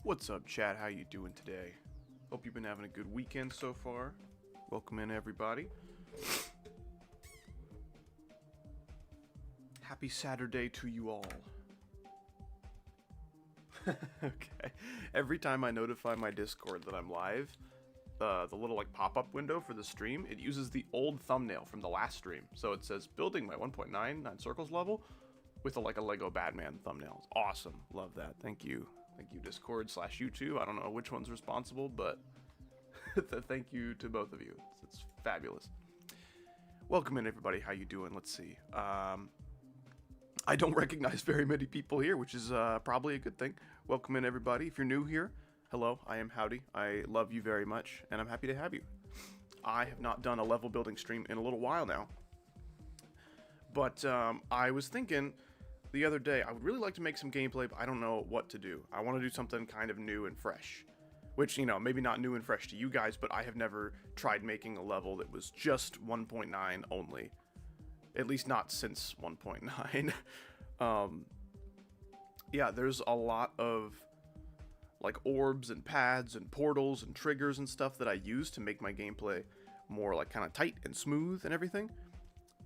What's up, chat? How you doing today? Hope you've been having a good weekend so far. Welcome in, everybody. Happy Saturday to you all. Okay. Every time I notify my Discord that I'm live, the little like pop-up window for the stream, it uses the old thumbnail from the last stream. So it says building my 1.99 circles level with a Lego Batman thumbnail. It's awesome. Love that. Thank you. Thank you, Discord/YouTube. I don't know which one's responsible, but thank you to both of you. It's fabulous. Welcome in, everybody. How you doing? Let's see. I don't recognize very many people here, which is probably a good thing. Welcome in, everybody. If you're new here, hello, I am Howdy. I love you very much, and I'm happy to have you. I have not done a level building stream in a little while now, but I was thinking the other day, I would really like to make some gameplay, but I don't know what to do. I want to do something kind of new and fresh, which, you know, maybe not new and fresh to you guys, but I have never tried making a level that was just 1.9 only. At least not since 1.9. Yeah, there's a lot of like orbs and pads and portals and triggers and stuff that I use to make my gameplay more like kind of tight and smooth and everything.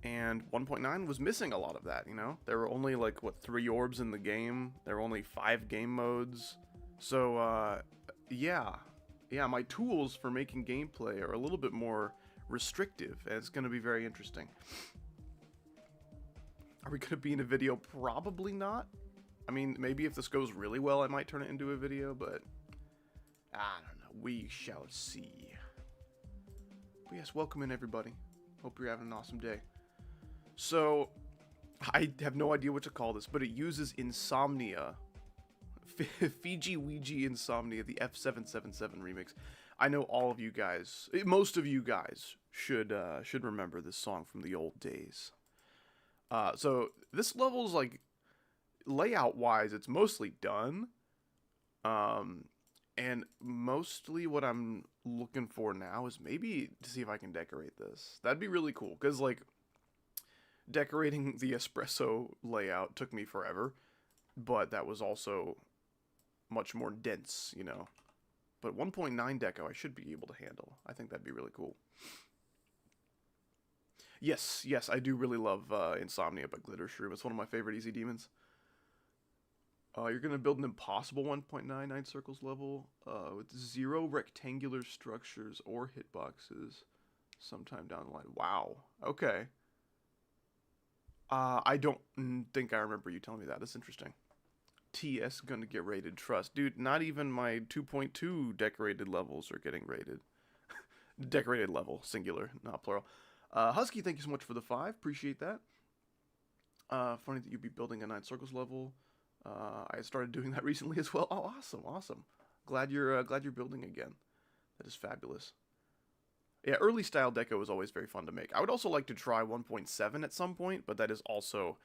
And 1.9 was missing a lot of that, you know? There were only like, what, 3 orbs in the game? There were only 5 game modes. So, yeah, my tools for making gameplay are a little bit more restrictive, and it's going to be very interesting. Are we going to be in a video? Probably not. I mean, maybe if this goes really well, I might turn it into a video, but I don't know. We shall see. But yes, welcome in, everybody. Hope you're having an awesome day. So, I have no idea what to call this, but it uses Insomnia. Fiji Ouija Insomnia, the F777 remix. I know all of you guys, most of you guys, should remember this song from the old days. So this level's like, layout-wise, it's mostly done. And mostly what I'm looking for now is maybe to see if I can decorate this. That'd be really cool, because like, decorating the espresso layout took me forever, but that was also much more dense, you know. But 1.9 deco I should be able to handle. I think that'd be really cool. Yes, I do really love Insomnia by Glitter Shroom. It's one of my favorite easy demons. You're going to build an impossible 1.99 circles level with 0 rectangular structures or hitboxes sometime down the line. Wow. Okay. I don't think I remember you telling me that. That's interesting. TS gonna get rated. Trust. Dude, not even my 2.2 decorated levels are getting rated. Decorated level, singular, not plural. Husky, thank you so much for the 5. Appreciate that. Funny that you'd be building a 9 circles level. I started doing that recently as well. Oh, awesome. Glad you're building again. That is fabulous. Yeah, early style deco is always very fun to make. I would also like to try 1.7 at some point, but that is also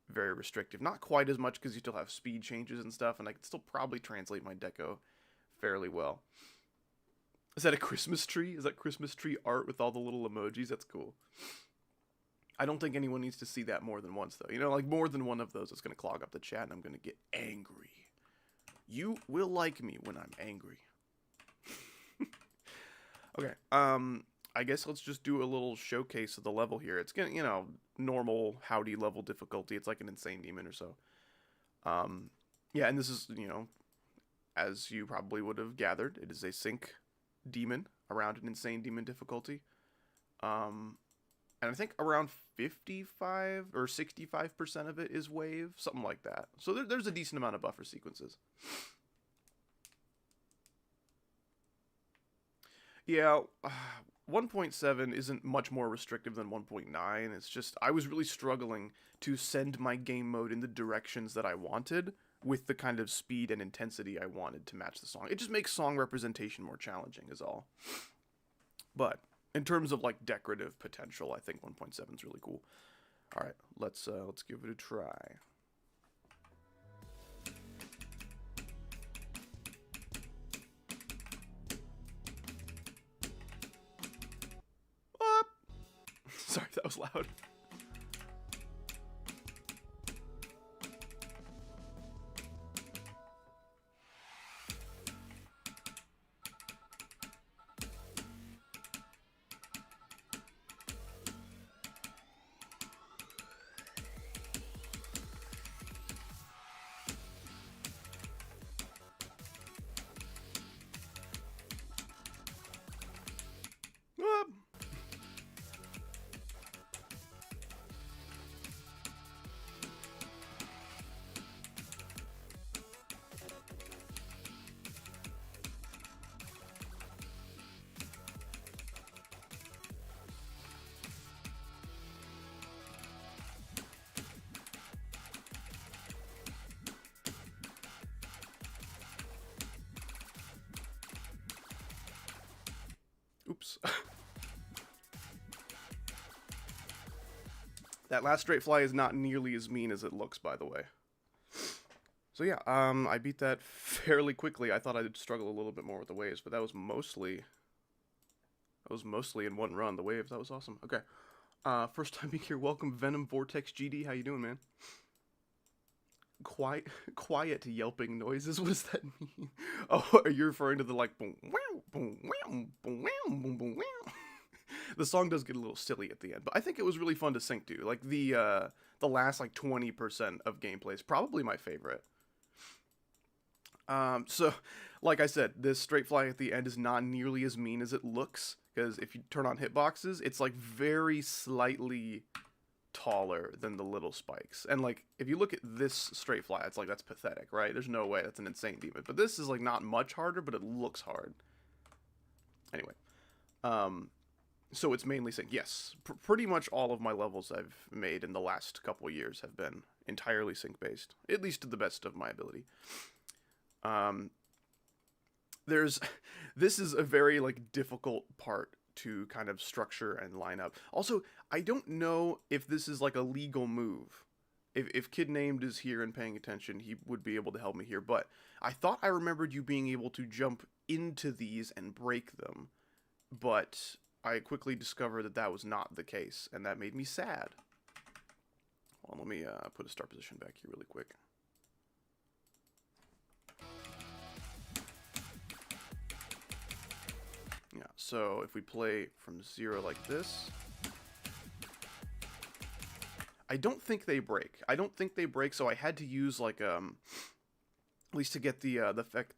very restrictive. Not quite as much because you still have speed changes and stuff, and I can still probably translate my deco fairly well. Is that a Christmas tree? Is that Christmas tree art with all the little emojis? That's cool. I don't think anyone needs to see that more than once, though. You know, like more than one of those is going to clog up the chat, and I'm going to get angry. You will like me when I'm angry. Okay, I guess let's just do a little showcase of the level here. It's gonna, you know, normal Howdy level difficulty. It's like an insane demon or so. Yeah, and this is, you know, as you probably would have gathered, it is a sync demon around an insane demon difficulty. And I think around 55 or 65% of it is wave, something like that. So there's a decent amount of buffer sequences. Yeah, 1.7 isn't much more restrictive than 1.9. It's just, I was really struggling to send my game mode in the directions that I wanted with the kind of speed and intensity I wanted to match the song. It just makes song representation more challenging is all. But in terms of like decorative potential, I think 1.7 is really cool. All right, let's give it a try. Sorry, that was loud. Oops. That last straight fly is not nearly as mean as it looks, by the way. So yeah, I beat that fairly quickly. I thought I'd struggle a little bit more with the waves, but that was mostly in one run. The waves, that was awesome. Okay. First time being here, welcome Venom Vortex GD. How you doing, man? Quiet yelping noises. What does that mean? Oh, are you referring to the like boom, wow, boom, wow, boom, wow, boom, boom, wow? The song does get a little silly at the end, but I think it was really fun to sync to. Like the last like 20% of gameplay is probably my favorite. So like I said, this straight fly at the end is not nearly as mean as it looks, because if you turn on hitboxes, it's like very slightly taller than the little spikes. And like if you look at this straight fly, it's like that's pathetic, right? There's no way, that's an insane demon. But this is like not much harder, but it looks hard. Anyway, so it's mainly sync. Yes, pretty much all of my levels I've made in the last couple years have been entirely sync based, at least to the best of my ability. This is a very like difficult part to kind of structure and line up. Also, I don't know if this is like a legal move. If Kid Named is here and paying attention, he would be able to help me here. But I thought I remembered you being able to jump into these and break them. But I quickly discovered that that was not the case, and that made me sad. Well, let me put a start position back here really quick. Yeah, so if we play from 0 like this, I don't think they break. So I had to use like at least to get the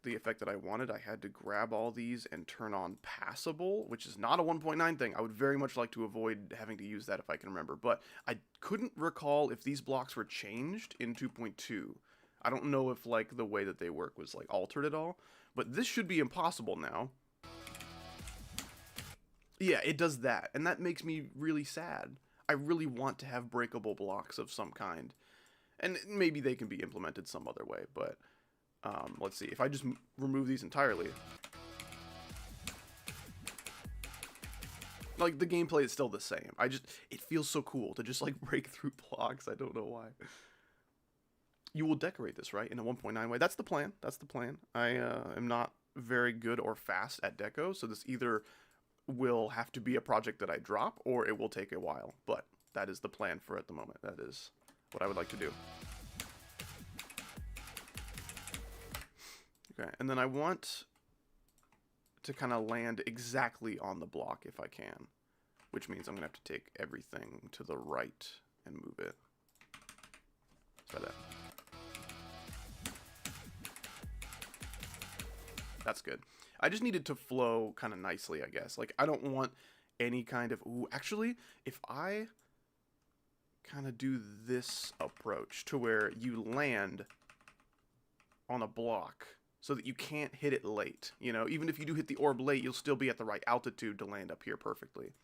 effect that I wanted, I had to grab all these and turn on passable, which is not a 1.9 thing. I would very much like to avoid having to use that if I can remember, but I couldn't recall if these blocks were changed in 2.2. I don't know if like the way that they work was like altered at all, but this should be impossible now. Yeah, it does that, and that makes me really sad. I really want to have breakable blocks of some kind, and maybe they can be implemented some other way, but let's see. If I just remove these entirely, like the gameplay is still the same. It feels so cool to just like break through blocks. I don't know why. You will decorate this, right, in a 1.9 way. That's the plan. That's the plan. I am not very good or fast at deco, so this either will have to be a project that I drop, or it will take a while, but that is the plan for at the moment. That is what I would like to do. Okay, and then I want to kind of land exactly on the block if I can, which means I'm gonna have to take everything to the right and move it. Try that. That's good. I just need it to flow kind of nicely, I guess. Like, I don't want any kind of... Ooh, actually, if I kind of do this approach to where you land on a block so that you can't hit it late, you know? Even if you do hit the orb late, you'll still be at the right altitude to land up here perfectly.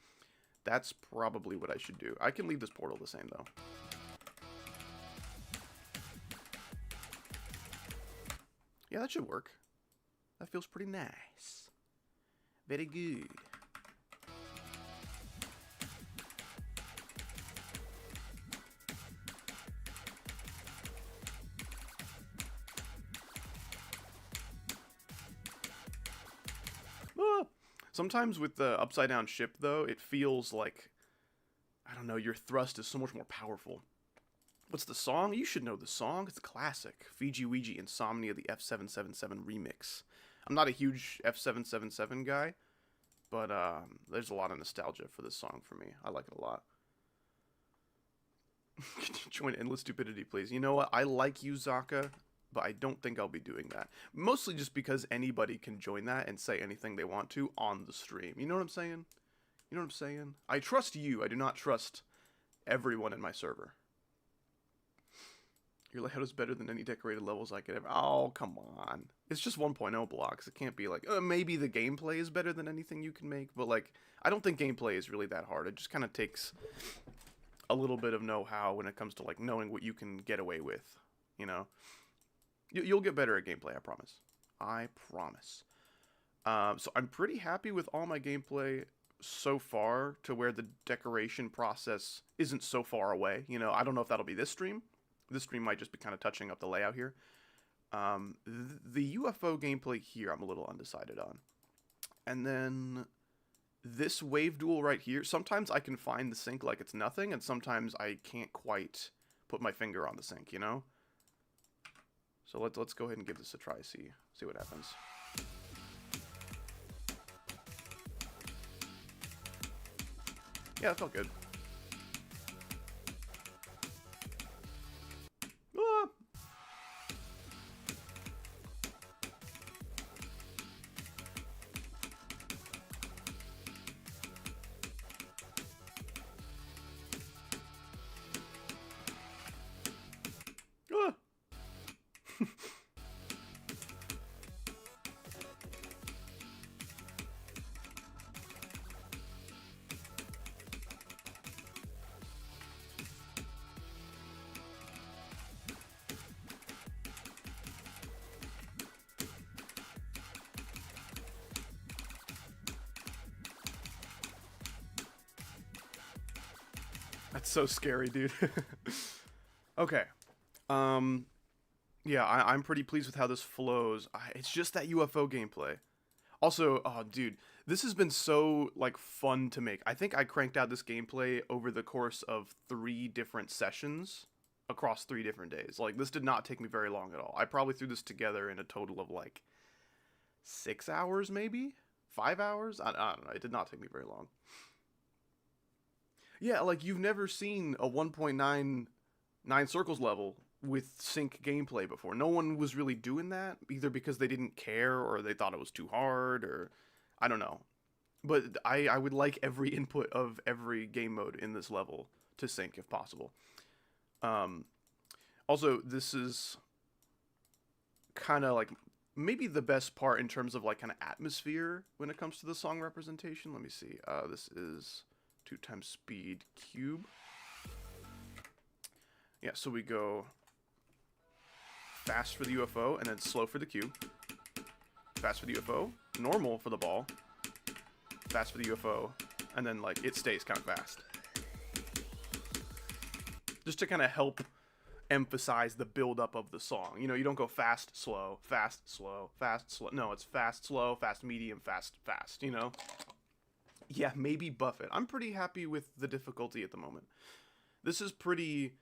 That's probably what I should do. I can leave this portal the same, though. Yeah, that should work. That feels pretty nice. Very good. Sometimes with the upside down ship, though, it feels like I don't know, your thrust is so much more powerful. What's the song? You should know the song. It's a classic. Fiji Ouija Insomnia, the F777 remix. I'm not a huge F777 guy, but there's a lot of nostalgia for this song for me. I like it a lot. Join Endless Stupidity, please. You know what? I like you, Zaka, but I don't think I'll be doing that. Mostly just because anybody can join that and say anything they want to on the stream. You know what I'm saying? You know what I'm saying? I trust you. I do not trust everyone in my server. Your layout is better than any decorated levels I could ever... Oh, come on. It's just 1.0 blocks. It can't be like... maybe the gameplay is better than anything you can make, but, like, I don't think gameplay is really that hard. It just kind of takes a little bit of know-how when it comes to, like, knowing what you can get away with, you know? You'll get better at gameplay, I promise. I promise. So I'm pretty happy with all my gameplay so far, to where the decoration process isn't so far away. You know, I don't know if that'll be this stream. This stream might just be kind of touching up the layout here. The UFO gameplay here, I'm a little undecided on. And then this wave duel right here, sometimes I can find the sync like it's nothing, and sometimes I can't quite put my finger on the sync, you know? So let's go ahead and give this a try, see what happens. Yeah, that felt good. Ah. Ah. That's so scary, dude. Okay. Yeah, I'm pretty pleased with how this flows. It's just that UFO gameplay. Also, oh, dude, this has been so, like, fun to make. I think I cranked out this gameplay over the course of 3 different sessions across 3 different days. Like, this did not take me very long at all. I probably threw this together in a total of, like, 6 hours, maybe? 5 hours? I don't know. It did not take me very long. Yeah, like, you've never seen a 1.99 circles level with sync gameplay before. No one was really doing that, either because they didn't care or they thought it was too hard, or I don't know. But I would like every input of every game mode in this level to sync if possible. Also, this is kind of like maybe the best part in terms of like kind of atmosphere when it comes to the song representation. Let me see. This is 2 times speed cube. Yeah, so we go fast for the UFO, and then slow for the cube. Fast for the UFO, normal for the ball, fast for the UFO, and then, like, it stays kind of fast. Just to kind of help emphasize the build-up of the song. You know, you don't go fast, slow, fast, slow, fast, slow. No, it's fast, slow, fast, medium, fast, fast, you know? Yeah, maybe buff it. I'm pretty happy with the difficulty at the moment. This is pretty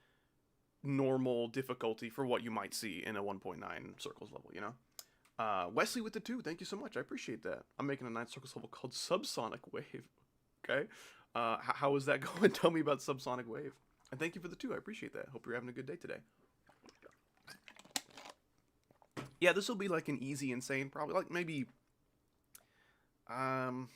normal difficulty for what you might see in a 1.9 circles level, you know? Wesley with the 2, thank you so much. I appreciate that. I'm making a 9 circles level called Subsonic Wave. Okay? How is that going? Tell me about Subsonic Wave. And thank you for the 2. I appreciate that. Hope you're having a good day today. Yeah, this will be like an easy insane, probably like maybe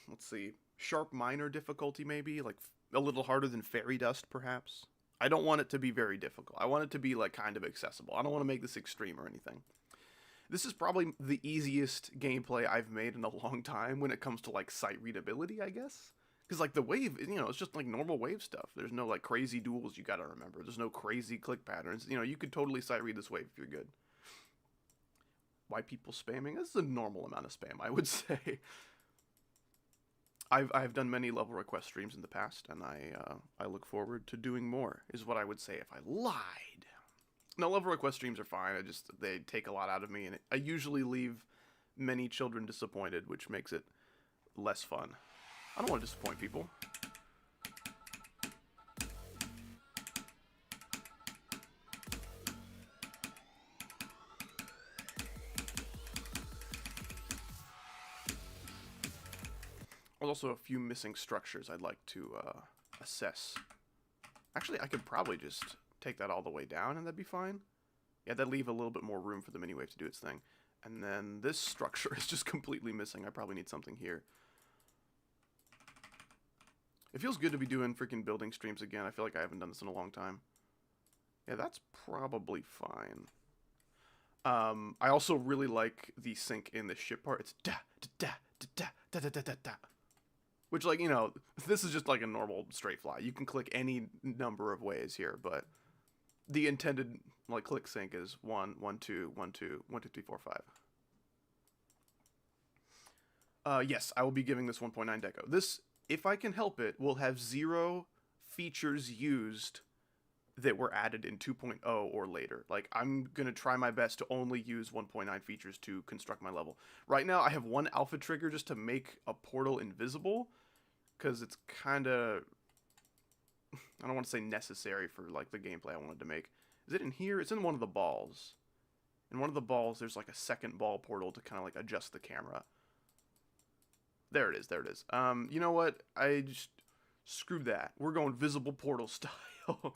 let's see, sharp minor difficulty maybe, like a little harder than fairy dust perhaps. I don't want it to be very difficult. I want it to be like kind of accessible. I don't want to make this extreme or anything. This is probably the easiest gameplay I've made in a long time when it comes to like sight readability, I guess. Because like the wave, you know, it's just like normal wave stuff. There's no like crazy duels you gotta remember. There's no crazy click patterns. You know, you could totally sight read this wave if you're good. Why people spamming? This is a normal amount of spam, I would say. I've done many level request streams in the past, and I look forward to doing more, is what I would say if I lied. No, level request streams are fine. They take a lot out of me, and I usually leave many children disappointed, which makes it less fun. I don't want to disappoint people. There's also a few missing structures I'd like to assess. Actually, I could probably just take that all the way down and that'd be fine. Yeah, that'd leave a little bit more room for the mini-wave to do its thing. And then this structure is just completely missing. I probably need something here. It feels good to be doing freaking building streams again. I feel like I haven't done this in a long time. Yeah, that's probably fine. I also really like the sync in the ship part. It's da da da da da da da da da. Which, like, you know, this is just like a normal straight fly. You can click any number of ways here, but the intended, like, click sync is 1, 1, 2, 1, 2, 1, 2, 3, 4, 5. Yes, I will be giving this 1.9 deco. This, if I can help it, will have 0 features used that were added in 2.0 or later. Like, I'm gonna try my best to only use 1.9 features to construct my level. Right now, I have 1 alpha trigger just to make a portal invisible, because it's kind of, I don't want to say necessary for, like, the gameplay I wanted to make. Is it in here? It's in one of the balls. In one of the balls, there's, like, a second ball portal to kind of, like, adjust the camera. There it is, there it is. You know what? I just, screw that. We're going visible portal style.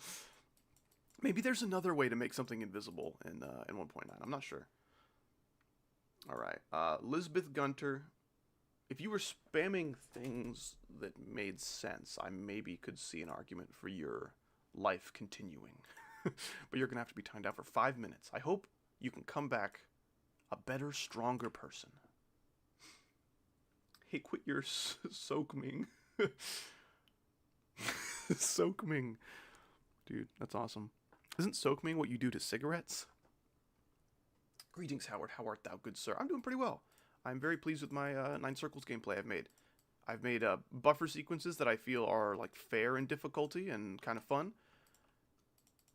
Maybe there's another way to make something invisible in 1.9. I'm not sure. Alright. Lisbeth Gunter. If you were spamming things that made sense, I maybe could see an argument for your life continuing. But you're going to have to be timed out for 5 minutes. I hope you can come back a better, stronger person. Hey, quit your soakming. Soakming. Dude, that's awesome. Isn't soakming what you do to cigarettes? Greetings, Howard. How art thou, good sir? I'm doing pretty well. I'm very pleased with my 9 Circles gameplay I've made. I've made buffer sequences that I feel are, like, fair in difficulty and kind of fun.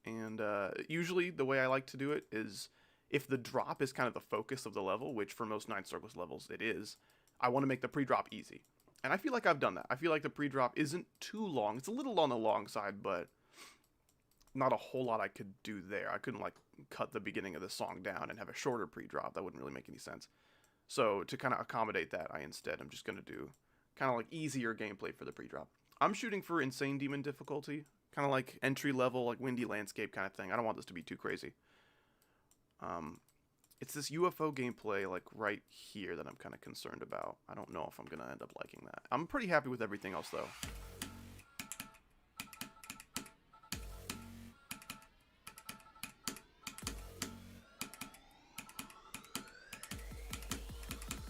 And usually the way I like to do it is if the drop is kind of the focus of the level, which for most 9 Circles levels it is, I want to make the pre-drop easy. And I feel like I've done that. I feel like the pre-drop isn't too long. It's a little on the long side, but not a whole lot I could do there. I couldn't, like, cut the beginning of the song down and have a shorter pre-drop. That wouldn't really make any sense. So to kind of accommodate that, I'm just going to do kind of like easier gameplay for the pre-drop. I'm shooting for Insane Demon difficulty, kind of like entry level, like Windy Landscape kind of thing. I don't want this to be too crazy. It's this UFO gameplay, like, right here that I'm kind of concerned about. I don't know if I'm going to end up liking that. I'm pretty happy with everything else, though.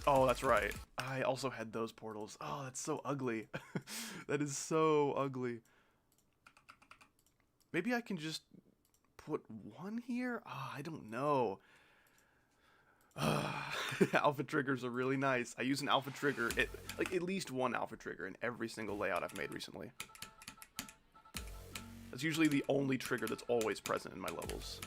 Oh, that's right. I also had those portals. Oh, that's so ugly. That is so ugly. Maybe I can just put 1 here? Ah, I don't know. Alpha triggers are really nice. I use an alpha trigger, like at least 1 alpha trigger in every single layout I've made recently. That's usually the only trigger that's always present in my levels.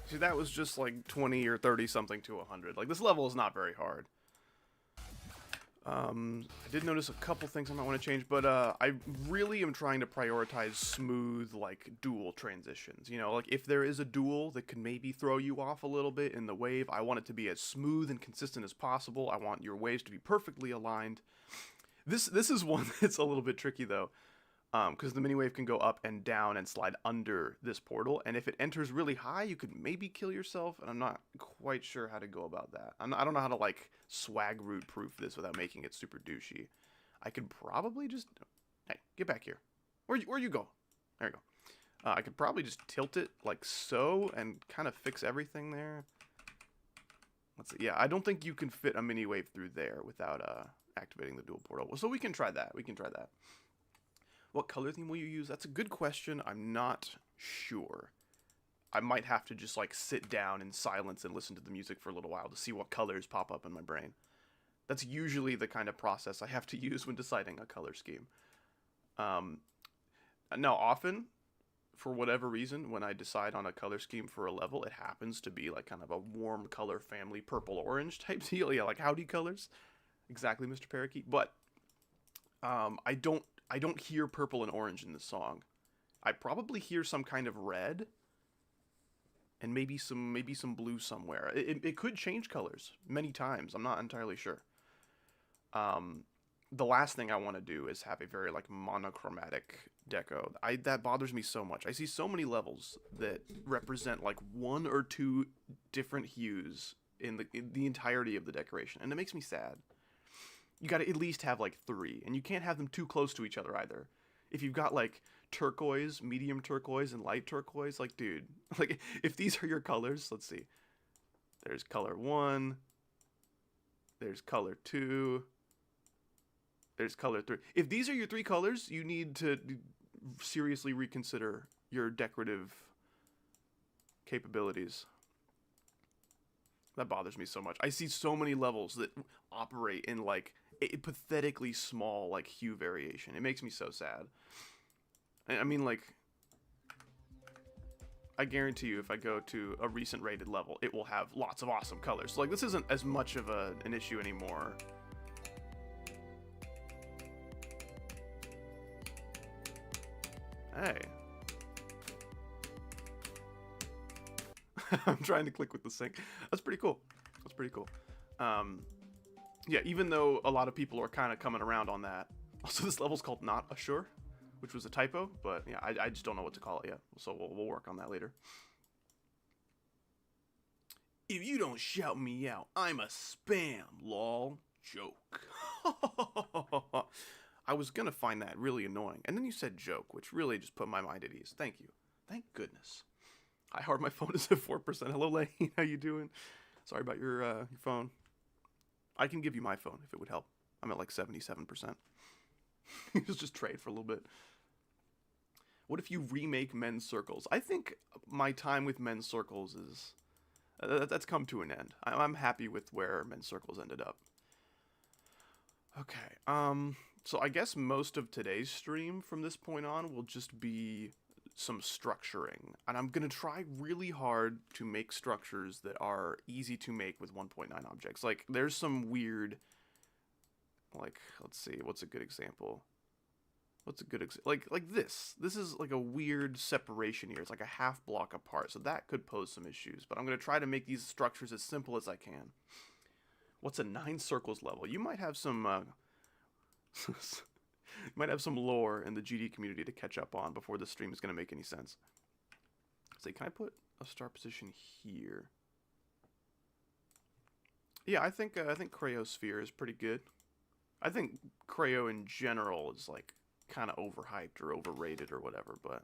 See, that was just like 20 or 30 something to 100. Like, this level is not very hard. I did notice a couple things I might want to change, but I really am trying to prioritize smooth, like, dual transitions. You know, like, if there is a duel that can maybe throw you off a little bit in the wave, I want it to be as smooth and consistent as possible. I want your waves to be perfectly aligned. This is one that's a little bit tricky, though. Because the mini-wave can go up and down and slide under this portal, and if it enters really high, you could maybe kill yourself, and I'm not quite sure how to go about that. I don't know how to, like, swag root proof this without making it super douchey. I could probably just... Hey, get back here. Where you go? There you go. I could probably just tilt it like so, and kind of fix everything there. Let's see. Yeah, I don't think you can fit a mini-wave through there without activating the dual portal. So we can try that. We can try that. What color theme will you use? That's a good question. I'm not sure. I might have to just like sit down in silence and listen to the music for a little while to see what colors pop up in my brain. That's usually the kind of process I have to use when deciding a color scheme. Now, often, for whatever reason, when I decide on a color scheme for a level, it happens to be like kind of a warm color family, purple-orange type deal. Yeah, like howdy colors. Exactly, Mr. Parakeet. But I don't hear purple and orange in this song. I probably hear some kind of red and maybe some blue somewhere. It could change colors many times. I'm not entirely sure. The last thing I want to do is have a very like monochromatic deco. That bothers me so much. I see so many levels that represent like one or two different hues in the entirety of the decoration, and it makes me sad. You got to at least have like 3, and you can't have them too close to each other either. If you've got like turquoise, medium turquoise, and light turquoise, like dude, like if these are your colors, let's see. There's color 1. There's color 2. There's color 3. If these are your 3 colors, you need to seriously reconsider your decorative capabilities. That bothers me so much. I see so many levels that operate in like a pathetically small like hue variation. It makes me so sad. I mean, like, I guarantee you if I go to a recent rated level, it will have lots of awesome colors. So, like, this isn't as much of an issue anymore. Hey. I'm trying to click with the sync. That's pretty cool. That's pretty cool. Yeah, even though a lot of people are kind of coming around on that. Also, this level's called Not Assure, which was a typo, but yeah, I just don't know what to call it yet. So we'll work on that later. If you don't shout me out, I'm a spam, lol. Joke. I was gonna find that really annoying, and then you said joke, which really just put my mind at ease. Thank you. Thank goodness. Hi, hard. My phone is at 4%. Hello, Lane. How you doing? Sorry about your phone. I can give you my phone if it would help. I'm at like 77%. Just trade for a little bit. What if you remake Men's Circles? I think my time with Men's Circles is... that's come to an end. I'm happy with where Men's Circles ended up. Okay, so I guess most of today's stream from this point on will just be some structuring. And I'm going to try really hard to make structures that are easy to make with 1.9 objects. Like, there's some weird... like, let's see, what's a good example? What's a good example? Like this. This is like a weird separation here. It's like a half block apart, so that could pose some issues. But I'm going to try to make these structures as simple as I can. What's a 9 circles level? You might have some... you might have some lore in the GD community to catch up on before the stream is going to make any sense. So can I put a start position here? Yeah, I think Crayosphere is pretty good. I think Crayo in general is like kind of overhyped or overrated or whatever, but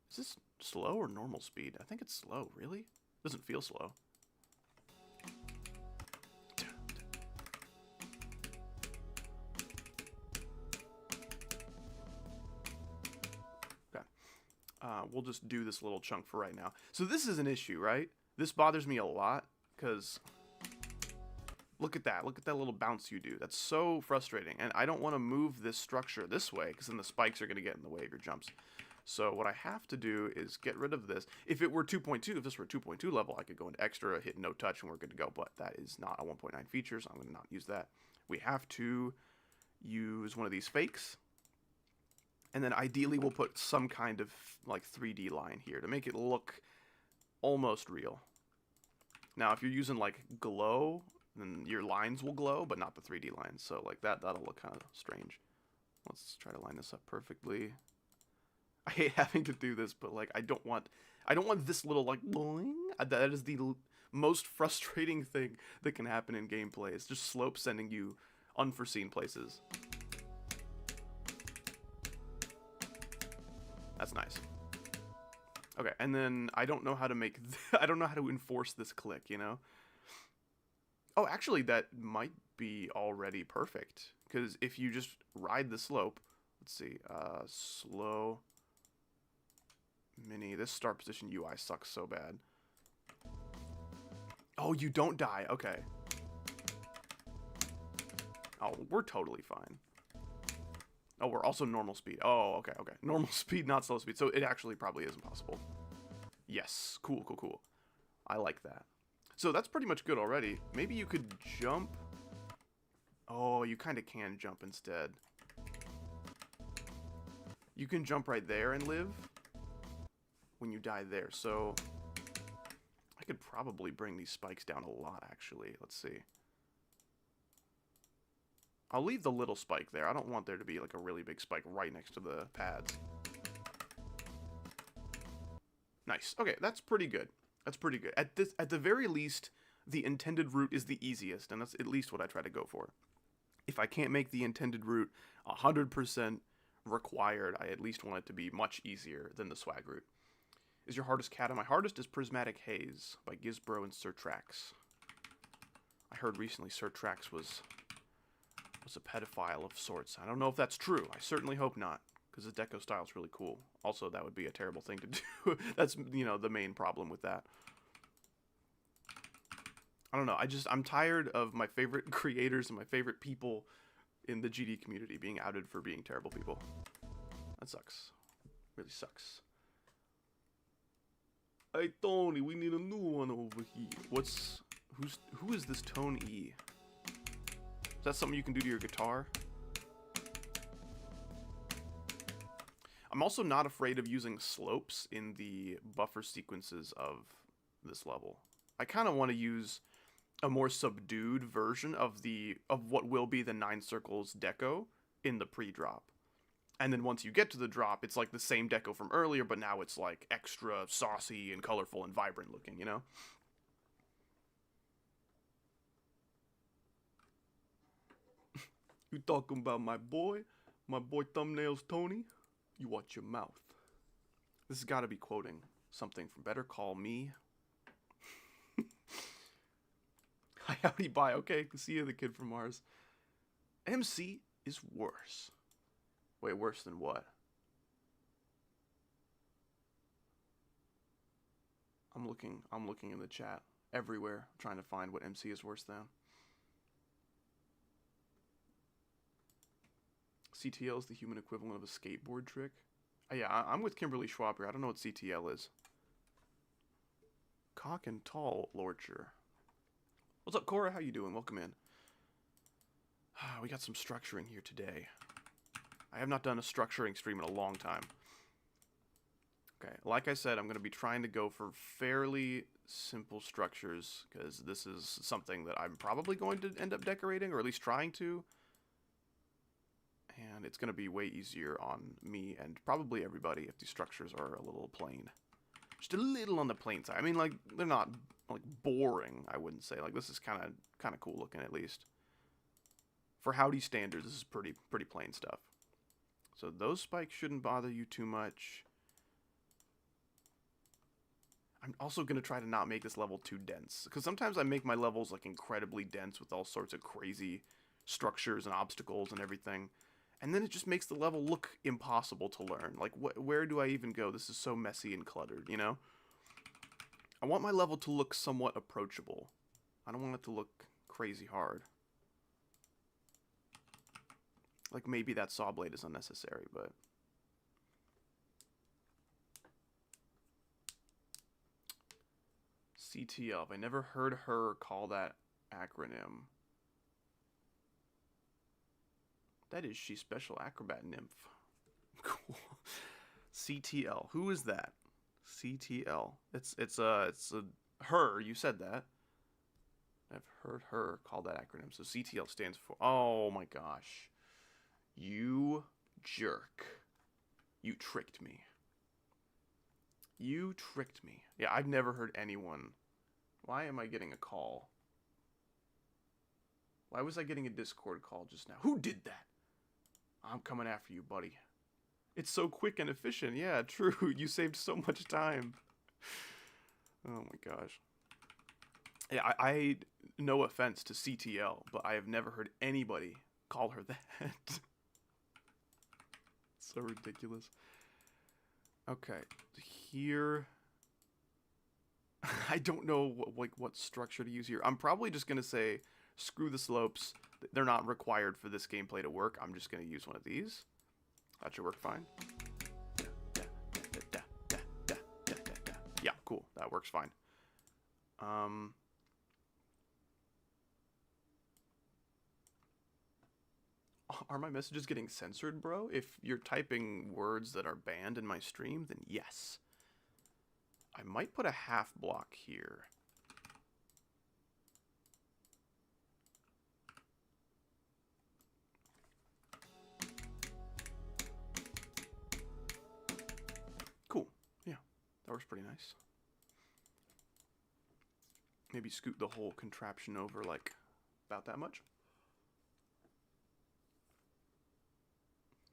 is this slow or normal speed? I think it's slow, really? Doesn't feel slow. Okay. We'll just do this little chunk for right now. So this is an issue, right? This bothers me a lot because... look at that. Look at that little bounce you do. That's so frustrating. And I don't want to move this structure this way because then the spikes are going to get in the way of your jumps. So what I have to do is get rid of this. If it were 2.2, if this were a 2.2 level, I could go into extra, hit no touch, and we're good to go. But that is not a 1.9 feature, so I'm going to not use that. We have to use one of these fakes. And then ideally we'll put some kind of like 3D line here to make it look almost real. Now if you're using like glow... then your lines will glow, but not the 3D lines. So like that'll look kind of strange. Let's try to line this up perfectly. I hate having to do this, but like I don't want this little like boing. That is the most frustrating thing that can happen in gameplay. It's just slope sending you unforeseen places. That's nice. Okay, and then I don't know how to make I don't know how to enforce this click, you know? Oh, actually, that might be already perfect. Because if you just ride the slope, Let's see. Slow. Mini. This start position UI sucks so bad. Oh, you don't die. Okay. Oh, we're totally fine. Oh, we're also normal speed. Oh, okay, okay. Normal speed, not slow speed. So it actually probably is impossible. Yes. Cool, cool, cool. I like that. So that's pretty much good already. Maybe you could jump. Oh, you kind of can jump instead. You can jump right there and live when you die there. So I could probably bring these spikes down a lot, actually. Let's see. I'll leave the little spike there. I don't want there to be like a really big spike right next to the pads. Nice. Okay, that's pretty good. That's pretty good. At the very least, the intended route is the easiest, and that's at least what I try to go for. If I can't make the intended route 100% required, I at least want it to be much easier than the swag route. Is your hardest kata? My hardest is Prismatic Haze by Gizbro and Sir Trax. I heard recently Sir Trax was a pedophile of sorts. I don't know if that's true. I certainly hope not, because his deco style is really cool. Also, that would be a terrible thing to do. That's, you know, the main problem with that. I don't know. I'm tired of my favorite creators and my favorite people in the GD community being outed for being terrible people. That sucks. Really sucks. Hey, Tony, we need a new one over here. Who is this Tone E? Is that something you can do to your guitar? I'm also not afraid of using slopes in the buffer sequences of this level. I kind of want to use a more subdued version of what will be the 9 circles deco in the pre-drop. And then once you get to the drop, it's like the same deco from earlier, but now it's like extra saucy and colorful and vibrant looking, you know? You talking about my boy thumbnails Tony? You watch your mouth. This has got to be quoting something from Better Call Me. Hi, howdy, bye. Okay, see you, the kid from Mars. MC is worse. Wait, worse than what? I'm looking in the chat everywhere, trying to find what MC is worse than. CTL is the human equivalent of a skateboard trick. Yeah, I'm with Kimberly Schwab here. I don't know what CTL is. Cock and Tall Lorcher. What's up, Cora? How you doing? Welcome in. We got some structuring here today. I have not done a structuring stream in a long time. Okay, like I said, I'm going to be trying to go for fairly simple structures, because this is something that I'm probably going to end up decorating, or at least trying to. And it's going to be way easier on me and probably everybody if these structures are a little plain. Just a little on the plain side. I mean, like, they're not, like, boring, I wouldn't say. Like, this is kind of cool looking, at least. For Howdy standards, this is pretty plain stuff. So those spikes shouldn't bother you too much. I'm also going to try to not make this level too dense, because sometimes I make my levels, like, incredibly dense with all sorts of crazy structures and obstacles and everything. And then it just makes the level look impossible to learn. Like, where do I even go? This is so messy and cluttered, you know? I want my level to look somewhat approachable. I don't want it to look crazy hard. Like, maybe that saw blade is unnecessary, but... CTL. I never heard her call that acronym. That is She Special Acrobat Nymph. Cool. CTL. Who is that? CTL. It's a her. You said that. I've heard her call that acronym. So CTL stands for. Oh my gosh. You jerk. You tricked me. You tricked me. Yeah, I've never heard anyone. Why am I getting a call? Why was I getting a Discord call just now? Who did that? I'm coming after you, buddy. It's so quick and efficient. Yeah, true. You saved so much time. Oh my gosh. Yeah, I no offense to CTL, but I have never heard anybody call her that. So ridiculous. Okay, here... I don't know what structure to use here. I'm probably just going to say, screw the slopes. They're not required for this gameplay to work. I'm just going to use one of these. That should work fine. Yeah, cool. That works fine. Are my messages getting censored, bro? If you're typing words that are banned in my stream, then yes. I might put a half block here. Cool. Yeah, that works pretty nice. Maybe scoot the whole contraption over, like, about that much.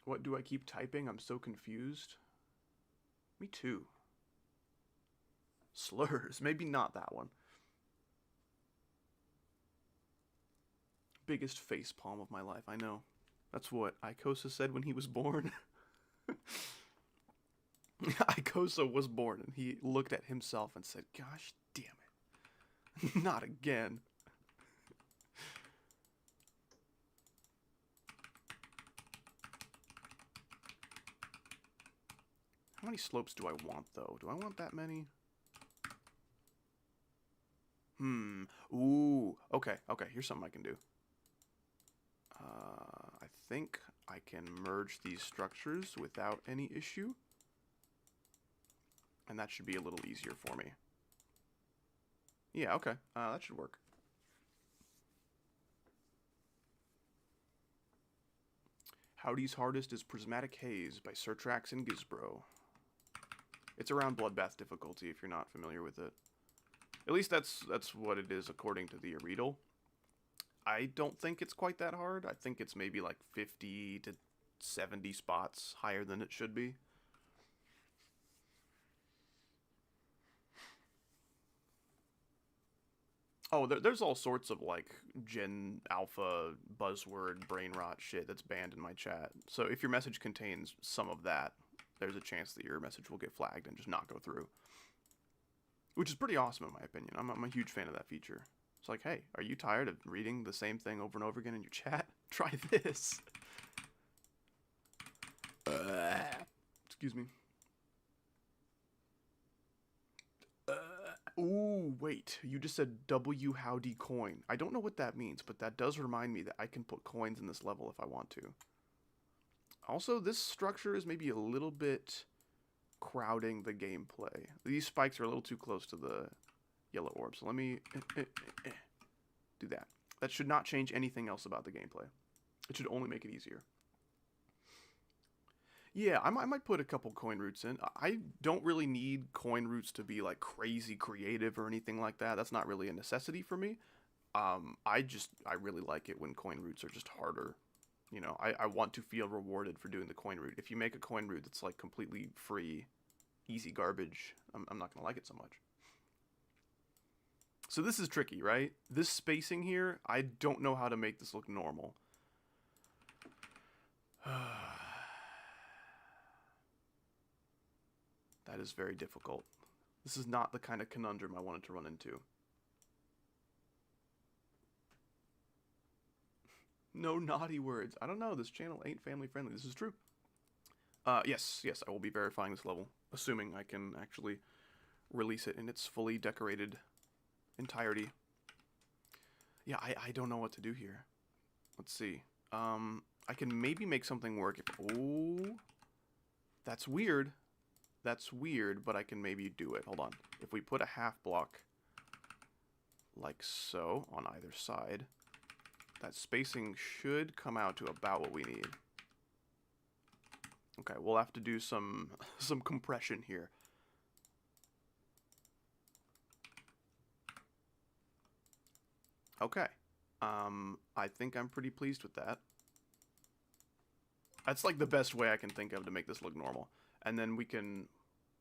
What do I keep typing? I'm so confused. Me too. Slurs. Maybe not that one. Biggest facepalm of my life. I know. That's what Ikosa said when he was born. Ikosa was born and he looked at himself and said, gosh damn it. Not again. How many slopes do I want, though? Do I want that many? Ooh. Okay, okay. Here's something I can do. I think I can merge these structures without any issue. And that should be a little easier for me. Yeah, okay. That should work. Howdy's hardest is Prismatic Haze by Surtrax and Gizbro. It's around Bloodbath difficulty if you're not familiar with it. At least that's what it is according to the Aridal. I don't think it's quite that hard. I think it's maybe like 50 to 70 spots higher than it should be. Oh, there's all sorts of, like, Gen Alpha buzzword brain rot shit that's banned in my chat. So if your message contains some of that, there's a chance that your message will get flagged and just not go through. Which is pretty awesome in my opinion. I'm a huge fan of that feature. It's like, hey, are you tired of reading the same thing over and over again in your chat? Try this. Excuse me. Ooh, wait. You just said W howdy coin. I don't know what that means, but that does remind me that I can put coins in this level if I want to. Also, this structure is maybe a little bit crowding the gameplay. These spikes are a little too close to the yellow orb, so let me do that. That should not change anything else about the gameplay. It should only make it easier. Yeah, I might put a couple coin roots in. I don't really need coin roots to be like crazy creative or anything like that. That's not really a necessity for me. I really like it when coin roots are just harder. You know, I want to feel rewarded for doing the coin route. If you make a coin route that's like completely free, easy garbage, I'm not going to like it so much. So this is tricky, right? This spacing here, I don't know how to make this look normal. That is very difficult. This is not the kind of conundrum I wanted to run into. No naughty words. I don't know. This channel ain't family friendly. This is true. Yes, I will be verifying this level, assuming I can actually release it in its fully decorated entirety. Yeah, I don't know what to do here. Let's see. I can maybe make something work if... Oh, that's weird. That's weird, but I can maybe do it. Hold on. If we put a half block like so on either side, that spacing should come out to about what we need. Okay, we'll have to do some compression here. Okay. I think I'm pretty pleased with that. That's like the best way I can think of to make this look normal. And then we can...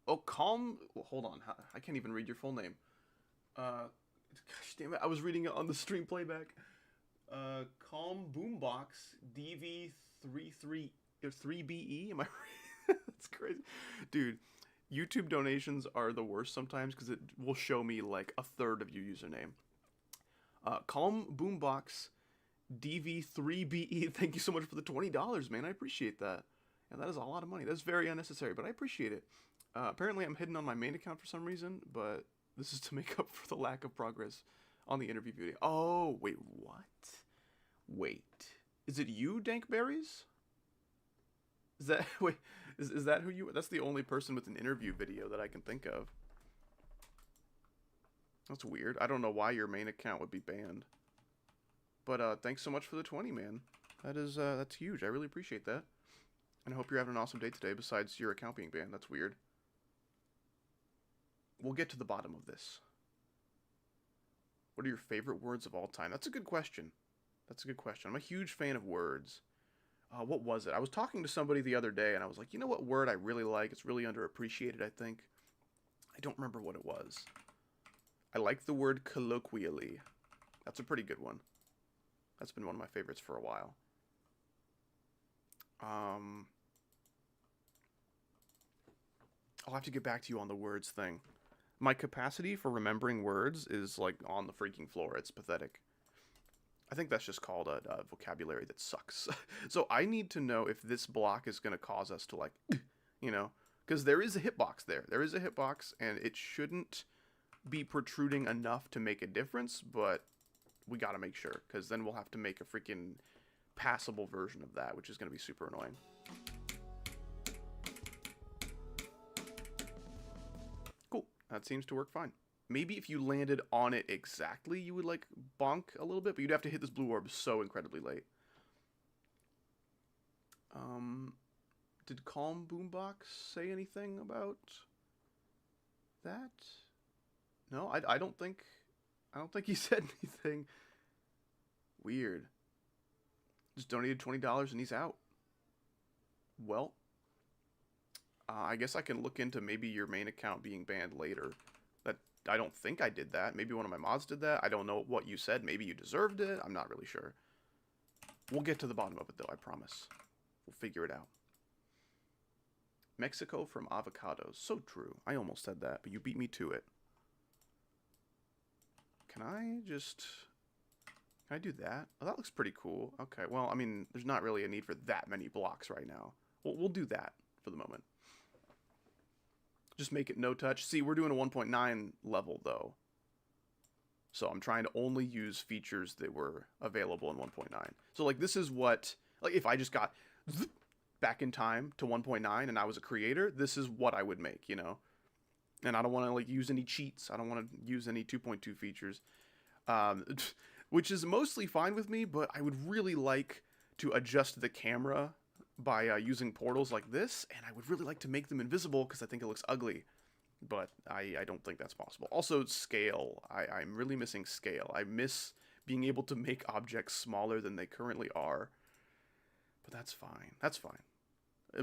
Oh, Calm... Well, hold on. I can't even read your full name. Gosh damn it. I was reading it on the stream playback. Calm Boombox DV33 You have 3BE? Am I right? That's crazy. Dude, YouTube donations are the worst sometimes because it will show me like a third of your username. Calm Boombox DV3BE, thank you so much for the $20, man. I appreciate that. And that is a lot of money. That's very unnecessary, but I appreciate it. Apparently I'm hidden on my main account for some reason, but this is to make up for the lack of progress on the interview video. Oh, wait, what? Wait. Is it you, Dankberries? Is that, wait, is that who you, that's the only person with an interview video that I can think of. That's weird. I don't know why your main account would be banned. But thanks so much for the 20, man. That's huge. I really appreciate that. And I hope you're having an awesome day today besides your account being banned. That's weird. We'll get to the bottom of this. What are your favorite words of all time? That's a good question. That's a good question. I'm a huge fan of words. What was it? I was talking to somebody the other day, and I was like, you know what word I really like? It's really underappreciated, I think. I don't remember what it was. I like the word colloquially. That's a pretty good one. That's been one of my favorites for a while. I'll have to get back to you on the words thing. My capacity for remembering words is like on the freaking floor. It's pathetic. I think that's just called a vocabulary that sucks. So I need to know if this block is going to cause us to like, you know, because there is a hitbox there. There is a hitbox, and it shouldn't be protruding enough to make a difference, but we got to make sure, because then we'll have to make a freaking passable version of that, which is going to be super annoying. Cool. That seems to work fine. Maybe if you landed on it exactly, you would, like, bonk a little bit, but you'd have to hit this blue orb so incredibly late. Did Calm Boombox say anything about that? No, I don't think he said anything. Weird. Just donated $20 and he's out. Well, I guess I can look into maybe your main account being banned later. I don't think I did that. Maybe one of my mods did that. I don't know what you said. Maybe you deserved it. I'm not really sure. We'll get to the bottom of it, though, I promise. We'll figure it out. Mexico from avocados. So true. I almost said that, but you beat me to it. Can I do that? Oh, that looks pretty cool. Okay, well, I mean, there's not really a need for that many blocks right now. We'll do that for the moment. Just make it no touch. See, we're doing a 1.9 level, though. So I'm trying to only use features that were available in 1.9. So, like, this is what, like, if I just got back in time to 1.9 and I was a creator, this is what I would make, you know? And I don't want to, like, use any cheats. I don't want to use any 2.2 features. Which is mostly fine with me, but I would really like to adjust the camera by using portals like this, and I would really like to make them invisible because I think it looks ugly, but I don't think that's possible. Also, scale. I'm really missing scale. I miss being able to make objects smaller than they currently are, but that's fine. That's fine.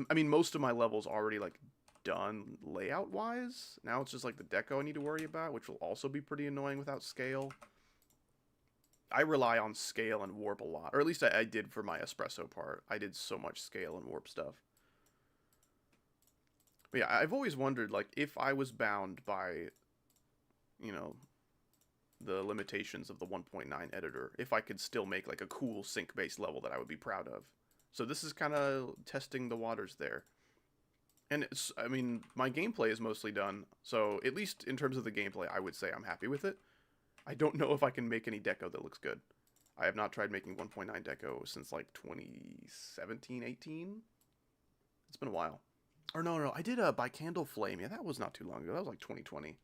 I mean, most of my levels already, like, done layout-wise. Now it's just, like, the deco I need to worry about, which will also be pretty annoying without scale. I rely on scale and warp a lot, or at least I did for my espresso part. I did so much scale and warp stuff. But yeah, I've always wondered, like, if I was bound by, you know, the limitations of the 1.9 editor, if I could still make, like, a cool sync-based level that I would be proud of. So this is kind of testing the waters there. And it's, I mean, my gameplay is mostly done, so at least in terms of the gameplay, I would say I'm happy with it. I don't know if I can make any deco that looks good. I have not tried making 1.9 deco since, like, 2017, 18? It's been a while. Or no, I did a By Candle Flame. Yeah, that was not too long ago. That was, like, 2020.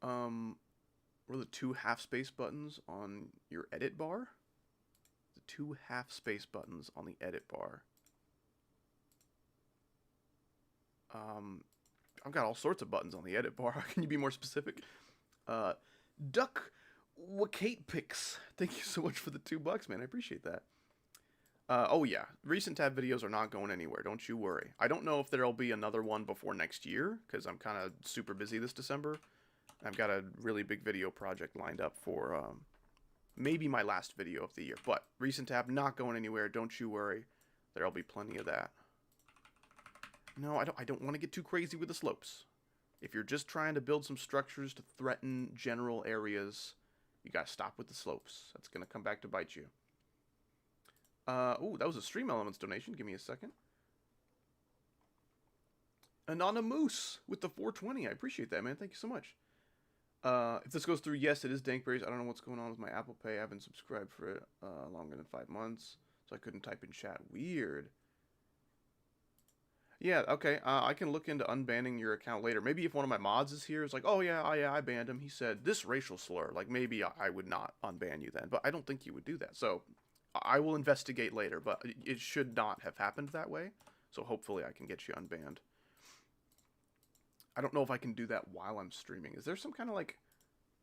What are the 2 half-space buttons on your edit bar? The 2 half-space buttons on the edit bar. I've got all sorts of buttons on the edit bar. Can you be more specific? Duck Wakate Picks. Thank you so much for the $2, man. I appreciate that. Oh yeah, recent tab videos are not going anywhere. Don't you worry. I don't know if there'll be another one before next year, because I'm kind of super busy this December. I've got a really big video project lined up for maybe my last video of the year. But recent tab, not going anywhere. Don't you worry. There'll be plenty of that. No, I don't want to get too crazy with the slopes. If you're just trying to build some structures to threaten general areas, you gotta stop with the slopes. That's gonna come back to bite you. Oh, that was a Stream Elements donation. Give me a second. Anonymous with the 420. I appreciate that, man. Thank you so much. If this goes through, yes, it is Dankberries. I don't know what's going on with my Apple Pay. I haven't subscribed for it longer than 5 months, so I couldn't type in chat. Weird. Yeah, okay. I can look into unbanning your account later. Maybe if one of my mods is here, it's like, oh yeah, I banned him. He said this racial slur. Like maybe I would not unban you then, but I don't think you would do that. So I will investigate later, but it should not have happened that way. So hopefully I can get you unbanned. I don't know if I can do that while I'm streaming. Is there some kind of like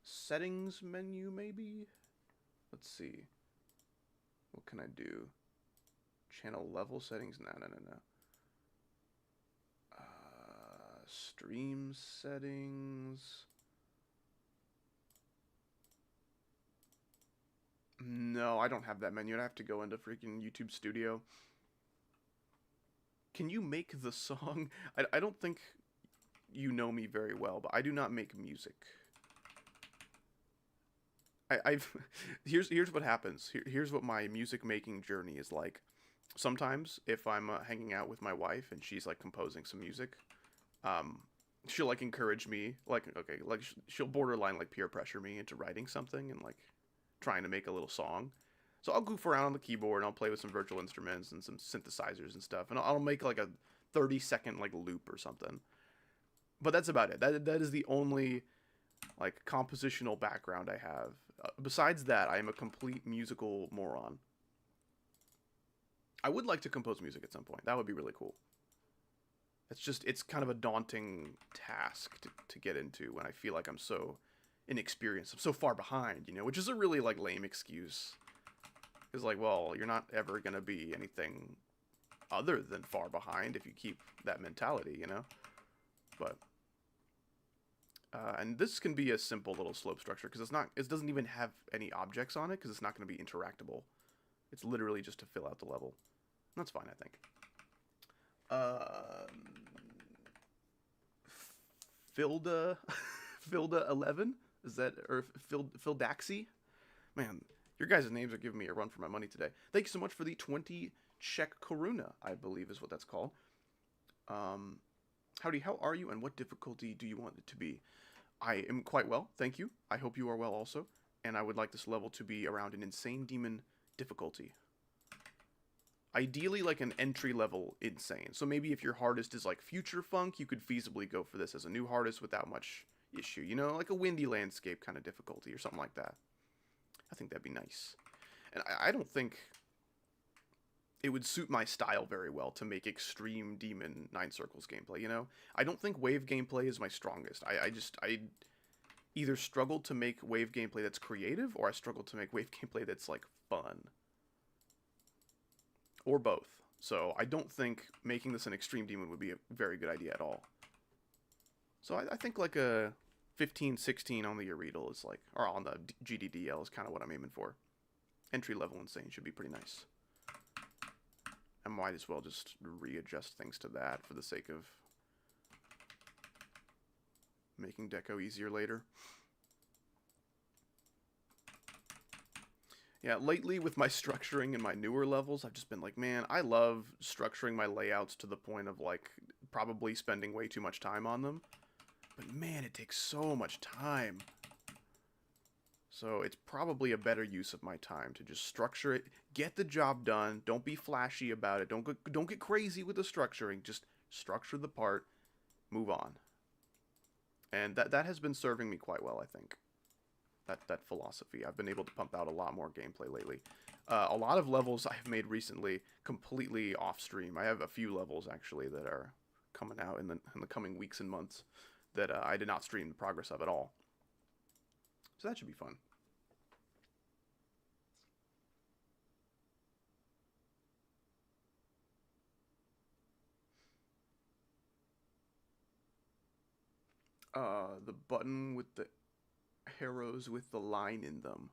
settings menu maybe? Let's see. What can I do? Channel level settings? No. Stream settings. No, I don't have that menu. I'd have to go into freaking YouTube Studio. Can you make the song? I don't think you know me very well, but I do not make music. Here's what happens. Here's what my music making journey is like. Sometimes if I'm hanging out with my wife and she's like composing some music, she'll like encourage me, like, okay, like she'll borderline like peer pressure me into writing something and like trying to make a little song. So I'll goof around on the keyboard and I'll play with some virtual instruments and some synthesizers and stuff, and I'll make like a 30-second like loop or something. But that's about it. That is the only like compositional background I have. Besides that, I am a complete musical moron. I would like to compose music at some point. That would be really cool. It's kind of a daunting task to get into when I feel like I'm so inexperienced. I'm so far behind, you know, which is a really like lame excuse. It's like, well, you're not ever going to be anything other than far behind if you keep that mentality, you know? But and this can be a simple little slope structure because it doesn't even have any objects on it because it's not going to be interactable. It's literally just to fill out the level. That's fine, I think. Filda 11, is that, or Fildaxi? Man, your guys' names are giving me a run for my money today. Thank you so much for the 20 Czech koruna, I believe is what that's called. Howdy, how are you and what difficulty do you want it to be? I am quite well, thank you. I hope you are well also, and I would like this level to be around an insane demon difficulty. Ideally, like an entry-level insane. So maybe if your hardest is like Future Funk, you could feasibly go for this as a new hardest without much issue. You know, like a windy landscape kind of difficulty or something like that. I think that'd be nice. And I don't think it would suit my style very well to make extreme demon 9 circles gameplay, you know? I don't think wave gameplay is my strongest. I either struggle to make wave gameplay that's creative, or I struggle to make wave gameplay that's like fun. Or both. So I don't think making this an extreme demon would be a very good idea at all. So I think like a 15, 16 on the Uredal is like, or on the GDDL is kind of what I'm aiming for. Entry level insane should be pretty nice. I might as well just readjust things to that for the sake of making deco easier later. Yeah, lately with my structuring in my newer levels, I've just been like, man, I love structuring my layouts to the point of like probably spending way too much time on them. But man, it takes so much time. So it's probably a better use of my time to just structure it, get the job done, don't be flashy about it, don't get crazy with the structuring, just structure the part, move on. And that has been serving me quite well, I think. That philosophy. I've been able to pump out a lot more gameplay lately. A lot of levels I've made recently completely off stream. I have a few levels actually that are coming out in the coming weeks and months that I did not stream the progress of at all. So that should be fun. The button with the arrows with the line in them.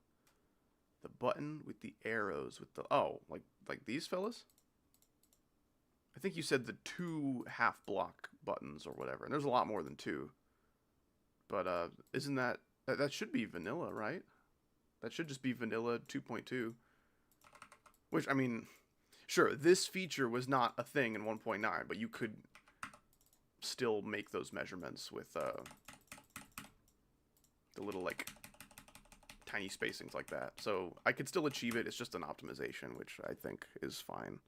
The button with the arrows with the... Oh, like these fellas? I think you said the 2 half block buttons or whatever. And there's a lot more than 2. But isn't that should be vanilla, right? That should just be vanilla 2.2. Which, I mean, sure, this feature was not a thing in 1.9, but you could still make those measurements with the little, like, tiny spacings like that. So I could still achieve it. It's just an optimization, which I think is fine.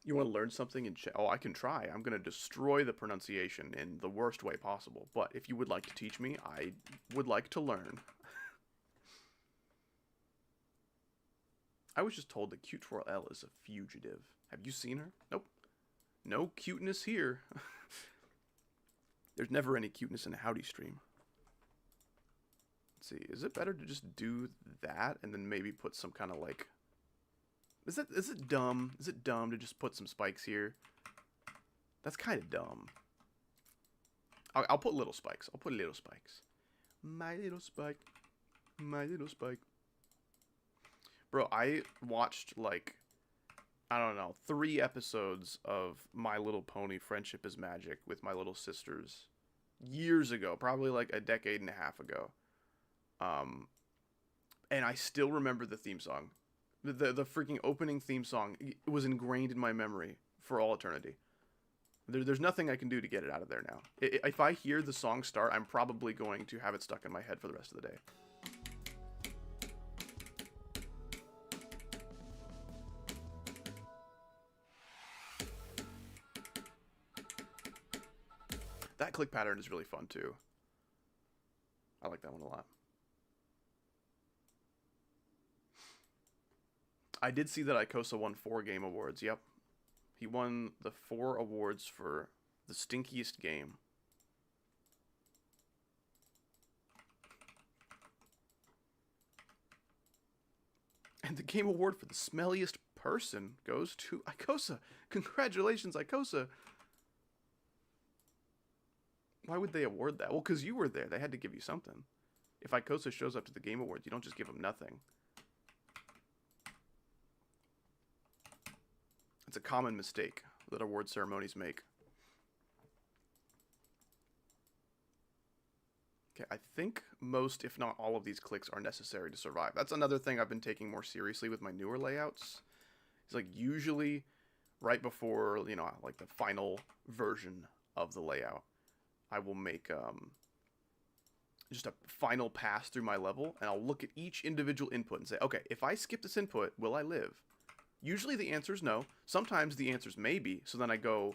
You want to learn something in chat? Oh, I can try. I'm going to destroy the pronunciation in the worst way possible. But if you would like to teach me, I would like to learn. I was just told that Q12L is a fugitive. Have you seen her? Nope. No cuteness here. There's never any cuteness in a Howdy stream. Let's see. Is it better to just do that and then maybe put some kind of like... Is it dumb? Is it dumb to just put some spikes here? That's kind of dumb. I'll put little spikes. I'll put little spikes. My little spike. My little spike. Bro, I watched, like, I don't know, 3 episodes of My Little Pony Friendship is Magic with my little sisters years ago. Probably, like, a decade and a half ago. And I still remember the theme song. The freaking opening theme song was ingrained in my memory for all eternity. There's nothing I can do to get it out of there now. If I hear the song start, I'm probably going to have it stuck in my head for the rest of the day. That click pattern is really fun too. I like that one a lot. I did see that Ikosa won 4 game awards. Yep. He won the 4 awards for the stinkiest game. And the game award for the smelliest person goes to Ikosa. Congratulations, Ikosa. Why would they award that? Well, because you were there. They had to give you something. If Ikosa shows up to the game awards, you don't just give him nothing. It's a common mistake that award ceremonies make. Okay, I think most, if not all of these clicks are necessary to survive. That's another thing I've been taking more seriously with my newer layouts. It's like usually right before, you know, like the final version of the layout, I will make just a final pass through my level, and I'll look at each individual input and say, okay, if I skip this input, will I live? Usually the answer is no. Sometimes the answer is maybe. So then I go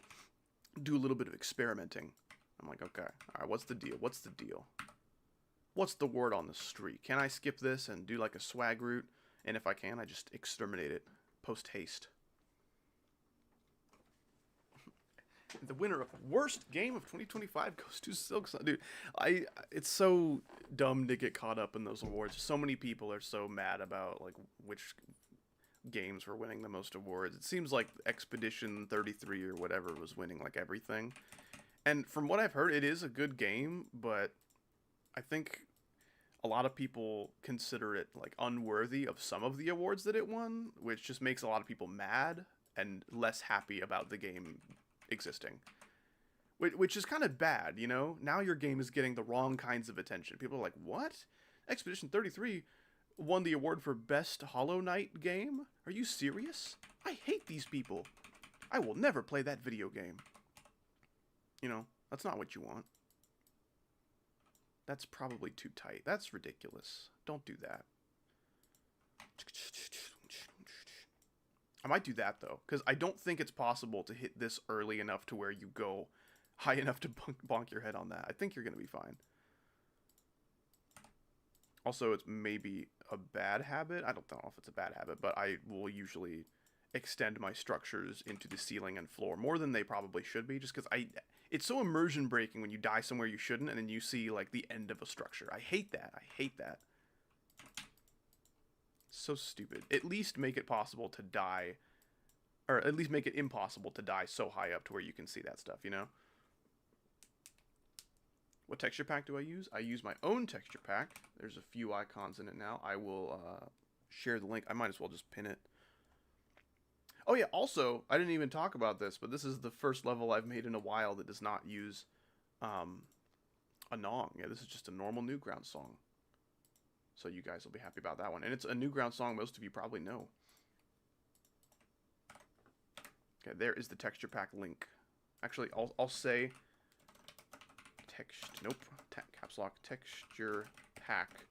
do a little bit of experimenting. I'm like, okay, all right, what's the deal? What's the deal? What's the word on the street? Can I skip this and do like a swag route? And if I can, I just exterminate it post haste. The winner of worst game of 2025 goes to Silksong. Dude, it's so dumb to get caught up in those awards. So many people are so mad about like which games were winning the most awards. It seems like Expedition 33 or whatever was winning like everything. And from what I've heard, it is a good game, but I think a lot of people consider it like unworthy of some of the awards that it won, which just makes a lot of people mad and less happy about the game existing. Which is kind of bad, you know? Now your game is getting the wrong kinds of attention. People are like, what? Expedition 33 won the award for Best Hollow Knight game? Are you serious? I hate these people. I will never play that video game. You know, that's not what you want. That's probably too tight. That's ridiculous. Don't do that. I might do that, though, because I don't think it's possible to hit this early enough to where you go high enough to bonk your head on that. I think you're going to be fine. Also, it's maybe a bad habit. I don't know if it's a bad habit, but I will usually extend my structures into the ceiling and floor more than they probably should be, just because it's so immersion breaking when you die somewhere you shouldn't and then you see like the end of a structure. I hate that. I hate that. So stupid. At least make it possible to die, or at least make it impossible to die so high up to where you can see that stuff, you know? What texture pack do I use? I use my own texture pack. There's a few icons in it now. I will share the link. I might as well just pin it. Oh yeah, also, I didn't even talk about this, but this is the first level I've made in a while that does not use a Nong. Yeah, this is just a normal Newgrounds song. So you guys will be happy about that one. And it's a Newgrounds song most of you probably know. Okay, there is the texture pack link. Actually, I'll say caps lock texture pack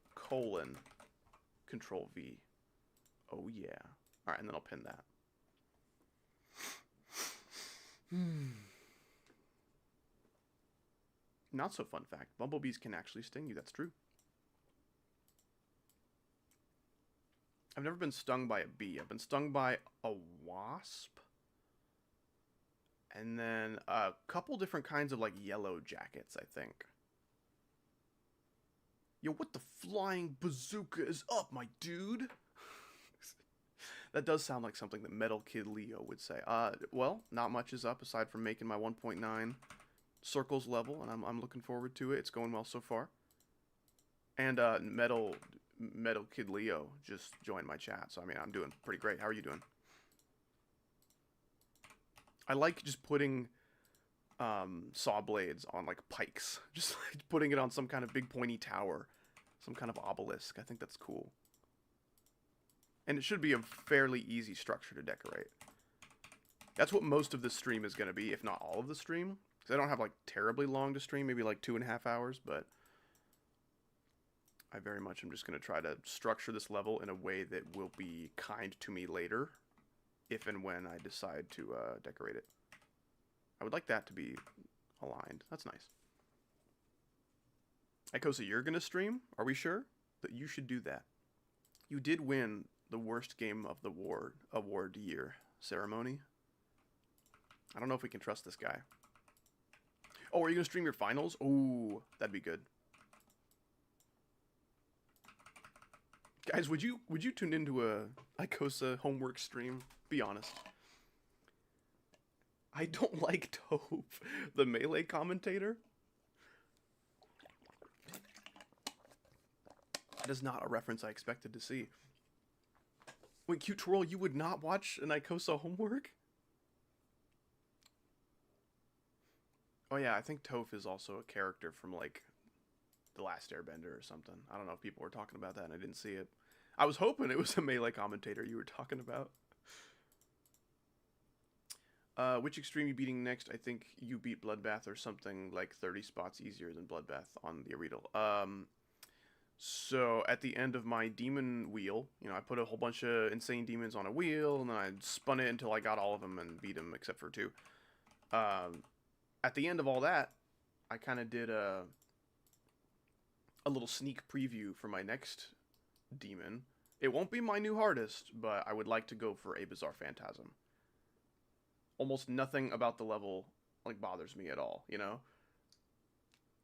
Control V. Oh yeah. All right, and then I'll pin that. Not so fun fact. Bumblebees can actually sting you. That's true. I've never been stung by a bee. I've been stung by a wasp. And then a couple different kinds of, like, yellow jackets, I think. Yo, what the flying bazooka is up, my dude? That does sound like something that Metal Kid Leo would say. Well, not much is up aside from making my 1.9 circles level, and I'm looking forward to it. It's going well so far. And Metal Kid Leo just joined my chat, so I mean, I'm doing pretty great. How are you doing? I like just putting saw blades on, like, pikes. Just like putting it on some kind of big pointy tower. Some kind of obelisk. I think that's cool. And it should be a fairly easy structure to decorate. That's what most of the stream is going to be, if not all of the stream. Because I don't have, like, terribly long to stream, maybe like 2.5 hours, but I very much am just going to try to structure this level in a way that will be kind to me later, if and when I decide to decorate it. I would like that to be aligned. That's nice. Ikosa, you're going to stream? Are we sure? That you should do that. You did win the worst game of the award year ceremony. I don't know if we can trust this guy. Oh, are you going to stream your finals? Ooh, that'd be good. Guys, would you tune into a Ikosa homework stream? Be honest. I don't like Toph, the Melee commentator. That is not a reference I expected to see. Wait, Cute Twirl, you would not watch an Ikosa homework? Oh yeah, I think Toph is also a character from, like, The Last Airbender or something. I don't know if people were talking about that and I didn't see it. I was hoping it was a Melee commentator you were talking about. Which extreme you beating next? I think you beat Bloodbath or something like 30 spots easier than Bloodbath on the Aredal. So at the end of my demon wheel, you know, I put a whole bunch of insane demons on a wheel, and then I spun it until I got all of them and beat them except for 2. At the end of all that, I kind of did a little sneak preview for my next demon. It won't be my new hardest, but I would like to go for a Bizarre Phantasm. Almost nothing about the level, like, bothers me at all, you know?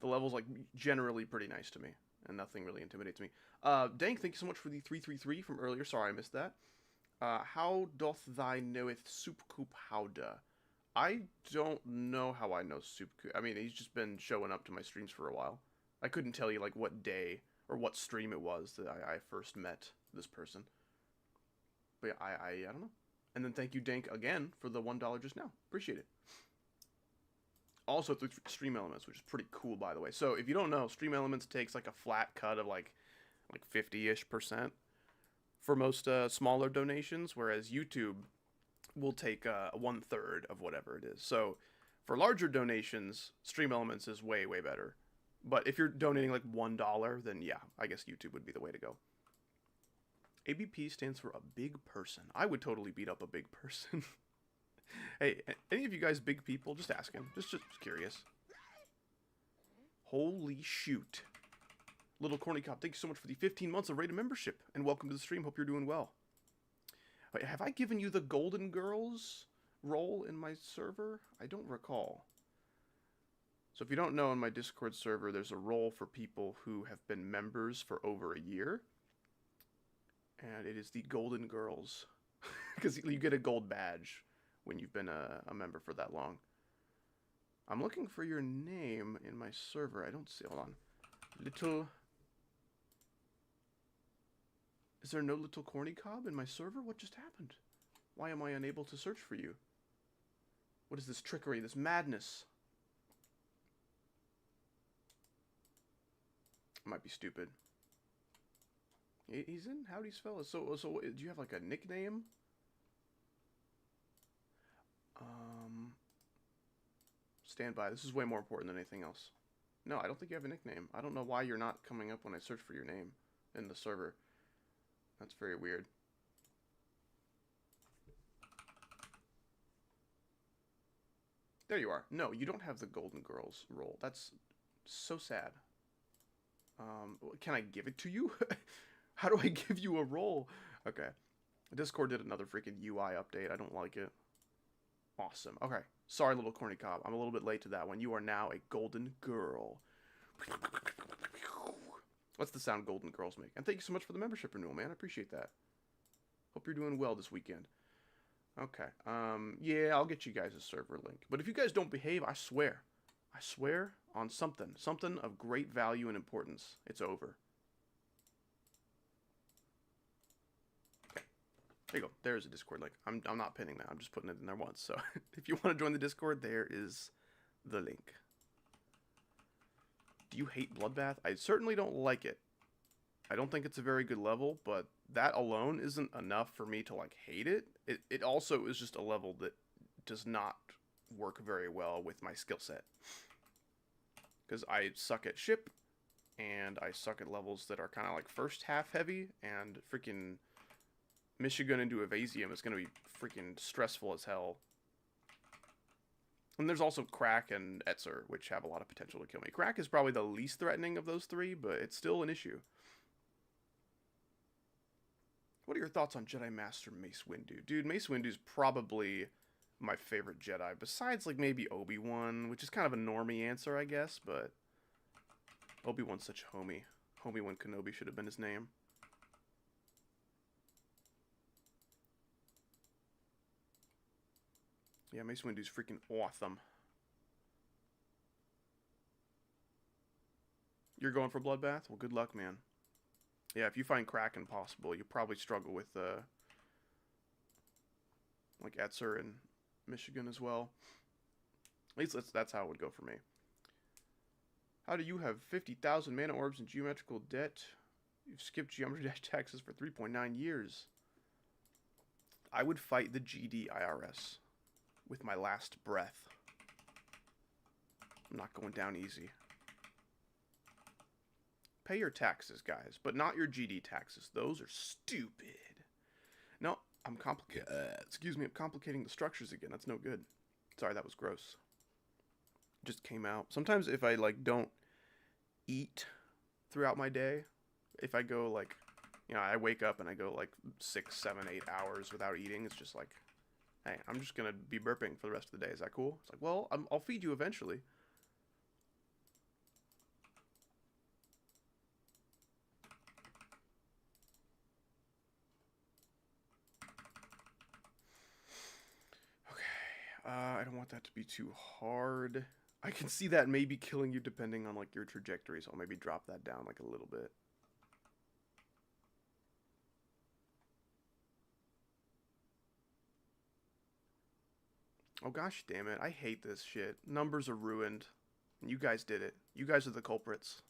The level's, like, generally pretty nice to me, and nothing really intimidates me. Dank, thank you so much for the 333 from earlier. Sorry I missed that. How doth thy knoweth Soupcoop Howda? I don't know how I know Soupcoop. I mean, he's just been showing up to my streams for a while. I couldn't tell you, like, what day or what stream it was that I first met this person. But yeah, I don't know. And then thank you, Dank, again for the $1 just now. Appreciate it. Also through Stream Elements, which is pretty cool, by the way. So if you don't know, Stream Elements takes like a flat cut of like 50-ish% for most smaller donations, whereas YouTube will take 1/3 of whatever it is. So for larger donations, Stream Elements is way, way better. But if you're donating like $1, then yeah, I guess YouTube would be the way to go. ABP stands for a big person. I would totally beat up a big person. Hey, any of you guys big people? Just asking. Just curious. Holy shoot. Little Corny Cop, thank you so much for the 15 months of rated membership. And welcome to the stream. Hope you're doing well. Wait, have I given you the Golden Girls role in my server? I don't recall. So if you don't know, in my Discord server, there's a role for people who have been members for over a year. And it is the Golden Girls. Because you get a gold badge when you've been a member for that long. I'm looking for your name in my server. I don't see. Hold on. Little. Is there no little corny cob in my server? What just happened? Why am I unable to search for you? What is this trickery, this madness? Might be stupid. He's in Howdy's Fellas. So do you have like a nickname? Stand by. This is way more important than anything else. No, I don't think you have a nickname. I don't know why you're not coming up when I search for your name in the server. That's very weird. There you are. No, you don't have the Golden Girls role. That's so sad. Can I give it to you? How do I give you a role? Okay. Discord did another freaking UI update. I don't like it. Awesome. Okay. Sorry, little corny cob. I'm a little bit late to that one. You are now a golden girl. What's the sound golden girls make? And thank you so much for the membership renewal, man. I appreciate that. Hope you're doing well this weekend. Okay. Yeah, I'll get you guys a server link. But if you guys don't behave, I swear on something of great value and importance, it's over. Okay. There you go. There's a Discord link. I'm not pinning that. I'm just putting it in there once. So if you want to join the Discord, there is the link. Do you hate Bloodbath? I certainly don't like it. I don't think it's a very good level, but that alone isn't enough for me to like hate it. It also is just a level that does not work very well with my skill set. Because I suck at ship, and I suck at levels that are kind of like first half heavy, and freaking Michigan into Evasium is going to be freaking stressful as hell. And there's also Crack and Etzer, which have a lot of potential to kill me. Crack is probably the least threatening of those three, but it's still an issue. What are your thoughts on Jedi Master Mace Windu? Dude, Mace Windu's probably my favorite Jedi, besides like maybe Obi-Wan, which is kind of a normie answer, I guess, but Obi-Wan's such a homie. Obi-Wan Kenobi should have been his name. Yeah, Mace Windu's freaking awesome. You're going for Bloodbath? Well, good luck, man. Yeah, if you find Crack impossible, you probably struggle with like Etzer and Michigan as well. At least that's how it would go for me. How do you have 50,000 mana orbs and geometrical debt? You've skipped geometry dash taxes for 3.9 years. I would fight the GD IRS with my last breath. I'm not going down easy. Pay your taxes, guys, but not your GD taxes. Those are stupid. No, I'm complicating. Excuse me, I'm complicating the structures again. That's no good. Sorry, that was gross. Just came out. Sometimes if I like don't eat throughout my day, if I go like, you know, I wake up and I go like 6, 7, 8 hours without eating, it's just like, hey, I'm just gonna be burping for the rest of the day. Is that cool? It's like, well, I'll feed you eventually. I don't want that to be too hard. I can see that maybe killing you depending on like your trajectory, so I'll maybe drop that down like a little bit. Oh gosh damn it, I hate this shit. Numbers are ruined. And you guys did it. You guys are the culprits.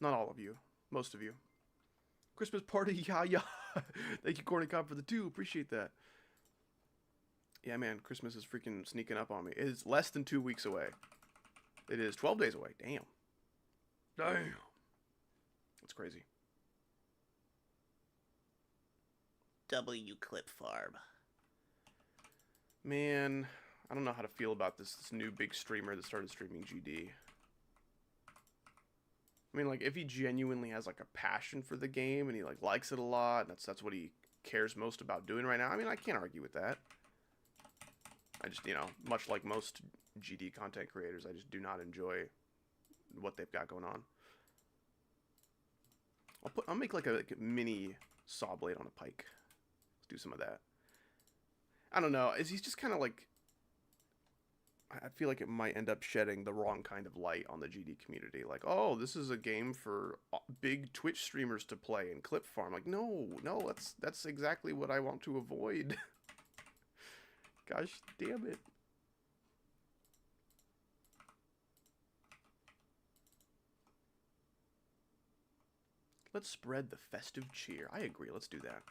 Not all of you. Most of you. Christmas party, yeah. Thank you, Corny Cop, for the 2. Appreciate that. Yeah, man, Christmas is freaking sneaking up on me. It is less than 2 weeks away. It is 12 days away. Damn. Damn. That's crazy. W Clip Farm. Man, I don't know how to feel about this new big streamer that started streaming GD. I mean, like, if he genuinely has, like, a passion for the game and he, like, likes it a lot, and that's what he cares most about doing right now, I mean, I can't argue with that. I just, you know, much like most GD content creators, I just do not enjoy what they've got going on. I'll make like a mini saw blade on a pike. Let's do some of that. I don't know. He's just kind of like, I feel like it might end up shedding the wrong kind of light on the GD community. Like, oh, this is a game for big Twitch streamers to play and clip farm. Like, no, no, that's exactly what I want to avoid. Gosh damn it. Let's spread the festive cheer. I agree. Let's do that.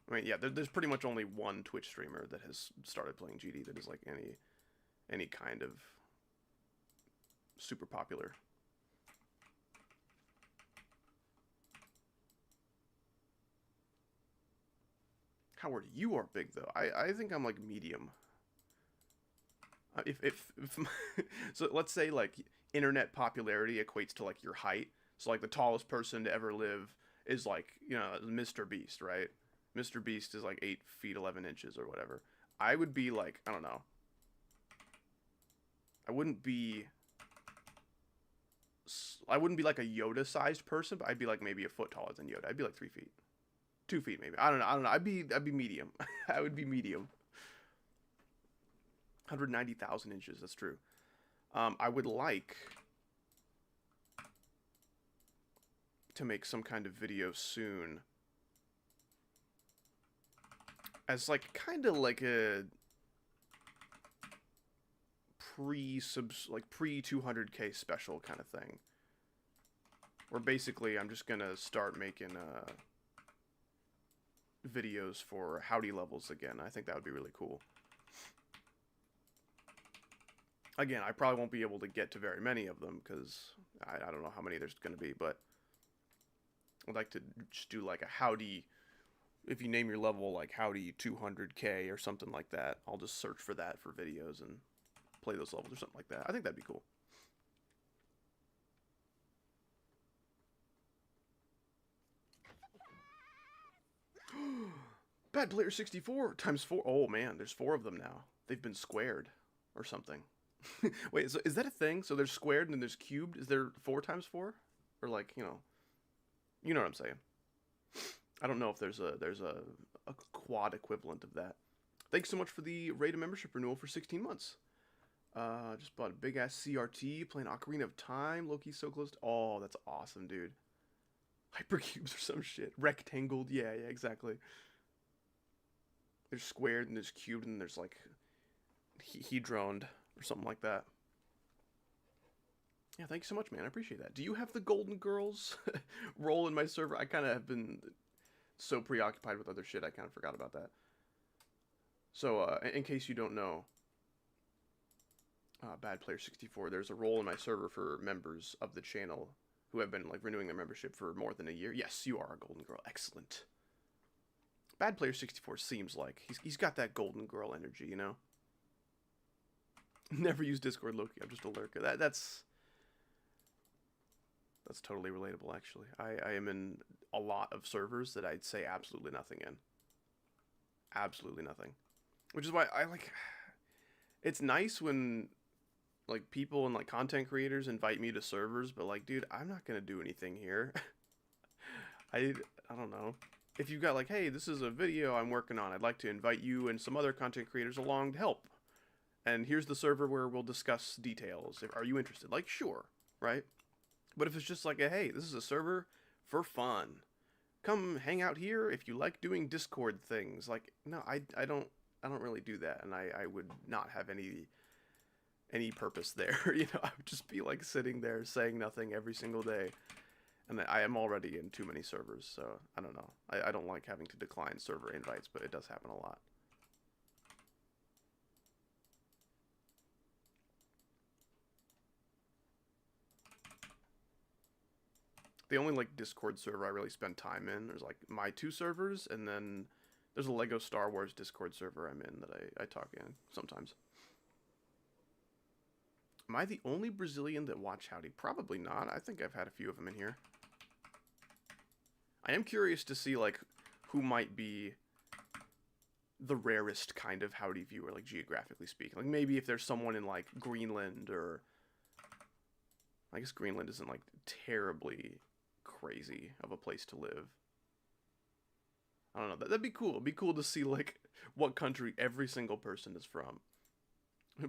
I mean, yeah, there's pretty much only one Twitch streamer that has started playing GD that is like any kind of super popular. Howard, you are big though. I think I'm like medium. If so, let's say like internet popularity equates to like your height. So like the tallest person to ever live is like, you know, Mr. Beast, right? Mr. Beast is like 8 feet 11 inches or whatever. I would be like, I don't know. I wouldn't be like a Yoda-sized person, but I'd be like maybe a foot taller than Yoda. I'd be like 3 feet. 2 feet maybe. I don't know. I'd be medium. I would be medium. 190,000 inches, that's true. I would like to make some kind of video soon as like kind of like a pre 200K special kind of thing, where basically I'm just gonna start making videos for howdy levels again. I think that would be really cool. Again, I probably won't be able to get to very many of them because I don't know how many there's going to be, but I'd like to just do like a howdy, if you name your level like howdy 200K or something like that. I'll just search for that for videos and play those levels or something like that. I think that'd be cool. Bad Player 64 times 4. Oh man, there's 4 of them now. They've been squared or something. Wait, so is that a thing? So there's squared and then there's cubed? Is there 4 times 4? Or like, you know what I'm saying. I don't know if there's a quad equivalent of that. Thanks so much for the Rated membership renewal for 16 months. Just bought a big ass CRT, playing Ocarina of Time. Loki's so close to... Oh, that's awesome, dude. Hypercubes or some shit. Rectangled, yeah, exactly. There's squared and there's cubed and there's like hedroned or something like that. Yeah, thank you so much, man. I appreciate that. Do you have the Golden Girls role in my server? I kind of have been so preoccupied with other shit, I kind of forgot about that. So, in case you don't know, Bad Player 64, there's a role in my server for members of the channel who have been like renewing their membership for more than a year. Yes, you are a Golden Girl. Excellent. Bad Player 64 seems like he's got that Golden Girl energy, you know? Never use Discord Loki. I'm just a lurker. That's totally relatable, actually. I am in a lot of servers that I'd say absolutely nothing in. Absolutely nothing. Which is why I like... It's nice when like people and like content creators invite me to servers, but like, dude, I'm not gonna do anything here. I don't know. If you've got like, hey, this is a video I'm working on, I'd like to invite you and some other content creators along to help. And here's the server where we'll discuss details. Are you interested? Like, sure, right? But if it's just like, hey, this is a server for fun. Come hang out here if you like doing Discord things. Like, no, I don't really do that, and I would not have any purpose there. You know, I would just be like sitting there saying nothing every single day. And I am already in too many servers, so I don't know. I don't like having to decline server invites, but it does happen a lot. The only like Discord server I really spend time in, there's like my 2 servers, and then there's a Lego Star Wars Discord server I'm in that I talk in sometimes. Am I the only Brazilian that watch Howdy? Probably not. I think I've had a few of them in here. I am curious to see like who might be the rarest kind of Howdy viewer, like geographically speaking. Like maybe if there's someone in like Greenland, or I guess Greenland isn't like terribly crazy of a place to live. I don't know. That'd be cool. It'd be cool to see like what country every single person is from.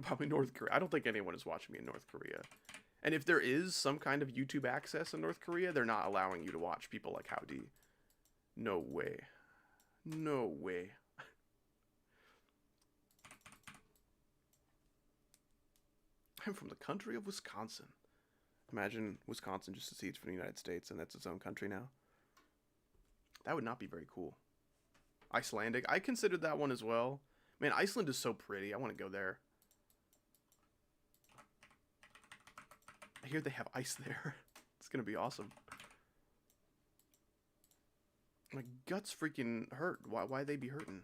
Probably North Korea. I don't think anyone is watching me in North Korea. And if there is some kind of YouTube access in North Korea, they're not allowing you to watch people like Howdy. No way. No way. I'm from the country of Wisconsin. Imagine Wisconsin just secedes from the United States and that's its own country now. That would not be very cool. Icelandic. I considered that one as well. Man, Iceland is so pretty. I want to go there. I hear they have ice there. It's going to be awesome. My guts freaking hurt. Why they be hurting?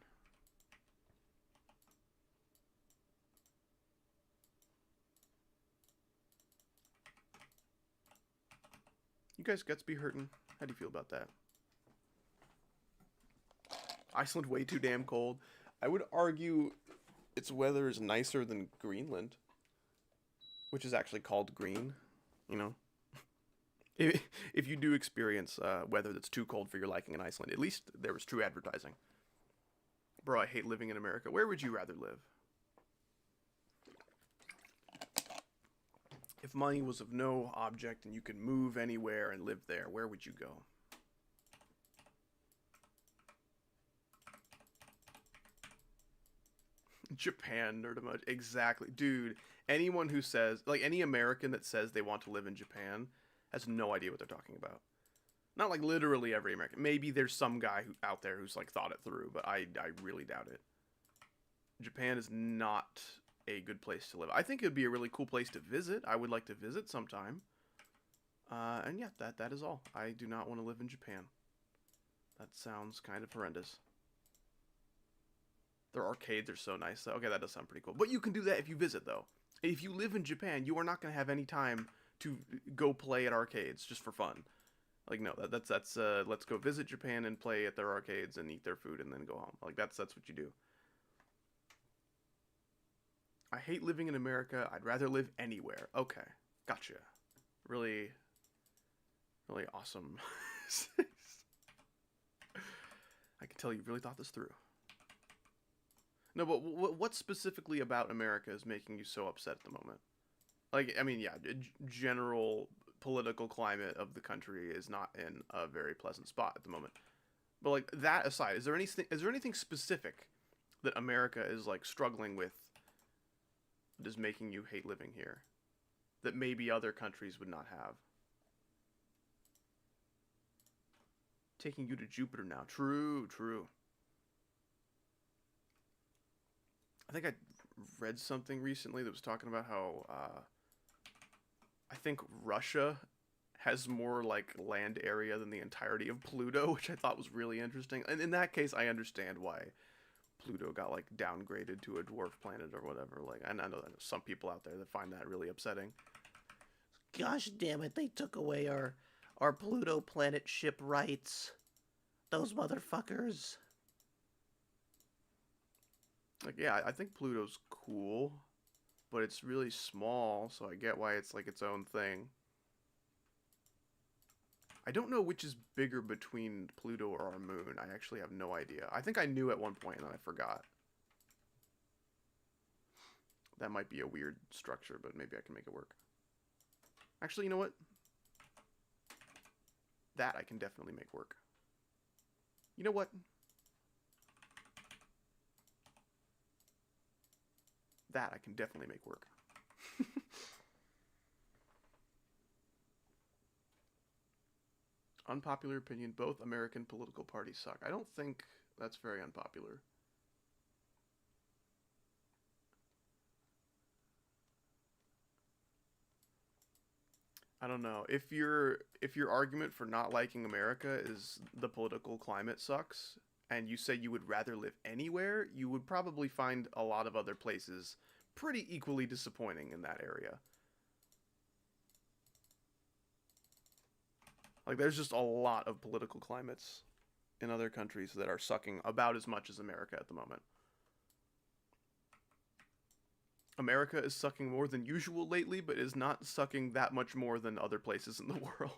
You guys guts be hurting? How do you feel about that? Iceland way too damn cold. I would argue its weather is nicer than Greenland, which is actually called green, you know? If you do experience weather that's too cold for your liking in Iceland, at least there was true advertising. Bro, I hate living in America. Where would you rather live? If money was of no object and you could move anywhere and live there, where would you go? Japan, nerd emoji. Exactly. Dude, anyone who says, like any American that says they want to live in Japan has no idea what they're talking about. Not like literally every American. Maybe there's some guy out there who's like thought it through, but I really doubt it. Japan is not a good place to live. I think it'd be a really cool place to visit. I would like to visit sometime. And yeah, that is all. I do not want to live in Japan. That sounds kind of horrendous. Their arcades are so nice. Okay, that does sound pretty cool. But you can do that if you visit, though. If you live in Japan, you are not going to have any time to go play at arcades just for fun. Like, no, that's let's go visit Japan and play at their arcades and eat their food and then go home. Like, that's what you do. I hate living in America. I'd rather live anywhere. Okay, gotcha. Really, really awesome. I can tell you really thought this through. No, but what specifically about America is making you so upset at the moment? Like, I mean, yeah, general political climate of the country is not in a very pleasant spot at the moment. But like that aside, is there anything specific that America is like struggling with that is making you hate living here that maybe other countries would not have? Taking you to Jupiter now. True. I think I read something recently that was talking about how I think Russia has more like land area than the entirety of Pluto, which I thought was really interesting. And in that case, I understand why Pluto got like downgraded to a dwarf planet or whatever. Like, I know that there's some people out there that find that really upsetting. Gosh damn it, they took away our Pluto planet ship rights. Those motherfuckers. Like, yeah, I think Pluto's cool, but it's really small, so I get why it's like its own thing. I don't know which is bigger between Pluto or our moon. I actually have no idea. I think I knew at one point and then I forgot. That might be a weird structure, but maybe I can make it work. Actually, you know what? That I can definitely make work. You know what? That I can definitely make work. Unpopular opinion, both American political parties suck. I don't think that's very unpopular. I don't know. If your argument for not liking America is the political climate sucks, and you say you would rather live anywhere, you would probably find a lot of other places pretty equally disappointing in that area. Like, there's just a lot of political climates in other countries that are sucking about as much as America at the moment. America is sucking more than usual lately, but is not sucking that much more than other places in the world.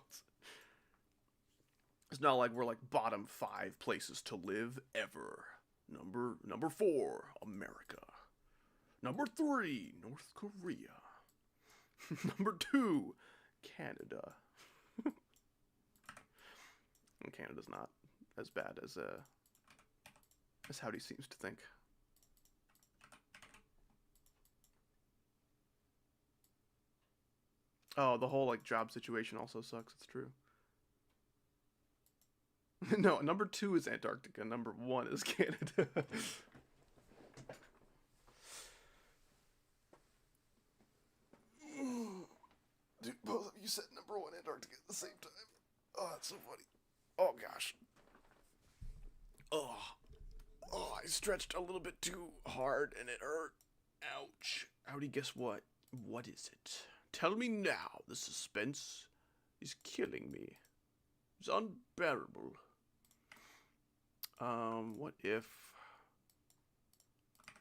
It's not like we're like bottom 5 places to live ever. Number 4, America. Number 3, North Korea. Number 2, Canada. And Canada's not as bad as Howdy seems to think. Oh, the whole like job situation also sucks. It's true. No, number 2 is Antarctica. Number 1 is Canada. Dude, both of you said number 1 Antarctica at the same time. Oh, that's so funny. Oh gosh. Oh, I stretched a little bit too hard and it hurt. Ouch. Howdy, guess what? What is it? Tell me now. The suspense is killing me. It's unbearable. What if I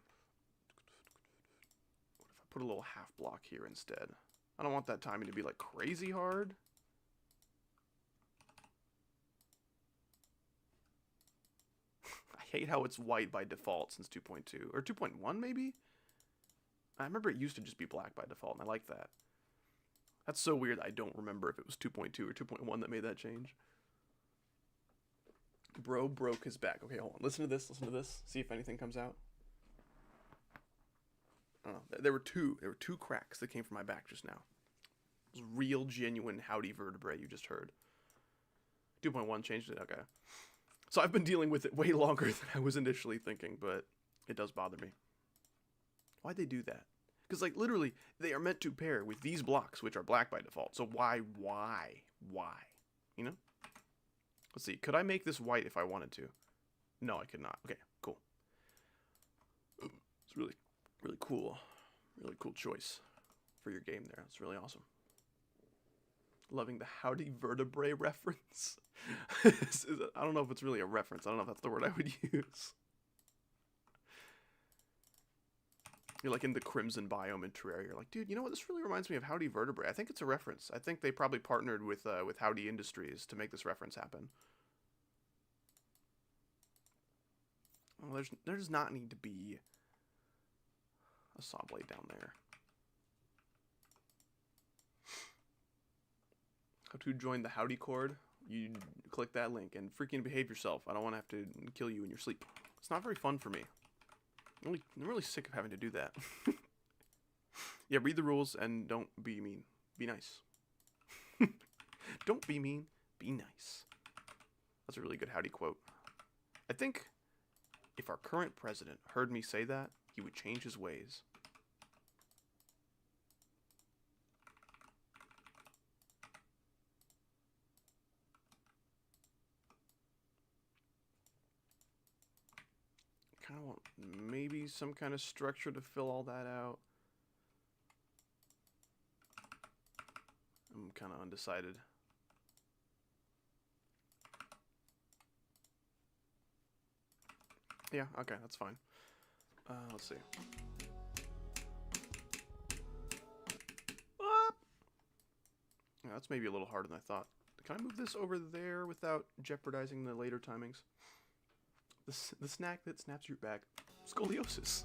put a little half block here instead? I don't want that timing to be like crazy hard. I hate how it's white by default since 2.2 or 2.1 maybe. I remember it used to just be black by default, and I like that. That's so weird. I don't remember if it was 2.2 or 2.1 that made that change. Bro broke his back. Okay, hold on. Listen to this. Listen to this. See if anything comes out. Oh, there were two cracks that came from my back just now. It was real, genuine Howdy vertebrae you just heard. 2.1 changed it. Okay. So I've been dealing with it way longer than I was initially thinking, but it does bother me. Why'd they do that? Because, like, literally, they are meant to pair with these blocks, which are black by default. So why? You know? Let's see. Could I make this white if I wanted to? No, I could not. Okay, cool. It's really, really cool. Really cool choice for your game there. It's really awesome. Loving the Howdy vertebrae reference. I don't know if it's really a reference. I don't know if that's the word I would use. You're like in the crimson biome in Terraria. You're like, dude, you know what? This really reminds me of Howdy vertebrae. I think it's a reference. I think they probably partnered with Howdy Industries to make this reference happen. Well, there does not need to be a saw blade down there. How to join the Howdy Cord? You click that link and freaking behave yourself. I don't want to have to kill you in your sleep. It's not very fun for me. I'm really sick of having to do that. Yeah, read the rules and don't be mean. Be nice. Don't be mean. Be nice. That's a really good Howdy quote. I think if our current president heard me say that, he would change his ways. Kind of want maybe some kind of structure to fill all that out. I'm kind of undecided. Yeah, okay, that's fine. Let's see. Yeah, that's maybe a little harder than I thought. Can I move this over there without jeopardizing the later timings? The snack that snaps your back. Scoliosis.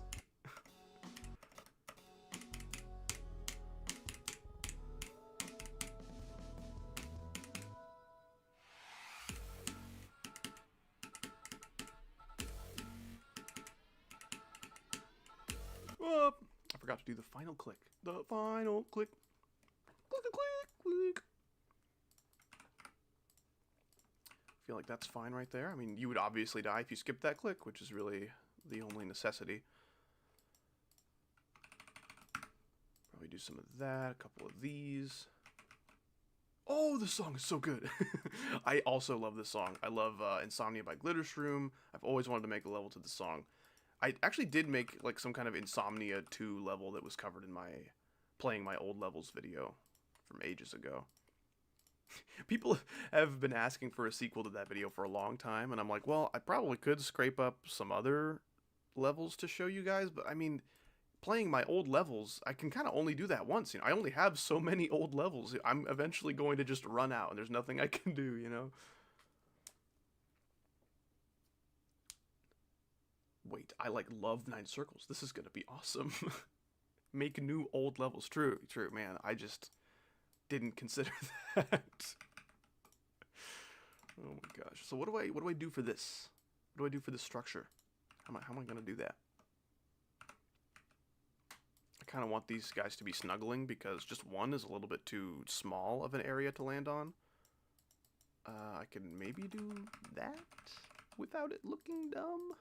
Oh, I forgot to do the final click. The final click. Click, click, click. I feel like that's fine right there. I mean, you would obviously die if you skipped that click, which is really the only necessity. Probably do some of that, a couple of these. Oh, this song is so good. I also love this song. I love Insomnia by Glittershroom. I've always wanted to make a level to this song. I actually did make like some kind of Insomnia 2 level that was covered in my playing my old levels video from ages ago. People have been asking for a sequel to that video for a long time, and I'm like, well, I probably could scrape up some other levels to show you guys, but I mean, playing my old levels, I can kind of only do that once, you know. I only have so many old levels. I'm eventually going to just run out, and there's nothing I can do, you know. Wait, I like love 9 circles. This is gonna be awesome. Make new old levels. True, man. I just didn't consider that. Oh my gosh. So what do I do for this? What do I do for this structure? How am I gonna do that? I kind of want these guys to be snuggling because just one is a little bit too small of an area to land on. I can maybe do that without it looking dumb.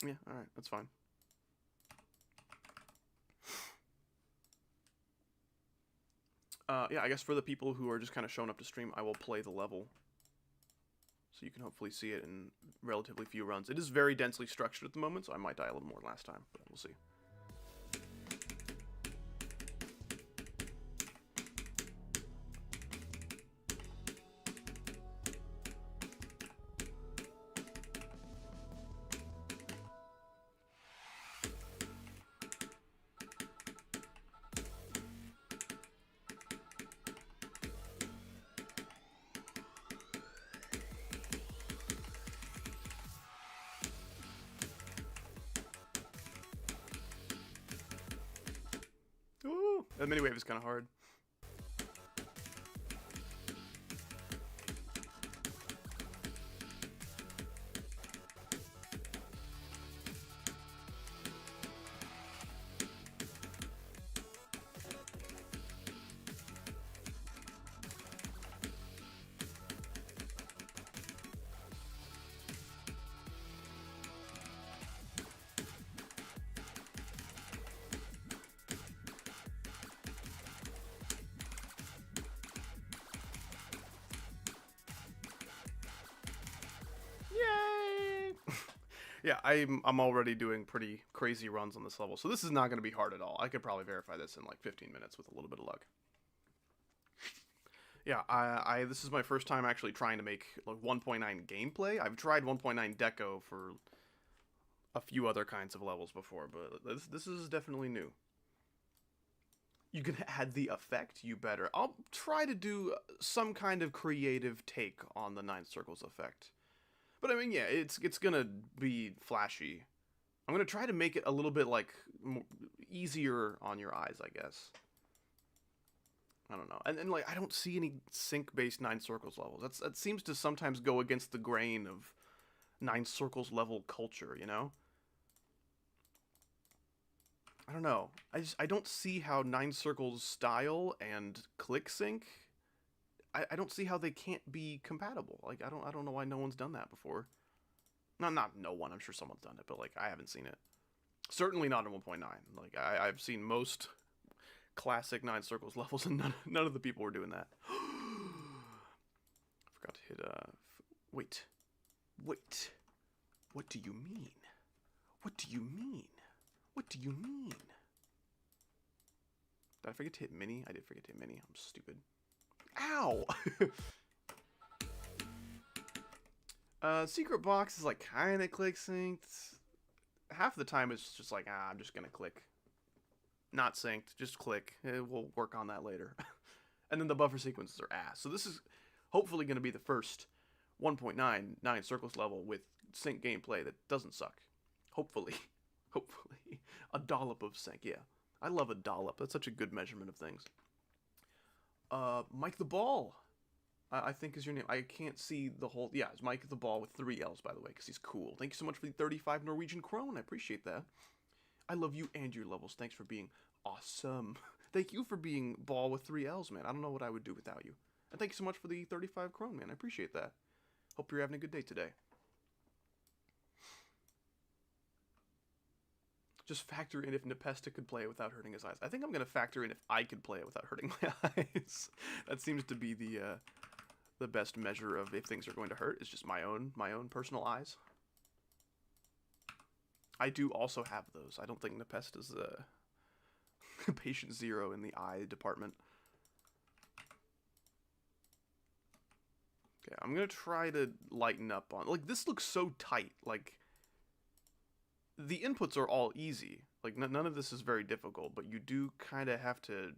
Yeah, alright, that's fine. Yeah, I guess for the people who are just kind of showing up to stream, I will play the level. So you can hopefully see it in relatively few runs. It is very densely structured at the moment, so I might die a little more last time, but we'll see. Ooh, the mini wave is kind of hard. Yeah, I'm already doing pretty crazy runs on this level, so this is not going to be hard at all. I could probably verify this in like 15 minutes with a little bit of luck. Yeah, this is my first time actually trying to make like 1.9 gameplay. I've tried 1.9 deco for a few other kinds of levels before, but this is definitely new. You can add the effect, you better. I'll try to do some kind of creative take on the 9 circles effect. But I mean, yeah, it's gonna be flashy. I'm gonna try to make it a little bit like easier on your eyes, I guess. I don't know, and like I don't see any sync-based 9 circles levels. That seems to sometimes go against the grain of 9 circles level culture, you know. I don't know. I don't see how 9 circles style and click sync. I don't see how they can't be compatible. Like I don't know why no one's done that before. Not no one. I'm sure someone's done it, but like I haven't seen it. Certainly not in 1.9. Like I've seen most classic 9 circles levels, and none of the people were doing that. I forgot to hit. Wait. What do you mean? What do you mean? What do you mean? Did I forget to hit mini? I did forget to hit mini. I'm stupid. Ow! Secret box is like kind of click synced. Half the time it's just like, I'm just gonna click. Not synced, just click. We'll work on that later. And then the buffer sequences are ass. So this is hopefully gonna be the first 1.9 9 circles level with sync gameplay that doesn't suck. Hopefully. Hopefully. A dollop of sync, yeah. I love a dollop. That's such a good measurement of things. Mike the Ball, I think is your name. I can't see the whole... Yeah, it's Mike the Ball with 3 L's, by the way, because he's cool. Thank you so much for the 35 Norwegian krone. I appreciate that. I love you and your levels. Thanks for being awesome. Thank you for being Ball with 3 L's, man. I don't know what I would do without you. And thank you so much for the 35 krone, man. I appreciate that. Hope you're having a good day today. Just factor in if Nepesta could play it without hurting his eyes. I think I'm going to factor in if I could play it without hurting my eyes. That seems to be the best measure of if things are going to hurt. Is just my own personal eyes. I do also have those. I don't think Nepesta's patient 0 in the eye department. Okay, I'm going to try to lighten up on... Like, this looks so tight. Like... The inputs are all easy. Like, none of this is very difficult, but you do kind of have to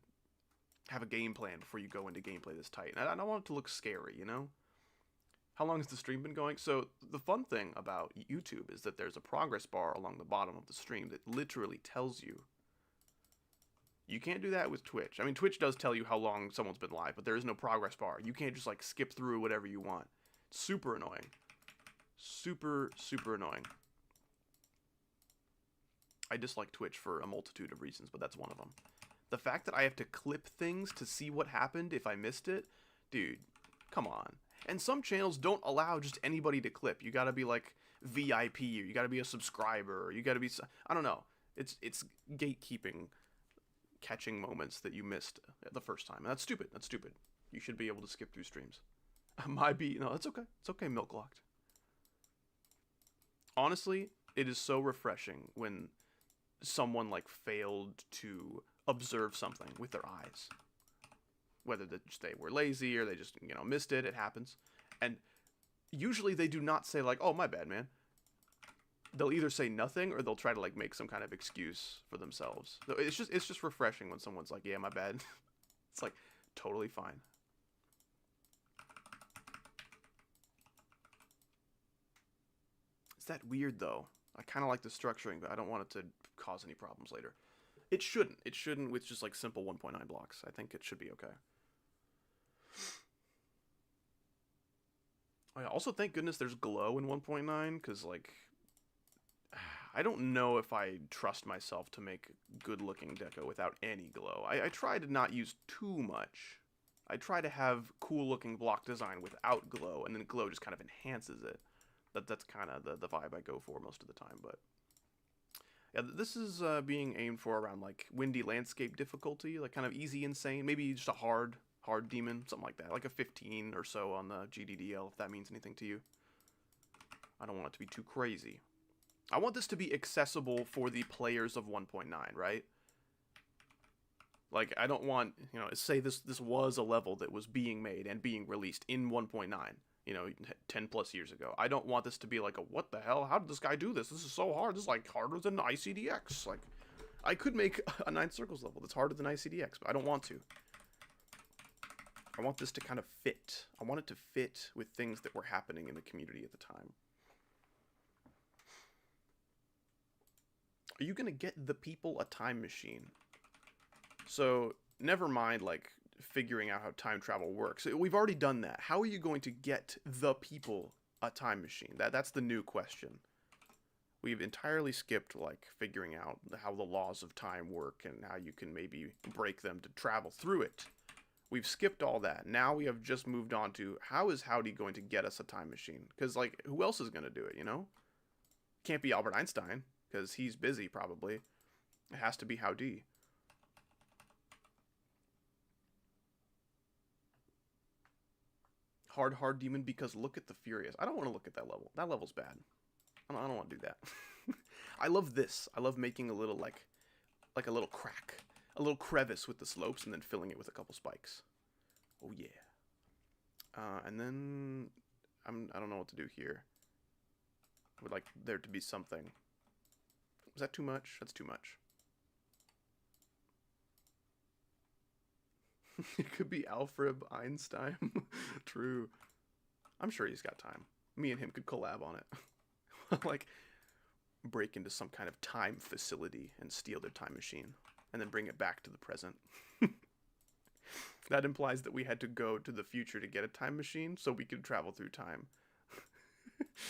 have a game plan before you go into gameplay this tight. And I don't want it to look scary, you know? How long has the stream been going? So the fun thing about YouTube is that there's a progress bar along the bottom of the stream that literally tells you. You can't do that with Twitch. I mean, Twitch does tell you how long someone's been live, but there is no progress bar. You can't just like skip through whatever you want. Super annoying. Super, super annoying. I dislike Twitch for a multitude of reasons, but that's one of them. The fact that I have to clip things to see what happened if I missed it, dude, come on. And some channels don't allow just anybody to clip. You gotta be like VIP, or you gotta be a subscriber, or you gotta be, I don't know. It's gatekeeping, catching moments that you missed the first time. And that's stupid. That's stupid. You should be able to skip through streams. No, that's okay. It's okay, Milk Locked. Honestly, it is so refreshing when someone like failed to observe something with their eyes. Whether they were lazy or they just, missed it. It happens. And usually they do not say like, oh, my bad, man. They'll either say nothing or they'll try to like make some kind of excuse for themselves. So it's just refreshing when someone's like, yeah, my bad. It's like totally fine. It's that weird though. I kind of like the structuring, but I don't want it to cause any problems later. It shouldn't. It shouldn't with just like simple 1.9 blocks. I think it should be okay. I also thank goodness there's glow in 1.9, because like I don't know if I trust myself to make good looking deco without any glow. I try to not use too much. I try to have cool looking block design without glow, and then glow just kind of enhances it. That's kind of the vibe I go for most of the time. But yeah, this is being aimed for around like windy landscape difficulty, like kind of easy insane, maybe just a hard demon, something like that, like a 15 or so on the GDDL, if that means anything to you. I don't want it to be too crazy. I want this to be accessible for the players of 1.9, right? Like, I don't want, say this was a level that was being made and being released in 1.9, 10 plus years ago. I don't want this to be like a, what the hell? How did this guy do this? This is so hard. This is like harder than ICDX. Like, I could make a 9 Circles level that's harder than ICDX, but I don't want to. I want this to kind of fit. I want it to fit with things that were happening in the community at the time. Are you going to get the people a time machine? So, never mind, like, figuring out how time travel works. We've already done that. How are you going to get the people a time machine? That's the new question. We've entirely skipped, like, figuring out how the laws of time work and how you can maybe break them to travel through it. We've skipped all that. Now we have just moved on to, how is Howdy going to get us a time machine? Because, like, who else is going to do it, Can't be Albert Einstein, because he's busy, probably. It has to be Howdy. Hard demon, because look at the Furious. I don't want to look at that level. That level's bad. I don't want to do that. I love this. I love making a little, like a little crack. A little crevice with the slopes and then filling it with a couple spikes. Oh, yeah. And then I don't know what to do here. I would like there to be something. Was that too much? That's too much. It could be Alfred Einstein. True. I'm sure he's got time. Me and him could collab on it. Like, break into some kind of time facility and steal their time machine. And then bring it back to the present. That implies that we had to go to the future to get a time machine so we could travel through time. It's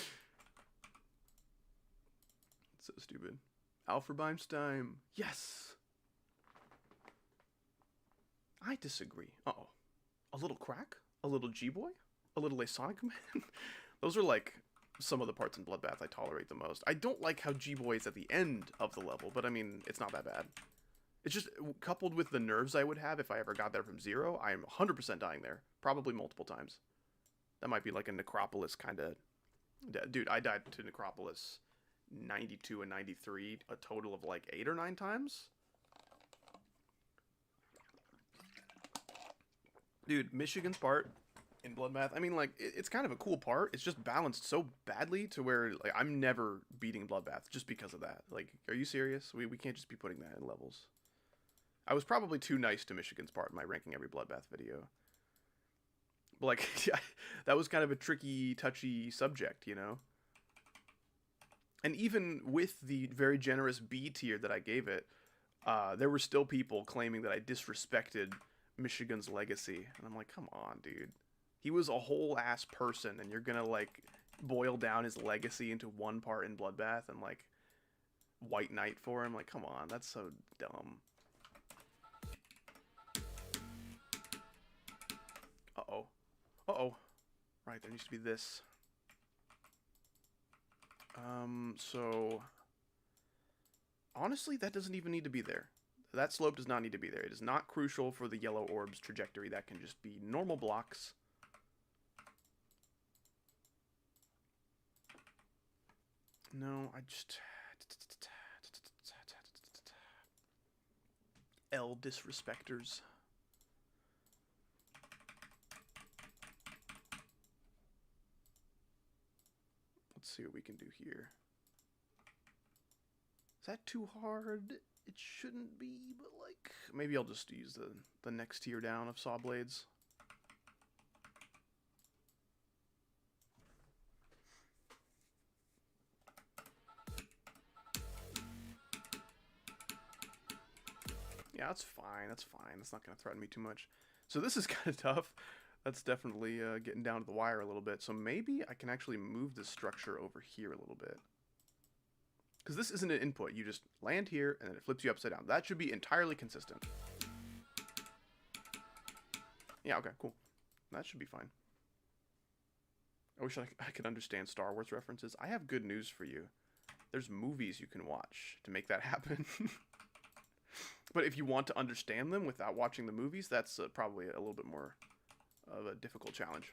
so stupid. Alfred Einstein. Yes! I disagree. Uh-oh. A little crack? A little G-boy? A little Sonic Man? Those are like some of the parts in Bloodbath I tolerate the most. I don't like how G-boy is at the end of the level, but I mean, it's not that bad. It's just, coupled with the nerves I would have if I ever got there from 0, I'm 100% dying there. Probably multiple times. That might be like a Necropolis kind of... Dude, I died to Necropolis 92 and 93, a total of like 8 or 9 times. Dude, Michigan's part in Bloodbath, I mean, like, it's kind of a cool part. It's just balanced so badly to where, like, I'm never beating Bloodbath just because of that. Like, are you serious? We can't just be putting that in levels. I was probably too nice to Michigan's part in my ranking every Bloodbath video. Like, yeah, that was kind of a tricky, touchy subject, you know? And even with the very generous B tier that I gave it, there were still people claiming that I disrespected Michigan's legacy. And I'm like, come on, dude. He was a whole ass person, and you're gonna, like, boil down his legacy into one part in Bloodbath and, like, White Knight for him? Like, come on, that's so dumb. Uh-oh. Uh-oh. Right, there needs to be this. So... honestly, that doesn't even need to be there. That slope does not need to be there. It is not crucial for the yellow orb's trajectory. That can just be normal blocks. No, I just... L disrespecters. Let's see what we can do here. Is that too hard? It shouldn't be, but like... maybe I'll just use the next tier down of saw blades. Yeah, that's fine, that's fine. That's not going to threaten me too much. So this is kind of tough. That's definitely getting down to the wire a little bit. So maybe I can actually move this structure over here a little bit. Because this isn't an input. You just land here, and then it flips you upside down. That should be entirely consistent. Yeah, okay, cool. That should be fine. I wish I could understand Star Wars references. I have good news for you. There's movies you can watch to make that happen. But if you want to understand them without watching the movies, that's probably a little bit more of a difficult challenge.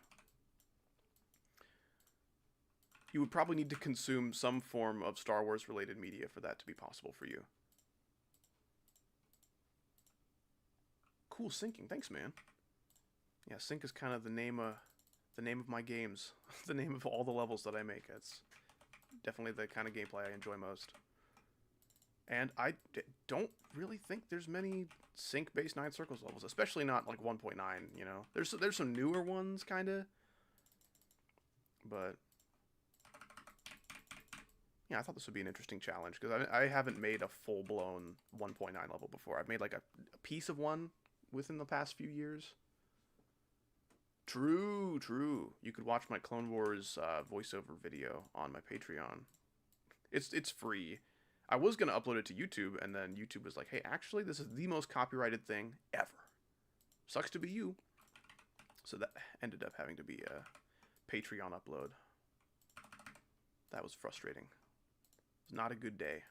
You would probably need to consume some form of Star Wars related media for that to be possible for you. Cool syncing, thanks man. Yeah, sync is kind of the name of my games. The name of all the levels that I make. It's definitely the kind of gameplay I enjoy most. And I don't really think there's many sync-based 9 Circles levels, especially not like 1.9, you know. There's some newer ones, kind of. But yeah, I thought this would be an interesting challenge, because I haven't made a full-blown 1.9 level before. I've made like a piece of one within the past few years. True, true. You could watch my Clone Wars voiceover video on my Patreon. It's free. I was going to upload it to YouTube, and then YouTube was like, hey, actually, this is the most copyrighted thing ever. Sucks to be you. So that ended up having to be a Patreon upload. That was frustrating. It was not a good day.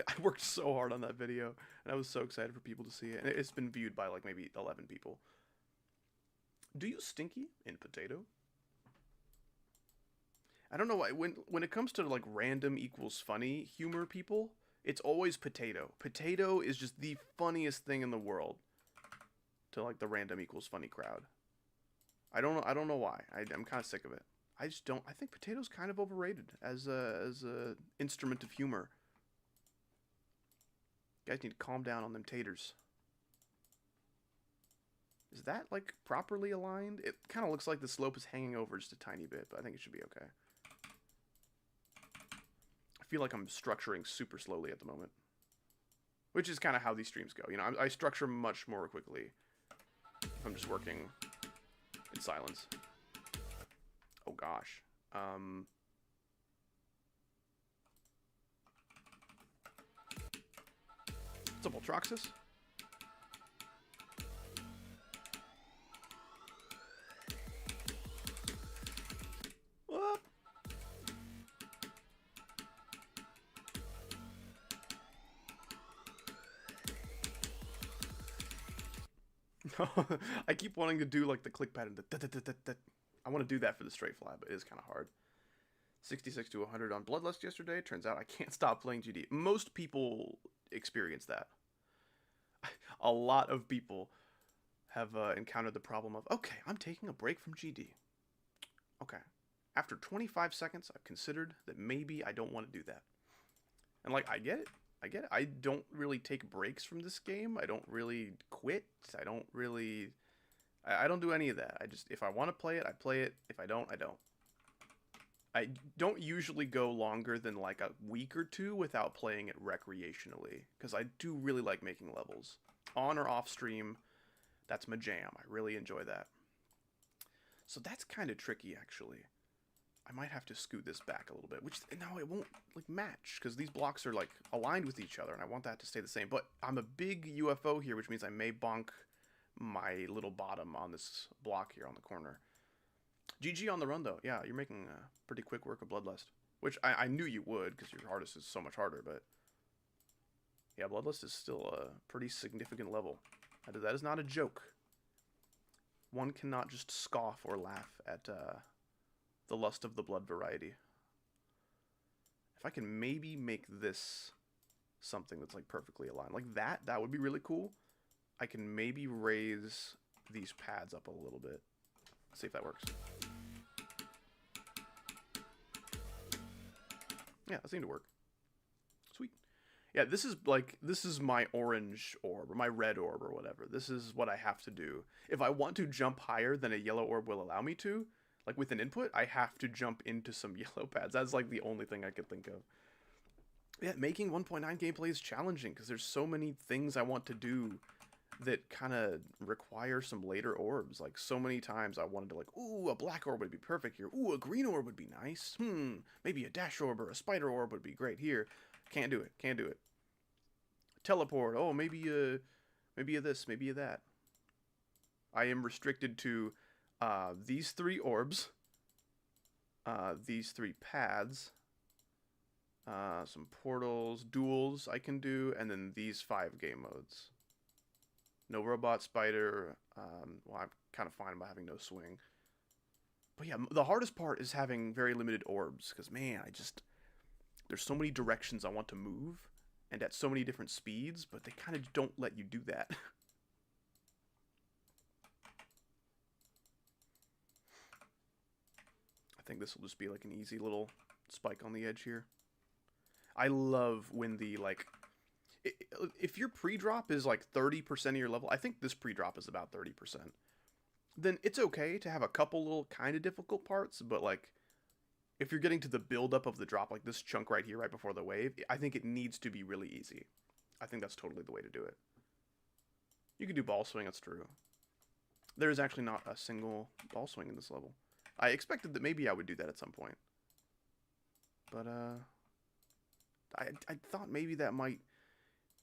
I worked so hard on that video, and I was so excited for people to see it. And it's been viewed by like maybe 11 people. Do you stinky in potato? I don't know why, when it comes to like random equals funny humor people, it's always potato. Potato is just the funniest thing in the world to like the random equals funny crowd. I don't know why. I'm kind of sick of it. I just don't. I think potato's kind of overrated as a instrument of humor. You guys need to calm down on them taters. Is that like properly aligned? It kind of looks like the slope is hanging over just a tiny bit, but I think it should be okay. I feel like I'm structuring super slowly at the moment, which is kind of how these streams go. You know, I structure much more quickly if I'm just working in silence. Oh gosh. What's up, Ultroxus? What? I keep wanting to do like the click pattern. I want to do that for the straight fly, but it is kind of hard. 66 to 100 on Bloodlust yesterday. Turns out I can't stop playing GD. Most people experience that. A lot of people have encountered the problem of, okay, I'm taking a break from GD. Okay. After 25 seconds, I've considered that maybe I don't want to do that. And like, I get it. I get it. I don't really take breaks from this game. I don't really quit. I don't really I don't do any of that. I just, if I want to play it, I play it. If I don't, I don't. I don't usually go longer than like a week or two without playing it recreationally, because I do really like making levels. On or off stream, that's my jam. I really enjoy that. So that's kind of tricky, actually. I might have to scoot this back a little bit, which now it won't like match because these blocks are like aligned with each other, and I want that to stay the same. But I'm a big UFO here, which means I may bonk my little bottom on this block here on the corner. GG on the run, though. Yeah, you're making pretty quick work of Bloodlust, which I knew you would because your hardest is so much harder. But yeah, Bloodlust is still a pretty significant level. That is not a joke. One cannot just scoff or laugh at the Lust of the Blood variety. If I can maybe make this something that's like perfectly aligned, like that would be really cool. I can maybe raise these pads up a little bit. Let's see if that works. Yeah, that seemed to work. Sweet. Yeah, this is my orange orb, or my red orb, or whatever. This is what I have to do. If I want to jump higher than a yellow orb will allow me to, like with an input, I have to jump into some yellow pads. That's like the only thing I could think of. Yeah, making 1.9 gameplay is challenging because there's so many things I want to do that kind of require some later orbs. Like so many times I wanted to like, ooh, a black orb would be perfect here. Ooh, a green orb would be nice. Maybe a dash orb or a spider orb would be great here. Can't do it. Can't do it. Teleport. Oh, maybe a this, maybe a that. I am restricted to these 3 orbs, these 3 pads, some portals, duels I can do, and then these 5 game modes. No robot, spider. Well, I'm kind of fine about having no swing. But yeah, the hardest part is having very limited orbs, because man, there's so many directions I want to move, and at so many different speeds, but they kind of don't let you do that. I think this will just be like an easy little spike on the edge here. I love when the, like, if your pre-drop is like 30% of your level, I think this pre-drop is about 30%, then it's okay to have a couple little kind of difficult parts, but like, if you're getting to the build-up of the drop, like this chunk right here, right before the wave, I think it needs to be really easy. I think that's totally the way to do it. You can do ball swing, that's true. There is actually not a single ball swing in this level. I expected that maybe I would do that at some point. But, I thought maybe that might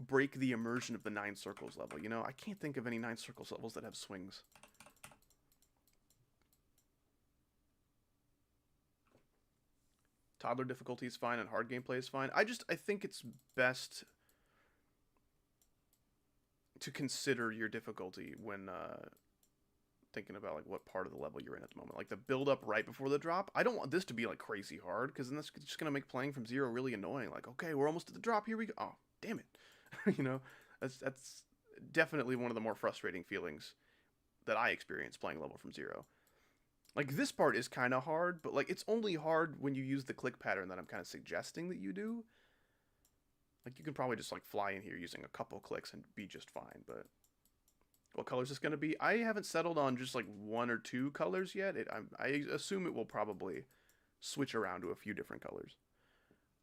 break the immersion of the 9 circles level. You know, I can't think of any 9 circles levels that have swings. Toddler difficulty is fine and hard gameplay is fine. I think it's best to consider your difficulty when thinking about like what part of the level you're in at the moment. Like the build up right before the drop. I don't want this to be like crazy hard, because then that's just gonna make playing from 0 really annoying. Like, okay, we're almost at the drop. Here we go. Oh, damn it. You know, that's definitely one of the more frustrating feelings that I experience playing level from 0. Like this part is kind of hard, but like it's only hard when you use the click pattern that I'm kind of suggesting that you do. Like you can probably just like fly in here using a couple clicks and be just fine, but what color is this going to be? I haven't settled on just like 1 or 2 colors yet. I assume it will probably switch around to a few different colors.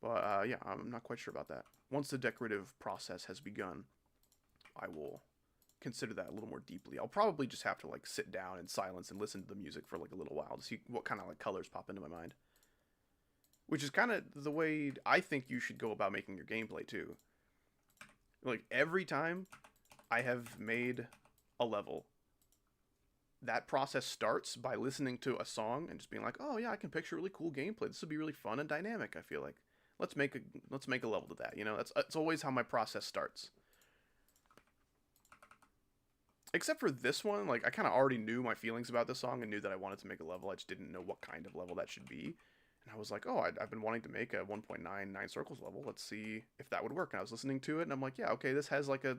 But yeah, I'm not quite sure about that. Once the decorative process has begun, I will consider that a little more deeply. I'll probably just have to like sit down in silence and listen to the music for like a little while to see what kind of like colors pop into my mind. Which is kind of the way I think you should go about making your gameplay too. Like every time I have made a level, that process starts by listening to a song and just being like, oh yeah, I can picture really cool gameplay. This would be really fun and dynamic. I feel like let's make a level to that. You know, that's always how my process starts. Except for this one, like I kind of already knew my feelings about this song and knew that I wanted to make a level. I just didn't know what kind of level that should be. And I was like, oh, I've been wanting to make a 1.9 9 circles level. Let's see if that would work. And I was listening to it and I'm like, yeah, okay, this has like a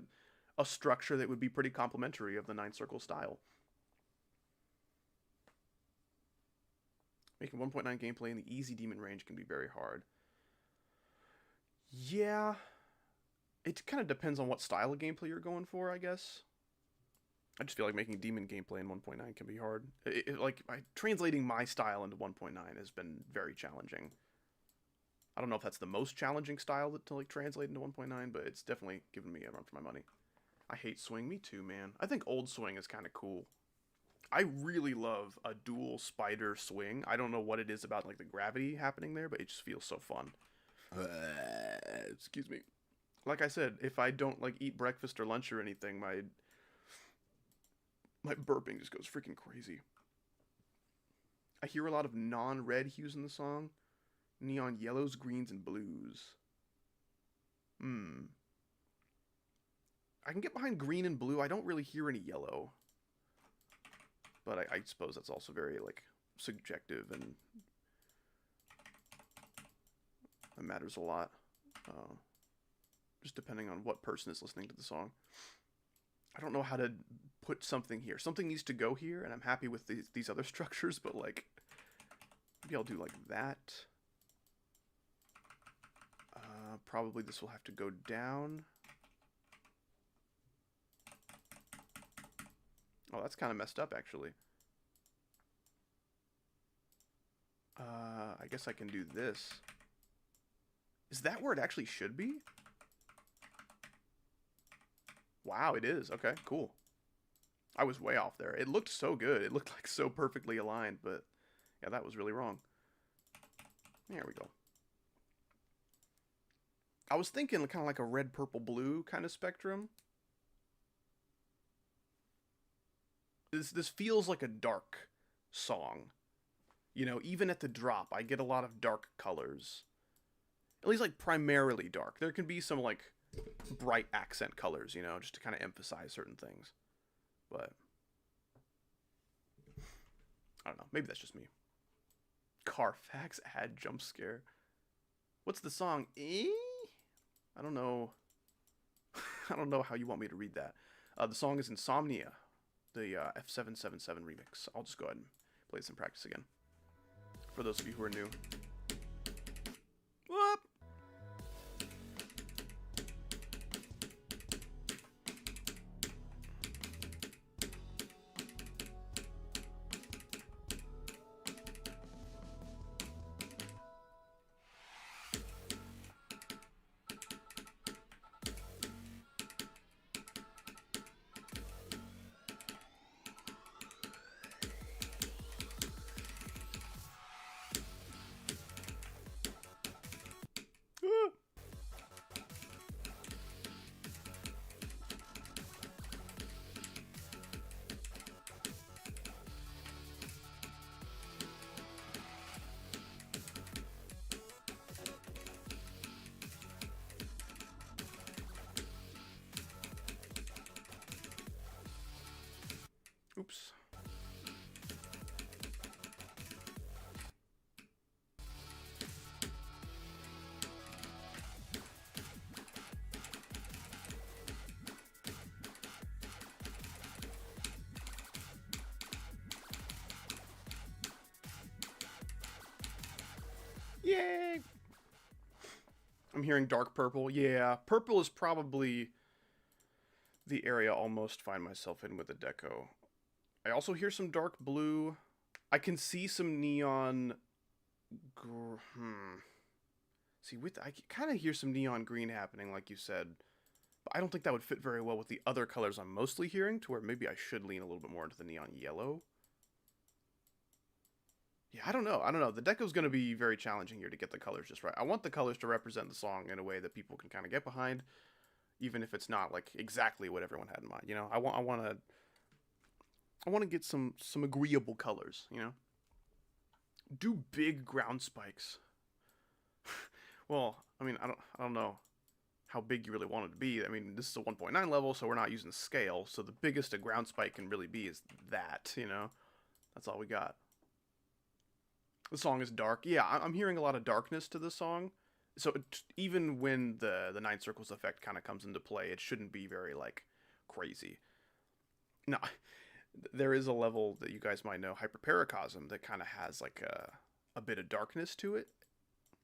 structure that would be pretty complementary of the 9 circle style. Making 1.9 gameplay in the easy demon range can be very hard. Yeah, it kind of depends on what style of gameplay you're going for, I guess. I just feel like making demon gameplay in 1.9 can be hard. Translating my style into 1.9 has been very challenging. I don't know if that's the most challenging style to like translate into 1.9, but it's definitely given me a run for my money. I hate swing. Me too, man. I think old swing is kind of cool. I really love a dual spider swing. I don't know what it is about like the gravity happening there, but it just feels so fun. Excuse me. Like I said, if I don't like eat breakfast or lunch or anything, my burping just goes freaking crazy. I hear a lot of non-red hues in the song. Neon yellows, greens, and blues. I can get behind green and blue. I don't really hear any yellow. But I suppose that's also very, like, subjective and that matters a lot. Just depending on what person is listening to the song. I don't know how to put something here. Something needs to go here, and I'm happy with these other structures, but, like, maybe I'll do, like, that. Probably this will have to go down. Oh, that's kind of messed up, actually. I guess I can do this. Is that where it actually should be? Wow, it is. Okay, cool. I was way off there. It looked so good. It looked like so perfectly aligned, but yeah, that was really wrong. There we go. I was thinking kind of like a red, purple, blue kind of spectrum. This feels like a dark song. You know, even at the drop, I get a lot of dark colors. At least, like, primarily dark. There can be some, like, bright accent colors, you know, just to kind of emphasize certain things. But I don't know. Maybe that's just me. Carfax ad jump scare. What's the song? I don't know. I don't know how you want me to read that. The song is Insomnia, the F777 remix. I'll just go ahead and play some practice again. For those of you who are new. Whoop! Oops. Yay! I'm hearing dark purple. Yeah, purple is probably the area I'll most find myself in with the deco. I also hear some dark blue. I can see some neon. See, I kind of hear some neon green happening, like you said. But I don't think that would fit very well with the other colors I'm mostly hearing, to where maybe I should lean a little bit more into the neon yellow. Yeah, I don't know. The deco's going to be very challenging here to get the colors just right. I want the colors to represent the song in a way that people can kind of get behind, even if it's not like exactly what everyone had in mind. You know, I want to get some agreeable colors. You know, do big ground spikes. Well, I mean, I don't know how big you really want it to be. I mean, this is a 1.9 level, so we're not using scale. So the biggest a ground spike can really be is that. You know, that's all we got. The song is dark. Yeah, I'm hearing a lot of darkness to the song. So even when the Nine Circles effect kind of comes into play, it shouldn't be very, like, crazy. No, there is a level that you guys might know, Hyperparacosm, that kind of has, like, a bit of darkness to it.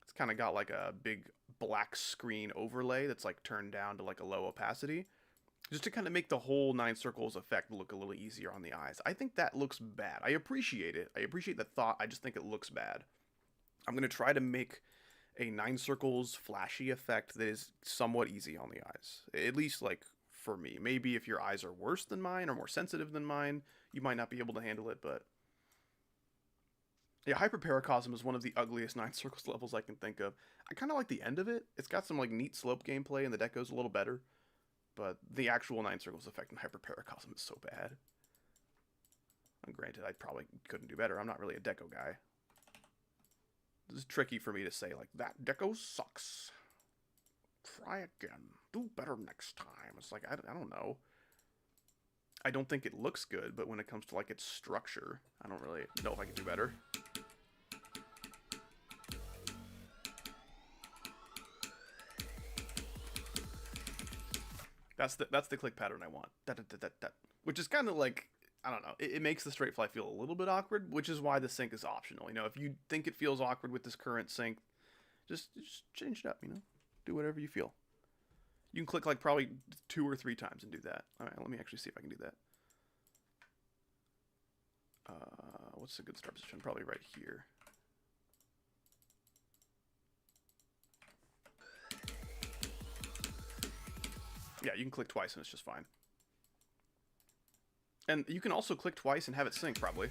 It's kind of got, like, a big black screen overlay that's, like, turned down to, like, a low opacity. Just to kind of make the whole 9 circles effect look a little easier on the eyes. I think that looks bad. I appreciate it. I appreciate the thought. I just think it looks bad. I'm going to try to make a 9 circles flashy effect that is somewhat easy on the eyes. At least, like, for me. Maybe if your eyes are worse than mine or more sensitive than mine, you might not be able to handle it, but... yeah, Hyperparacosm is one of the ugliest 9 circles levels I can think of. I kind of like the end of it. It's got some, like, neat slope gameplay, and the deck goes a little better. But the actual 9 circles effect in Hyperparacosm is so bad. And granted, I probably couldn't do better. I'm not really a deco guy. This is tricky for me to say, like, that deco sucks. Try again. Do better next time. It's like, I don't know. I don't think it looks good, but when it comes to, like, its structure, I don't really know if I can do better. That's the click pattern I want. Which is kind of like, I don't know. It makes the straight fly feel a little bit awkward, which is why the sync is optional. You know, if you think it feels awkward with this current sync, just change it up, you know? Do whatever you feel. You can click like probably 2 or 3 times and do that. All right, let me actually see if I can do that. What's a good start position? Probably right here. Yeah, you can click twice and it's just fine. And you can also click twice and have it sync, probably.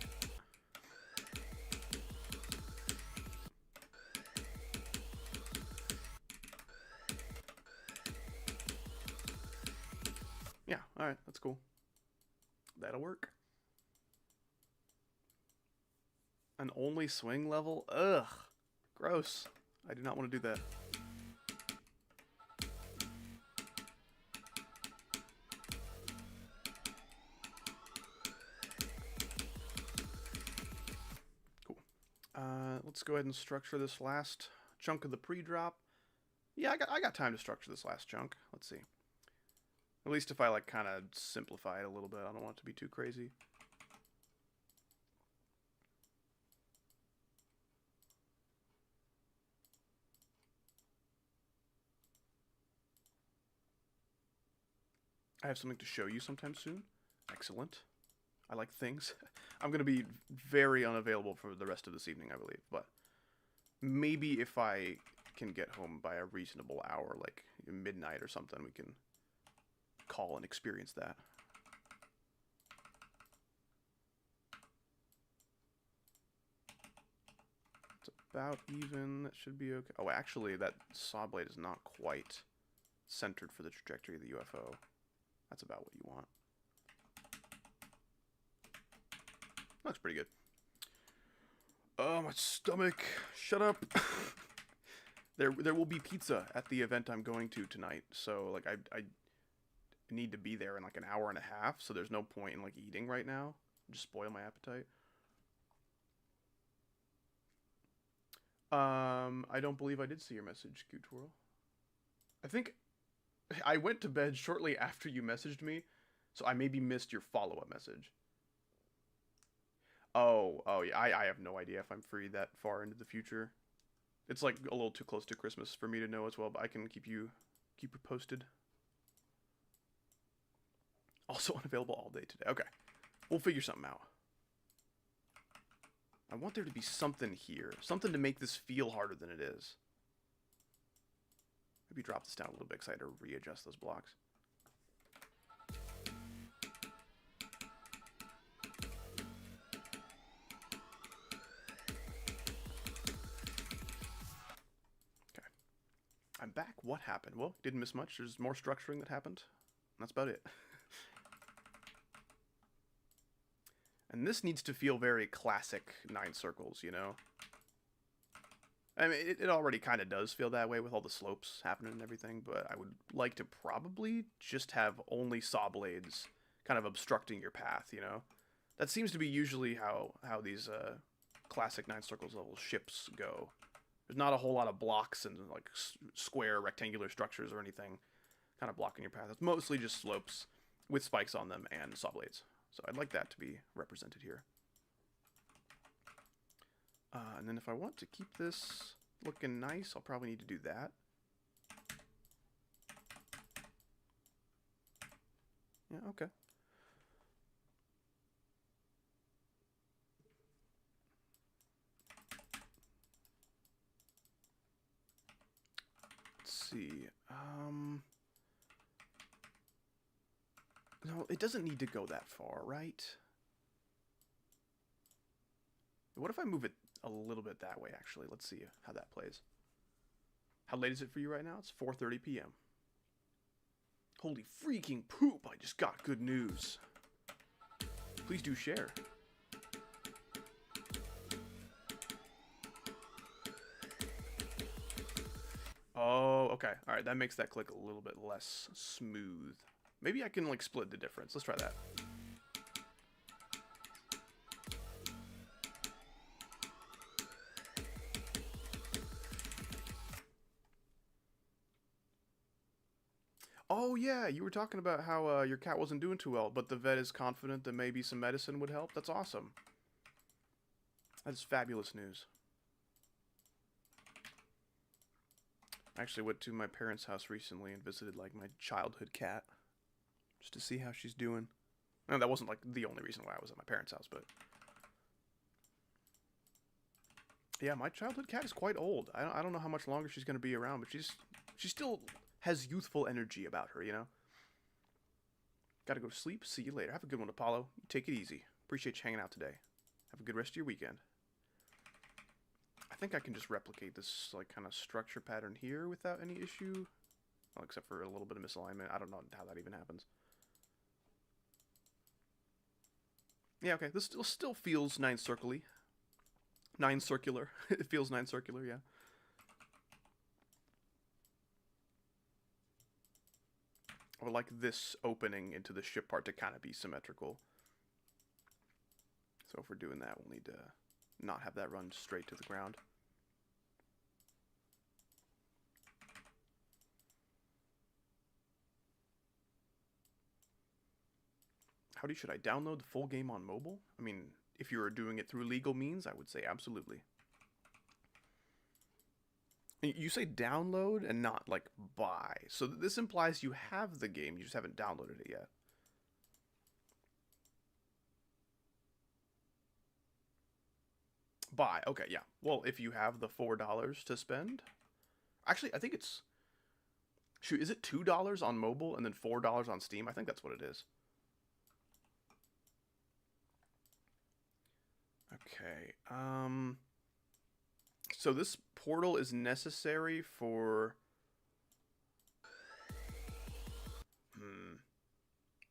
Yeah, alright, that's cool. That'll work. An only swing level? Ugh. Gross. I do not want to do that. Let's go ahead and structure this last chunk of the pre-drop. Yeah, I got time to structure this last chunk. Let's see. At least if I like kind of simplify it a little bit. I don't want it to be too crazy. I have something to show you sometime soon. Excellent. I like things. I'm going to be very unavailable for the rest of this evening, I believe. But maybe if I can get home by a reasonable hour, like midnight or something, we can call and experience that. It's about even. That should be okay. Oh, actually, that saw blade is not quite centered for the trajectory of the UFO. That's about what you want. Looks pretty good. Oh, my stomach. Shut up. There will be pizza at the event I'm going to tonight. So, like, I need to be there in, like, an hour and a half. So there's no point in, like, eating right now. Just spoil my appetite. I don't believe I did see your message, Cute Twirl. I think I went to bed shortly after you messaged me. So I maybe missed your follow-up message. Oh, yeah, I have no idea if I'm free that far into the future. It's like a little too close to Christmas for me to know as well, but I can keep you posted. Also unavailable all day today. Okay, we'll figure something out. I want there to be something here, something to make this feel harder than it is. Maybe drop this down a little bit because I had to readjust those blocks. I'm back. What happened? Well, didn't miss much. There's more structuring that happened. That's about it. And this needs to feel very classic 9 circles, you know? I mean, it already kind of does feel that way with all the slopes happening and everything, but I would like to probably just have only saw blades kind of obstructing your path, you know? That seems to be usually how these classic 9 circles level ships go. There's not a whole lot of blocks and like square rectangular structures or anything kind of blocking your path. It's mostly just slopes with spikes on them and saw blades. So I'd like that to be represented here. And then if I want to keep this looking nice, I'll probably need to do that. Yeah, okay. Let's see. No, it doesn't need to go that far, right? What if I move it a little bit that way, actually? Let's see how that plays. How late is it for you right now? It's 4:30 p.m. Holy freaking poop, I just got good news. Please do share. Oh, okay. Alright, that makes that click a little bit less smooth. Maybe I can, like, split the difference. Let's try that. Oh, yeah, you were talking about how your cat wasn't doing too well, but the vet is confident that maybe some medicine would help. That's awesome. That's fabulous news. I actually went to my parents' house recently and visited, like, my childhood cat. Just to see how she's doing. No, that wasn't, like, the only reason why I was at my parents' house, but... Yeah, my childhood cat is quite old. I don't know how much longer she's going to be around, but she still has youthful energy about her, you know? Gotta go to sleep. See you later. Have a good one, Apollo. Take it easy. Appreciate you hanging out today. Have a good rest of your weekend. I think I can just replicate this, like, kind of structure pattern here without any issue. Well, except for a little bit of misalignment. I don't know how that even happens. Yeah, okay. This still feels nine circular. It feels nine circular, yeah. I would like this opening into the ship part to kind of be symmetrical. So if we're doing that, we'll need to not have that run straight to the ground. Howdy, should I download the full game on mobile? I mean, if you were doing it through legal means, I would say absolutely. You say download and not, like, buy. So this implies you have the game, you just haven't downloaded it yet. Buy. Okay, yeah. Well, if you have the $4 to spend... Actually, I think it's... Shoot, is it $2 on mobile and then $4 on Steam? I think that's what it is. Okay, so this portal is necessary for...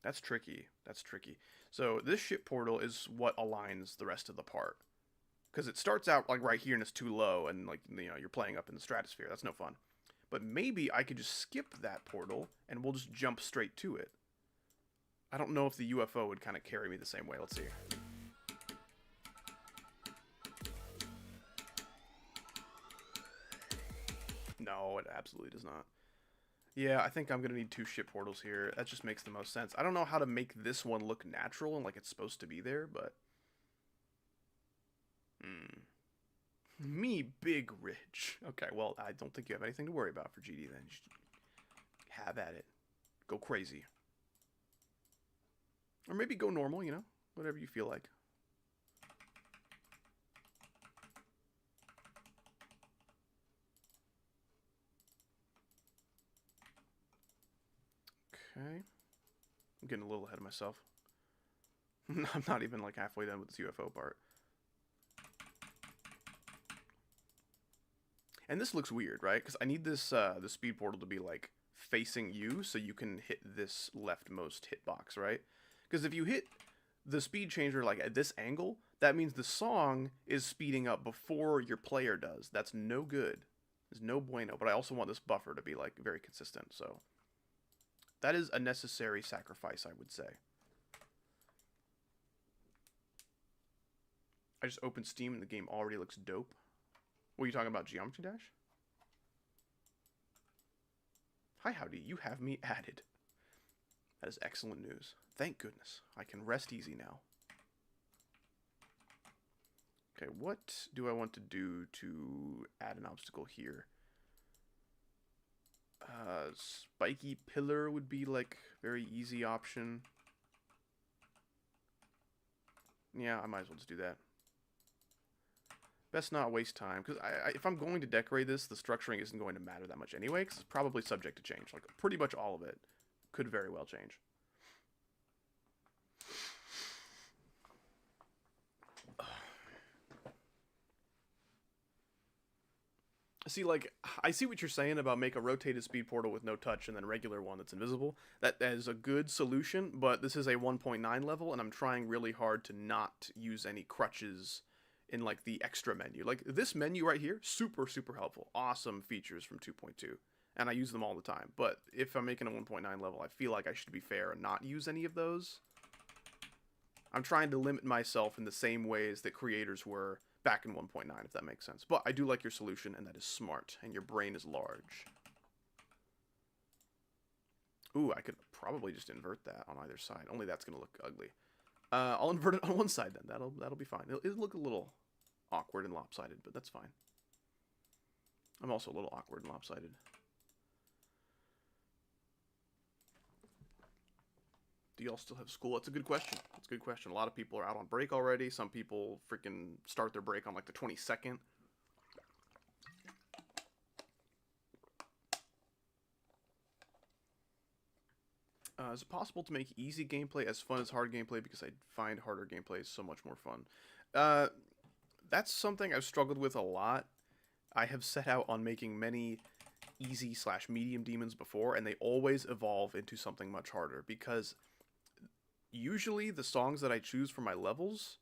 That's tricky. That's tricky. So this ship portal is what aligns the rest of the part. Because it starts out, like, right here and it's too low and, like, you know, you're playing up in the stratosphere. That's no fun. But maybe I could just skip that portal and we'll just jump straight to it. I don't know if the UFO would kind of carry me the same way. Let's see. No, it absolutely does not. Yeah, I think I'm going to need 2 ship portals here. That just makes the most sense. I don't know how to make this one look natural and like it's supposed to be there, but... Me, big rich. Okay, well, I don't think you have anything to worry about for GD then. Just have at it. Go crazy. Or maybe go normal, you know? Whatever you feel like. Okay. I'm getting a little ahead of myself. I'm not even like halfway done with this UFO part. And this looks weird, right? Because I need this the speed portal to be like facing you so you can hit this leftmost hitbox, right? Because if you hit the speed changer like at this angle, that means the song is speeding up before your player does. That's no good. There's no bueno. But I also want this buffer to be like very consistent, so that is a necessary sacrifice, I would say. I just opened Steam and the game already looks dope. What are you talking about, Geometry Dash? Hi, howdy, you have me added. That is excellent news. Thank goodness. I can rest easy now. Okay, what do I want to do to add an obstacle here? spiky pillar would be like very easy option. Yeah, I might as well just do that. Best not waste time, because if I'm going to decorate this, the structuring isn't going to matter that much anyway, because it's probably subject to change. Like, pretty much all of it could very well change. See, like, I see what you're saying about make a rotated speed portal with no touch and then a regular one that's invisible. That is a good solution, but this is a 1.9 level, and I'm trying really hard to not use any crutches in, like, the extra menu. Like, this menu right here, super, super helpful. Awesome features from 2.2, and I use them all the time. But if I'm making a 1.9 level, I feel like I should be fair and not use any of those. I'm trying to limit myself in the same ways that creators were back in 1.9, if that makes sense. But I do like your solution, and that is smart, and your brain is large. Ooh, I could probably just invert that on either side. Only that's going to look ugly. I'll invert it on one side then. That'll be fine. It'll look a little awkward and lopsided, but that's fine. I'm also a little awkward and lopsided. Do y'all still have school? That's a good question. That's a good question. A lot of people are out on break already. Some people freaking start their break on like the 22nd. Is it possible to make easy gameplay as fun as hard gameplay? Because I find harder gameplay so much more fun. That's something I've struggled with a lot. I have set out on making many easy/medium demons before, and they always evolve into something much harder, because usually the songs that I choose for my levels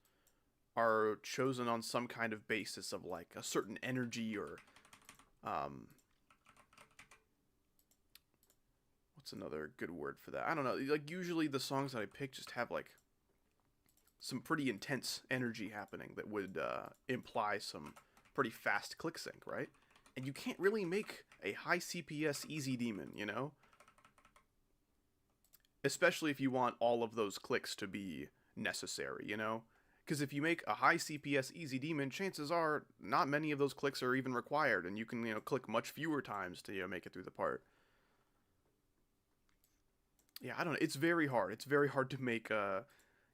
are chosen on some kind of basis of like a certain energy or what's another good word for that? I don't know. Like, usually the songs that I pick just have like some pretty intense energy happening that would imply some pretty fast click sync, right? And you can't really make a high CPS easy demon, you know? Especially if you want all of those clicks to be necessary, you know? Because if you make a high CPS easy demon, chances are not many of those clicks are even required, and you can, you know, click much fewer times to, you know, make it through the part. Yeah, I don't know. It's very hard. It's very hard to make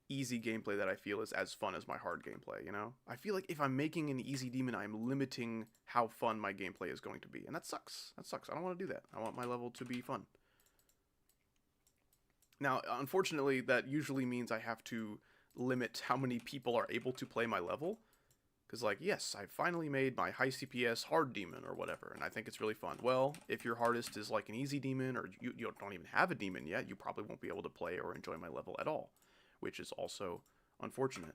easy gameplay that I feel is as fun as my hard gameplay, you know? I feel like if I'm making an easy demon, I'm limiting how fun my gameplay is going to be, and that sucks. That sucks. I don't want to do that. I want my level to be fun. Now, unfortunately, that usually means I have to limit how many people are able to play my level. Because, like, yes, I finally made my high CPS hard demon or whatever, and I think it's really fun. Well, if your hardest is like an easy demon, or you don't even have a demon yet, you probably won't be able to play or enjoy my level at all, which is also unfortunate.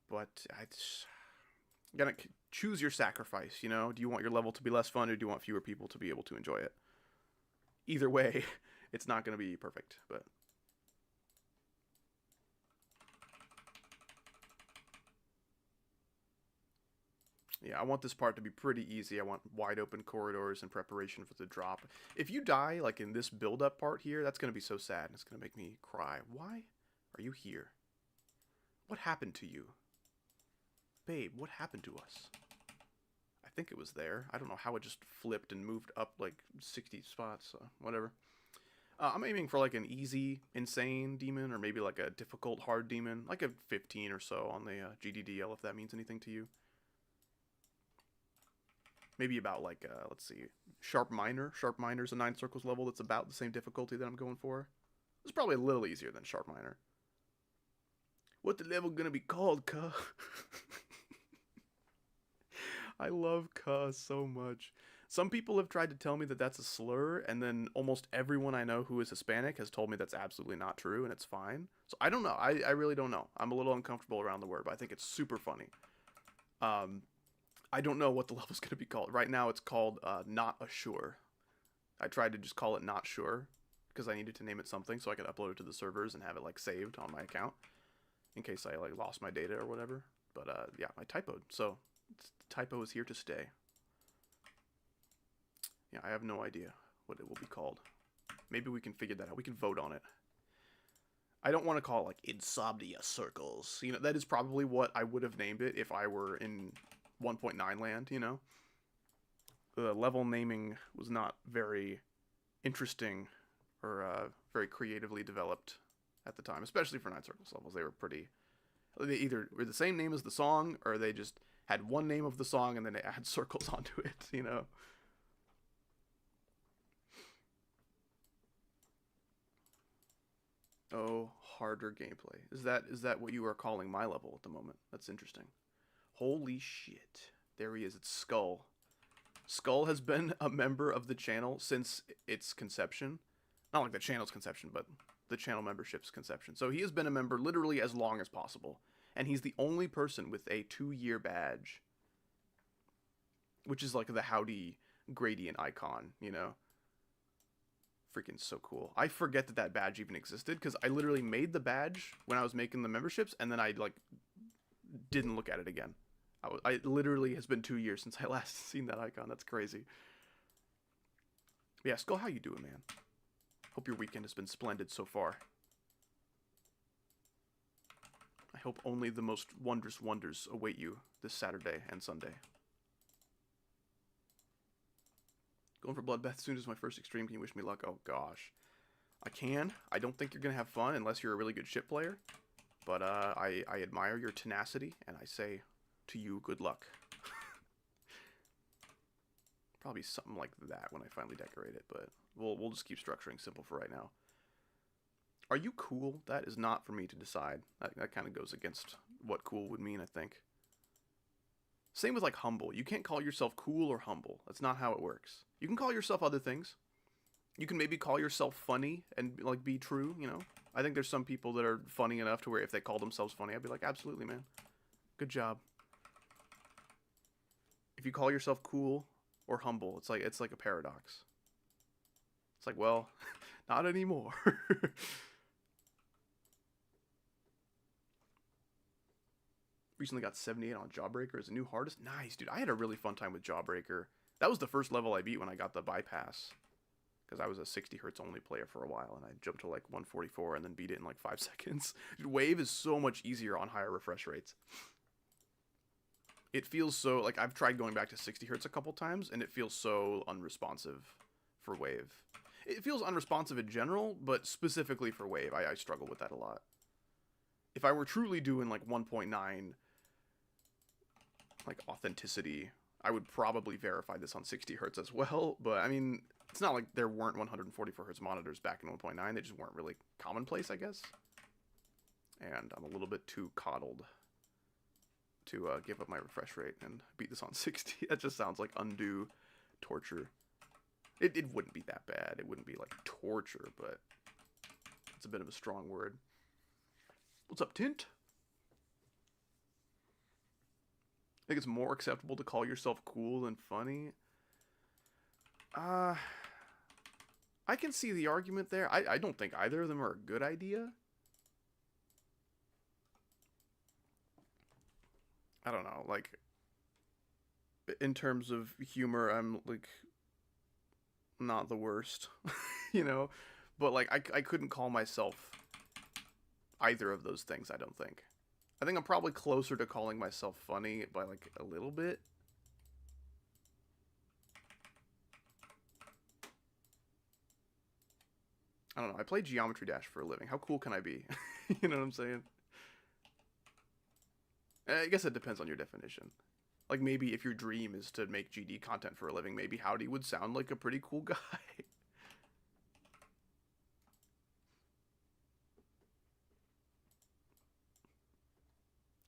But you gotta choose your sacrifice, you know? Do you want your level to be less fun, or do you want fewer people to be able to enjoy it? Either way, it's not going to be perfect, but... yeah, I want this part to be pretty easy. I want wide open corridors in preparation for the drop. If you die, like in this build-up part here, that's going to be so sad. It's going to make me cry. Why are you here? What happened to you? Babe, what happened to us? I think it was there. I don't know how it just flipped and moved up like 60 spots. Whatever. I'm aiming for like an easy, insane demon, or maybe like a difficult, hard demon. Like a 15 or so on the GDDL, if that means anything to you. Maybe about like, let's see, Sharp Minor. Sharp Minor's a 9 circles level that's about the same difficulty that I'm going for. It's probably a little easier than Sharp Minor. What the level gonna be called, cuh? I love cuh so much. Some people have tried to tell me that that's a slur, and then almost everyone I know who is Hispanic has told me that's absolutely not true, and it's fine. So I don't know. I really don't know. I'm a little uncomfortable around the word, but I think it's super funny. I don't know what the level's going to be called. Right now it's called Not a Sure. I tried to just call it Not Sure because I needed to name it something so I could upload it to the servers and have it like saved on my account in case I like lost my data or whatever. But yeah, I typoed. So the typo is here to stay. Yeah, I have no idea what it will be called. Maybe we can figure that out. We can vote on it. I don't want to call it like Insomnia Circles. You know, that is probably what I would have named it if I were in 1.9 land, you know? The level naming was not very interesting or very creatively developed at the time, especially for Nine Circles levels. They were pretty. They either were the same name as the song, or they just had one name of the song and then they add circles onto it. You know. Oh, harder gameplay. Is that what you are calling my level at the moment? That's interesting. Holy shit. There he is. It's Skull. Skull has been a member of the channel since its conception. Not like the channel's conception, but the channel membership's conception. So he has been a member literally as long as possible. And he's the only person with a 2-year badge. Which is like the howdy gradient icon, you know? Freaking so cool. I forget that that badge even existed, because I literally made the badge when I was making the memberships, and then I, like, didn't look at it again. I literally has been 2 years since I last seen that icon. That's crazy. Yeah, Skull, how you doing, man? Hope your weekend has been splendid so far. I hope only the most wondrous wonders await you this Saturday and Sunday. Going for Bloodbath soon as my first extreme. Can you wish me luck? Oh, gosh. I can. I don't think you're going to have fun unless you're a really good ship player. But I admire your tenacity, and I say to you, good luck. Probably something like that when I finally decorate it, but we'll just keep structuring simple for right now. Are you cool? That is not for me to decide. That kind of goes against what cool would mean, I think. Same with, like, humble. You can't call yourself cool or humble. That's not how it works. You can call yourself other things. You can maybe call yourself funny and, like, be true, you know? I think there's some people that are funny enough to where if they call themselves funny, I'd be like, absolutely, man. Good job. If you call yourself cool or humble, it's like a paradox. It's like, well, not anymore. Recently got 78 on Jawbreaker as a new hardest. Nice, dude. I had a really fun time with Jawbreaker. That was the first level I beat when I got the bypass. Because I was a 60 hertz only player for a while, and I jumped to like 144 and then beat it in like 5 seconds. Dude, Wave is so much easier on higher refresh rates. It feels so, like, I've tried going back to 60 hertz a couple times, and it feels so unresponsive for Wave. It feels unresponsive in general, but specifically for Wave, I struggle with that a lot. If I were truly doing like 1.9, like, authenticity, I would probably verify this on 60 hertz as well, but I mean, it's not like there weren't 144 hertz monitors back in 1.9, they just weren't really commonplace, I guess. And I'm a little bit too coddled to give up my refresh rate and beat this on 60. That just sounds like undue torture. It wouldn't be that bad. It wouldn't be like torture, but it's a bit of a strong word. What's up, Tint? I think it's more acceptable to call yourself cool than funny. I can see the argument there. I don't think either of them are a good idea. I don't know, like, in terms of humor, I'm, like, not the worst, you know? But, like, I couldn't call myself either of those things, I don't think. I think I'm probably closer to calling myself funny by, like, a little bit. I don't know, I play Geometry Dash for a living. How cool can I be? You know what I'm saying? I guess it depends on your definition. Like, maybe if your dream is to make GD content for a living, maybe Howdy would sound like a pretty cool guy.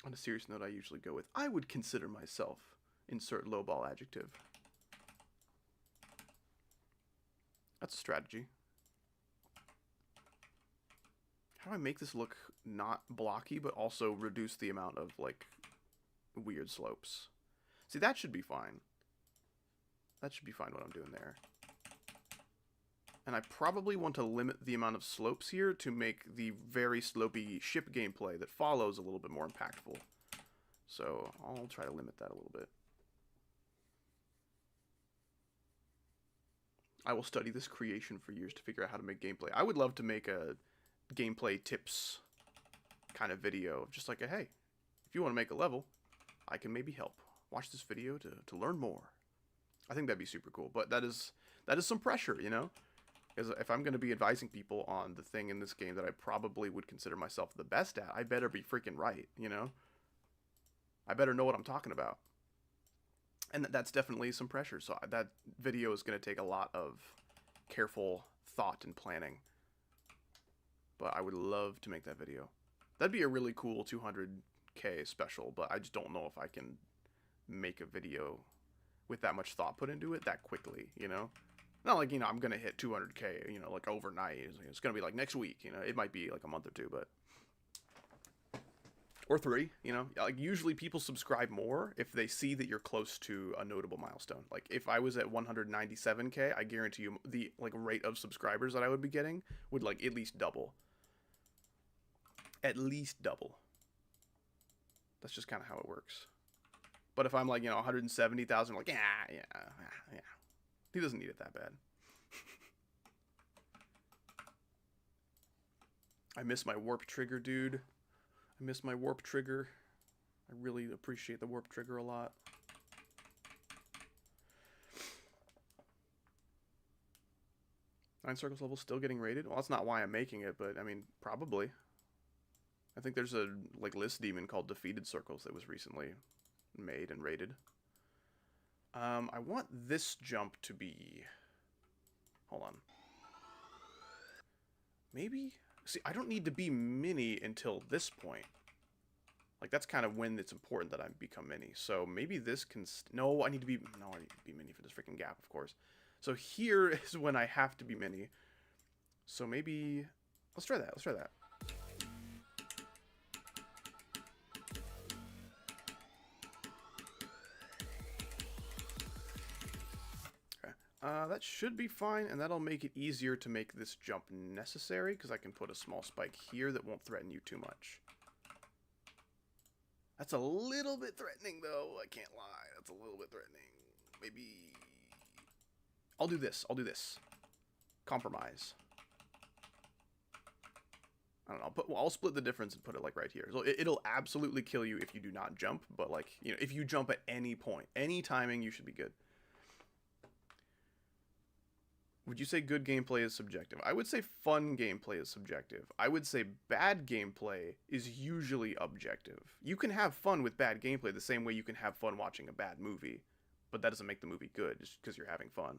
On a serious note, I usually go with, I would consider myself, insert lowball adjective. That's a strategy. How do I make this look not blocky, but also reduce the amount of, like, weird slopes? See, that should be fine. That should be fine what I'm doing there. And I probably want to limit the amount of slopes here to make the very slopey ship gameplay that follows a little bit more impactful. So I'll try to limit that a little bit. I will study this creation for years to figure out how to make gameplay. I would love to make a gameplay tips kind of video. Just like a, hey, if you want to make a level, I can maybe help. Watch this video to learn more. I think that'd be super cool. But that is some pressure, you know? Because if I'm going to be advising people on the thing in this game that I probably would consider myself the best at, I better be freaking right, you know? I better know what I'm talking about. And that's definitely some pressure. So that video is going to take a lot of careful thought and planning. But I would love to make that video. That'd be a really cool 200K special, but I just don't know if I can make a video with that much thought put into it that quickly, you know? Not like, you know, I'm going to hit 200K, you know, like overnight. It's going to be like next week, you know? It might be like a month or two, but... Or 3, you know? Like, usually people subscribe more if they see that you're close to a notable milestone. Like, if I was at 197K, I guarantee you the, like, rate of subscribers that I would be getting would, like, at least double. At least double. That's just kind of how it works. But if I'm, like, you know, 170,000, like, yeah. He doesn't need it that bad. I miss my warp trigger, dude. I miss my warp trigger. I really appreciate the warp trigger a lot. Nine Circles level still getting rated? Well, that's not why I'm making it, but I mean, probably. I think there's a like list demon called Defeated Circles that was recently made and rated. I want this jump to be... Hold on. Maybe... See, I don't need to be mini until this point. Like, that's kind of when it's important that I become mini. So maybe this can... No, I need to be... No, I need to be mini for this freaking gap, of course. So here is when I have to be mini. So maybe... Let's try that. Let's try that. That should be fine, and that'll make it easier to make this jump necessary, because I can put a small spike here that won't threaten you too much. That's a little bit threatening, though. I can't lie. That's a little bit threatening. Maybe... I'll do this. I'll do this. Compromise. I don't know. But I'll split the difference and put it, like, right here. So it'll absolutely kill you if you do not jump, but, like, you know, if you jump at any point, any timing, you should be good. Would you say good gameplay is subjective? I would say fun gameplay is subjective. I would say bad gameplay is usually objective. You can have fun with bad gameplay the same way you can have fun watching a bad movie, but that doesn't make the movie good just because you're having fun.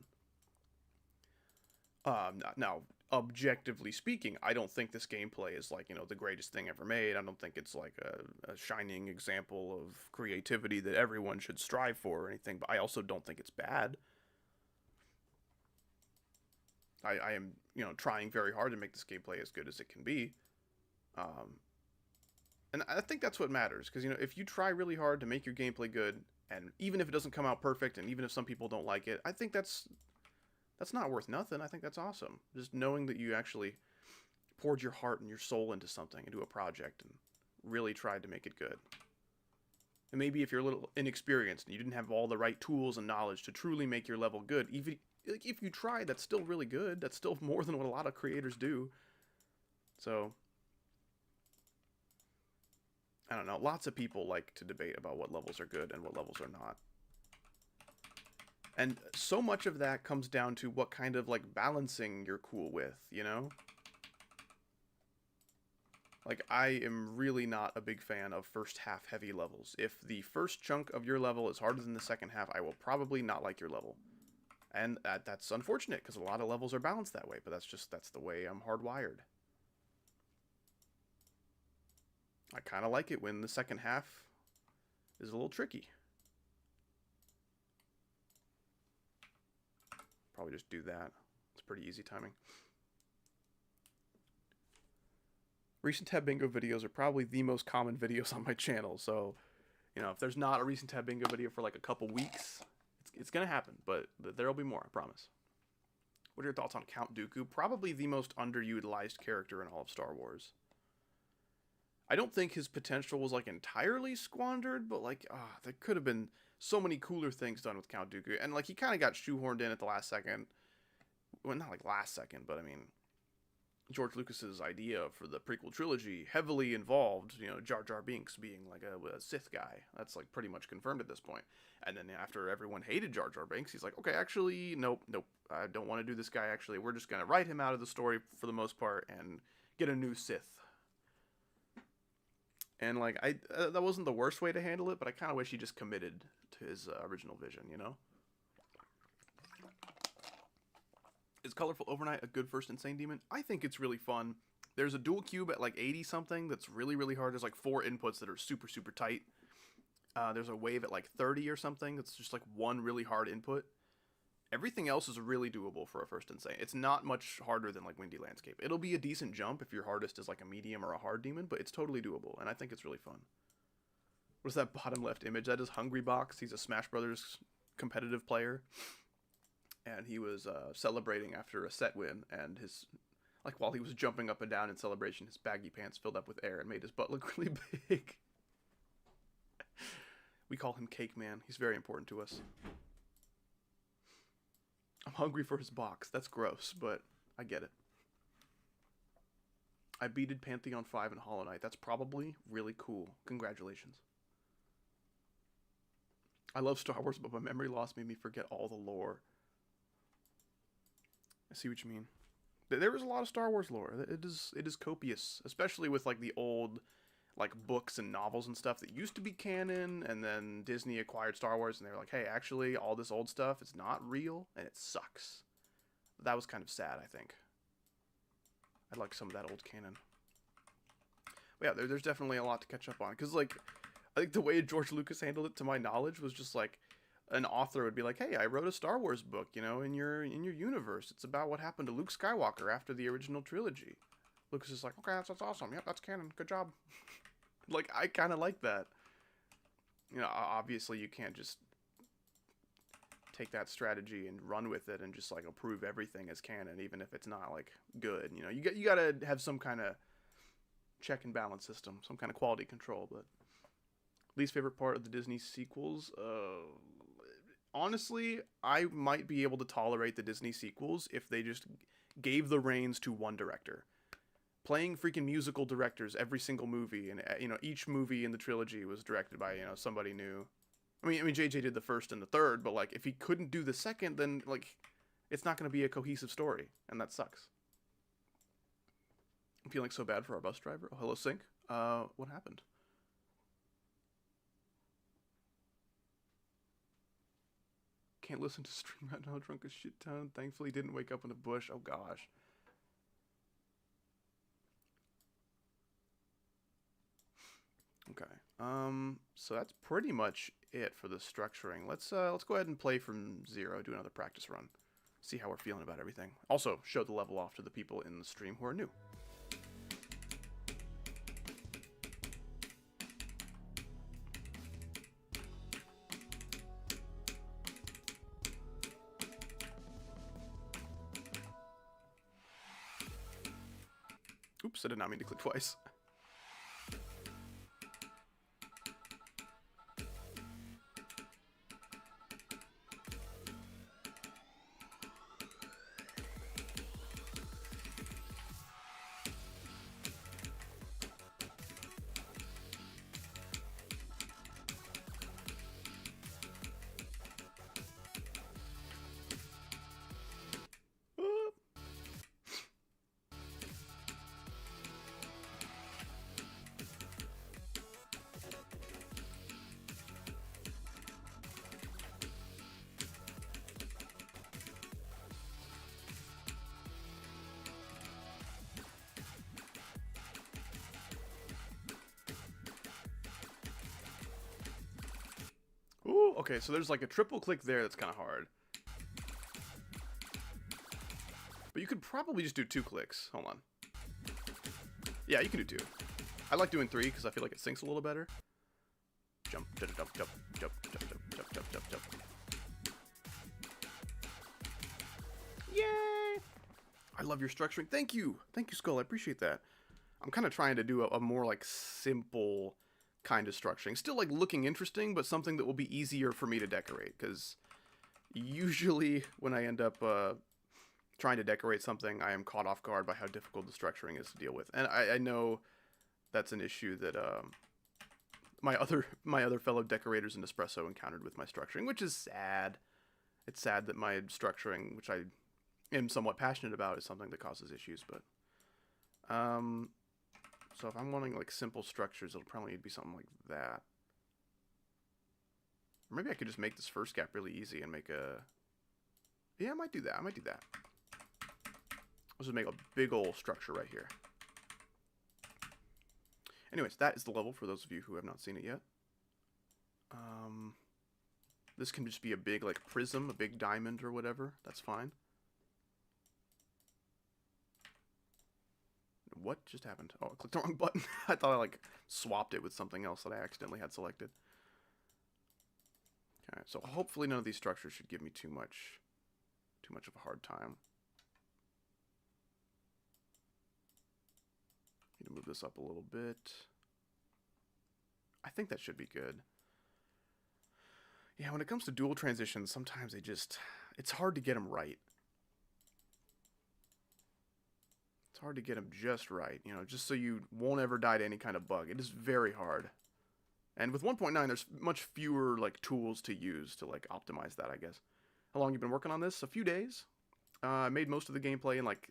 Now, objectively speaking, I don't think this gameplay is, like, you know, the greatest thing ever made. I don't think it's like a shining example of creativity that everyone should strive for or anything, but I also don't think it's bad. I am, you know, trying very hard to make this gameplay as good as it can be. And I think that's what matters, because, you know, if you try really hard to make your gameplay good, and even if it doesn't come out perfect, and even if some people don't like it, I think that's not worth nothing. I think that's awesome. Just knowing that you actually poured your heart and your soul into something, into a project, and really tried to make it good. And maybe if you're a little inexperienced, and you didn't have all the right tools and knowledge to truly make your level good, even... Like, if you try, that's still really good. That's still more than what a lot of creators do. So, I don't know. Lots of people like to debate about what levels are good and what levels are not. And so much of that comes down to what kind of, like, balancing you're cool with, you know? Like, I am really not a big fan of first half heavy levels. If the first chunk of your level is harder than the second half, I will probably not like your level. And that's unfortunate, because a lot of levels are balanced that way, but that's the way I'm hardwired. I kind of like it when the second half is a little tricky. Probably just do that. It's pretty easy timing. Recent tab bingo videos are probably the most common videos on my channel, so, you know, if there's not a recent tab bingo video for like a couple weeks... It's going to happen, but there'll be more, I promise. What are your thoughts on Count Dooku? Probably the most underutilized character in all of Star Wars. I don't think his potential was, like, entirely squandered, but, like, there could have been so many cooler things done with Count Dooku. And, like, he kind of got shoehorned in at the last second. Well, not, like, last second, but, I mean... George Lucas's idea for the prequel trilogy heavily involved, you know, Jar Jar Binks being like a Sith guy. That's like pretty much confirmed at this point. And then after everyone hated Jar Jar Binks, he's like, okay, actually, nope. I don't want to do this guy, actually. We're just going to write him out of the story for the most part and get a new Sith. And, like, that wasn't the worst way to handle it, but I kind of wish he just committed to his original vision, you know? Is Colorful Overnight a good first Insane Demon? I think it's really fun. There's a dual cube at, like, 80-something that's really, really hard. There's, like, 4 inputs that are super, super tight. There's a wave at, like, 30 or something that's just, like, one really hard input. Everything else is really doable for a first Insane. It's not much harder than, like, Windy Landscape. It'll be a decent jump if your hardest is, like, a medium or a hard demon, but it's totally doable, and I think it's really fun. What's that bottom left image? That is Hungry Box. He's a Smash Brothers competitive player, and he was celebrating after a set win, and his, like, while he was jumping up and down in celebration, his baggy pants filled up with air and made his butt look really big. We call him Cake Man. He's very important to us. I'm hungry for his box. That's gross, but I get it. I beated Pantheon 5 in Hollow Knight. That's probably really cool. Congratulations. I love Star Wars, but my memory loss made me forget all the lore. I see what you mean. There is a lot of Star Wars lore. It is copious, especially with, like, the old, like, books and novels and stuff that used to be canon, and then Disney acquired Star Wars, and they were like, hey, actually, all this old stuff is not real, and it sucks. That was kind of sad, I think. I like some of that old canon. But yeah, there's definitely a lot to catch up on, because, like, I think the way George Lucas handled it, to my knowledge, was just, like, an author would be like, hey, I wrote a Star Wars book, you know, in your universe. It's about what happened to Luke Skywalker after the original trilogy. Lucas is like, okay, that's awesome. Yep, that's canon. Good job. Like, I kind of like that. You know, obviously you can't just take that strategy and run with it and just, like, approve everything as canon, even if it's not, like, good. You know, you gotta have some kind of check and balance system, some kind of quality control. But least favorite part of the Disney sequels? Honestly, I might be able to tolerate the Disney sequels if they just gave the reins to one director. Playing freaking musical directors every single movie, and, you know, each movie in the trilogy was directed by, you know, somebody new. I mean, JJ did the first and the third, but, like, if he couldn't do the second, then, like, it's not going to be a cohesive story, and that sucks. I'm feeling so bad for our bus driver. Oh, hello, Sync. What happened? Can't listen to stream right now, drunk as shit ton. Thankfully didn't wake up in a bush. Oh gosh. Okay. So that's pretty much it for the structuring. Let's go ahead and play from 0, do another practice run. See how we're feeling about everything. Also, show the level off to the people in the stream who are new. Oops, I did not mean to click twice. Ooh, okay, so there's like a triple click there that's kind of hard. But you could probably just do 2 clicks. Hold on. Yeah, you can do 2. I like doing 3 because I feel like it syncs a little better. Jump, jump, jump, jump, jump, jump, jump, jump, jump, jump. Yay! I love your structuring. Thank you. Thank you, Skull. I appreciate that. I'm kind of trying to do a more, like, simple kind of structuring. Still, like, looking interesting, but something that will be easier for me to decorate. Because usually when I end up trying to decorate something, I am caught off guard by how difficult the structuring is to deal with. And I know that's an issue that my other fellow decorators in Espresso encountered with my structuring, which is sad. It's sad that my structuring, which I am somewhat passionate about, is something that causes issues, but... So if I'm wanting, like, simple structures, it'll probably need to be something like that. Or maybe I could just make this first gap really easy and make a... Yeah, I might do that. I might do that. Let's just make a big old structure right here. Anyways, that is the level for those of you who have not seen it yet. This can just be a big, like, prism, a big diamond or whatever. That's fine. What just happened? Oh, I clicked the wrong button. I thought I, like, swapped it with something else that I accidentally had selected. Okay, so hopefully none of these structures should give me too much of a hard time. Need to move this up a little bit. I think that should be good. Yeah, when it comes to dual transitions, sometimes it's hard to get them right. It's hard to get them just right, you know, just so you won't ever die to any kind of bug. It is very hard. And with 1.9, there's much fewer, like, tools to use to, like, optimize that, I guess. How long you been working on this? A few days. I made most of the gameplay in, like,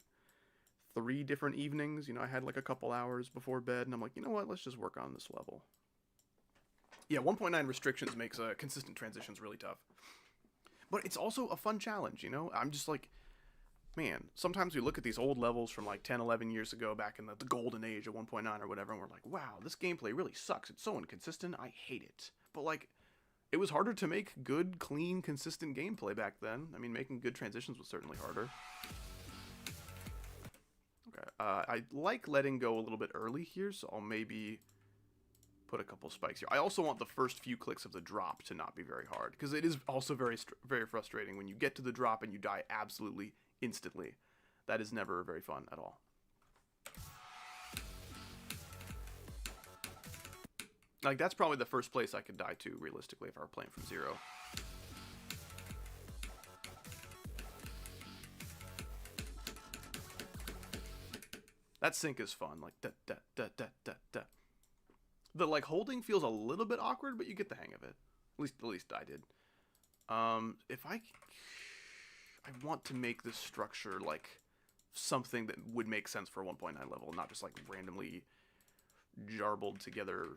3 different evenings. You know, I had, like, a couple hours before bed, and I'm like, you know what, let's just work on this level. Yeah, 1.9 restrictions makes consistent transitions really tough. But it's also a fun challenge, you know? I'm just like, man, sometimes we look at these old levels from like 10, 11 years ago, back in the golden age of 1.9 or whatever, and we're like, wow, this gameplay really sucks. It's so inconsistent. I hate it. But like, it was harder to make good, clean, consistent gameplay back then. I mean, making good transitions was certainly harder. Okay, I like letting go a little bit early here, so I'll maybe put a couple spikes here. I also want the first few clicks of the drop to not be very hard, because it is also very frustrating when you get to the drop and you die absolutely instantly. That is never very fun at all. Like, that's probably the first place I could die to, realistically, if I were playing from zero. That sync is fun, like, da da da da da da. The, like, holding feels a little bit awkward, but you get the hang of it. At least I did. If I want to make this structure, like, something that would make sense for a 1.9 level, not just, like, randomly jarbled together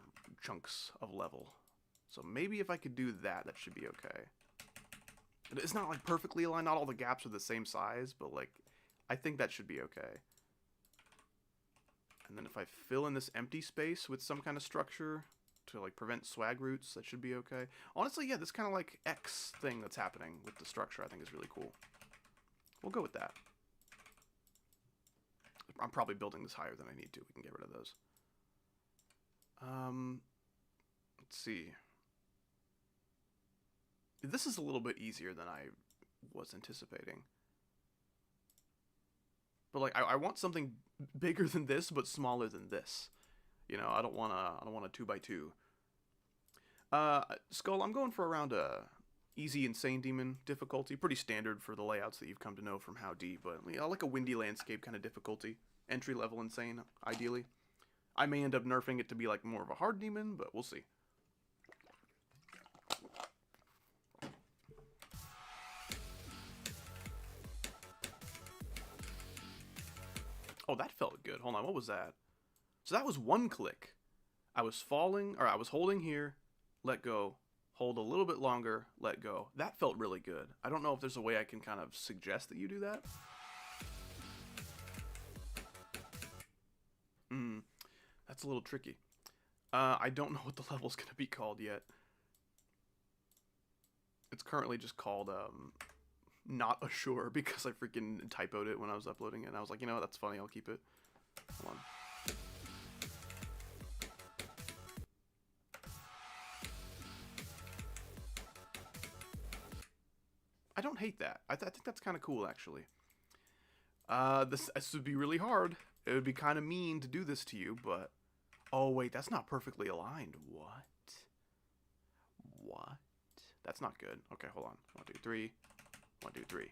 chunks of level. So maybe if I could do that, that should be okay. It's not, like, perfectly aligned. Not all the gaps are the same size, but, like, I think that should be okay. And then if I fill in this empty space with some kind of structure to, like, prevent swag roots, that should be okay. Honestly, yeah, this kind of, like, X thing that's happening with the structure I think is really cool. We'll go with that. I'm probably building this higher than I need to. We can get rid of those. Let's see. This is a little bit easier than I was anticipating. But like, I want something bigger than this, but smaller than this. You know, I don't want a 2x2. Skull, I'm going for around a easy insane demon difficulty. Pretty standard for the layouts that you've come to know from How D, but you know, like a windy landscape kind of difficulty. Entry level insane, ideally. I may end up nerfing it to be like more of a hard demon, but we'll see. Oh, that felt good. Hold on, what was that? So that was one click. I was falling, or I was holding here, let go, hold a little bit longer, let go. That felt really good. I don't know if there's a way I can kind of suggest that you do that. That's a little tricky. I don't know what the level's gonna be called yet. It's currently just called, not assure, because I freaking typoed it when I was uploading it, and I was like, you know what, that's funny, I'll keep it. Hold on. I don't hate that. I think that's kind of cool, actually. This would be really hard. It would be kind of mean to do this to you, but... Oh, wait, that's not perfectly aligned. What? What? That's not good. Okay, hold on. 1, 2, 3. 1, 2, 3.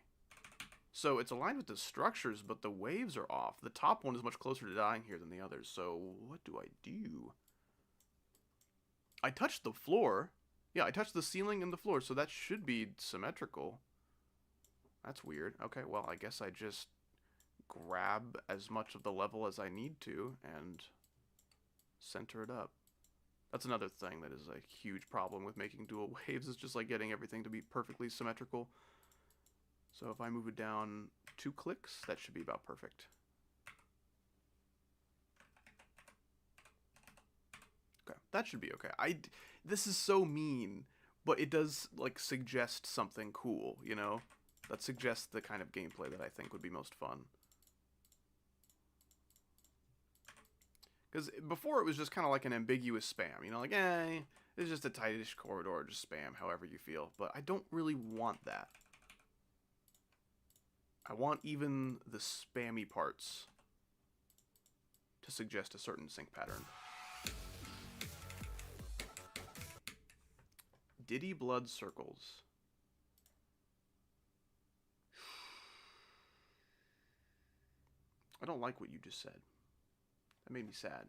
So it's aligned with the structures, but the waves are off. The top one is much closer to dying here than the others. So what do I do? I touched the floor. Yeah, I touched the ceiling and the floor, so that should be symmetrical. That's weird. Okay, well, I guess I just grab as much of the level as I need to and center it up. That's another thing that is a huge problem with making dual waves, is just like getting everything to be perfectly symmetrical. So if I move it down 2 clicks, that should be about perfect. Okay, that should be okay. This is so mean, but it does like suggest something cool, you know? That suggests the kind of gameplay that I think would be most fun. Because before it was just kind of like an ambiguous spam, you know, like, it's just a tightish corridor, just spam however you feel. But I don't really want that. I want even the spammy parts to suggest a certain sync pattern. Diddy Blood Circles. I don't like what you just said. That made me sad.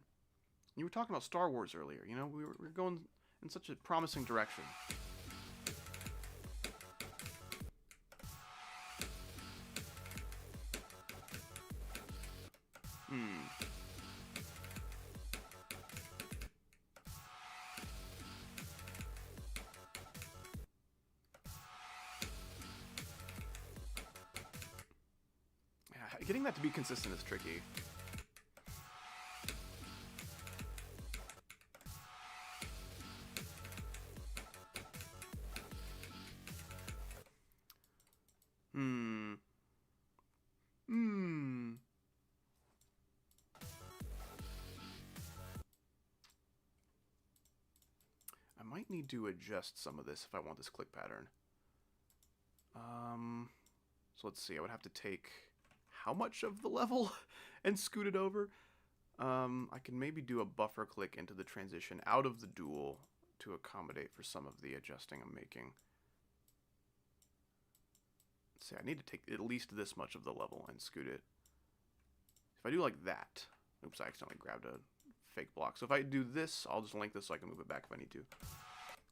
You were talking about Star Wars earlier, you know? We were going in such a promising direction. Yeah, getting that to be consistent is tricky. I might need to adjust some of this if I want this click pattern. So let's see, I would have to take how much of the level and scoot it over? I can maybe do a buffer click into the transition out of the dual to accommodate for some of the adjusting I'm making. Let's see, I need to take at least this much of the level and scoot it. If I do like that, oops, I accidentally grabbed a fake block. So if I do this, I'll just link this so I can move it back if I need to.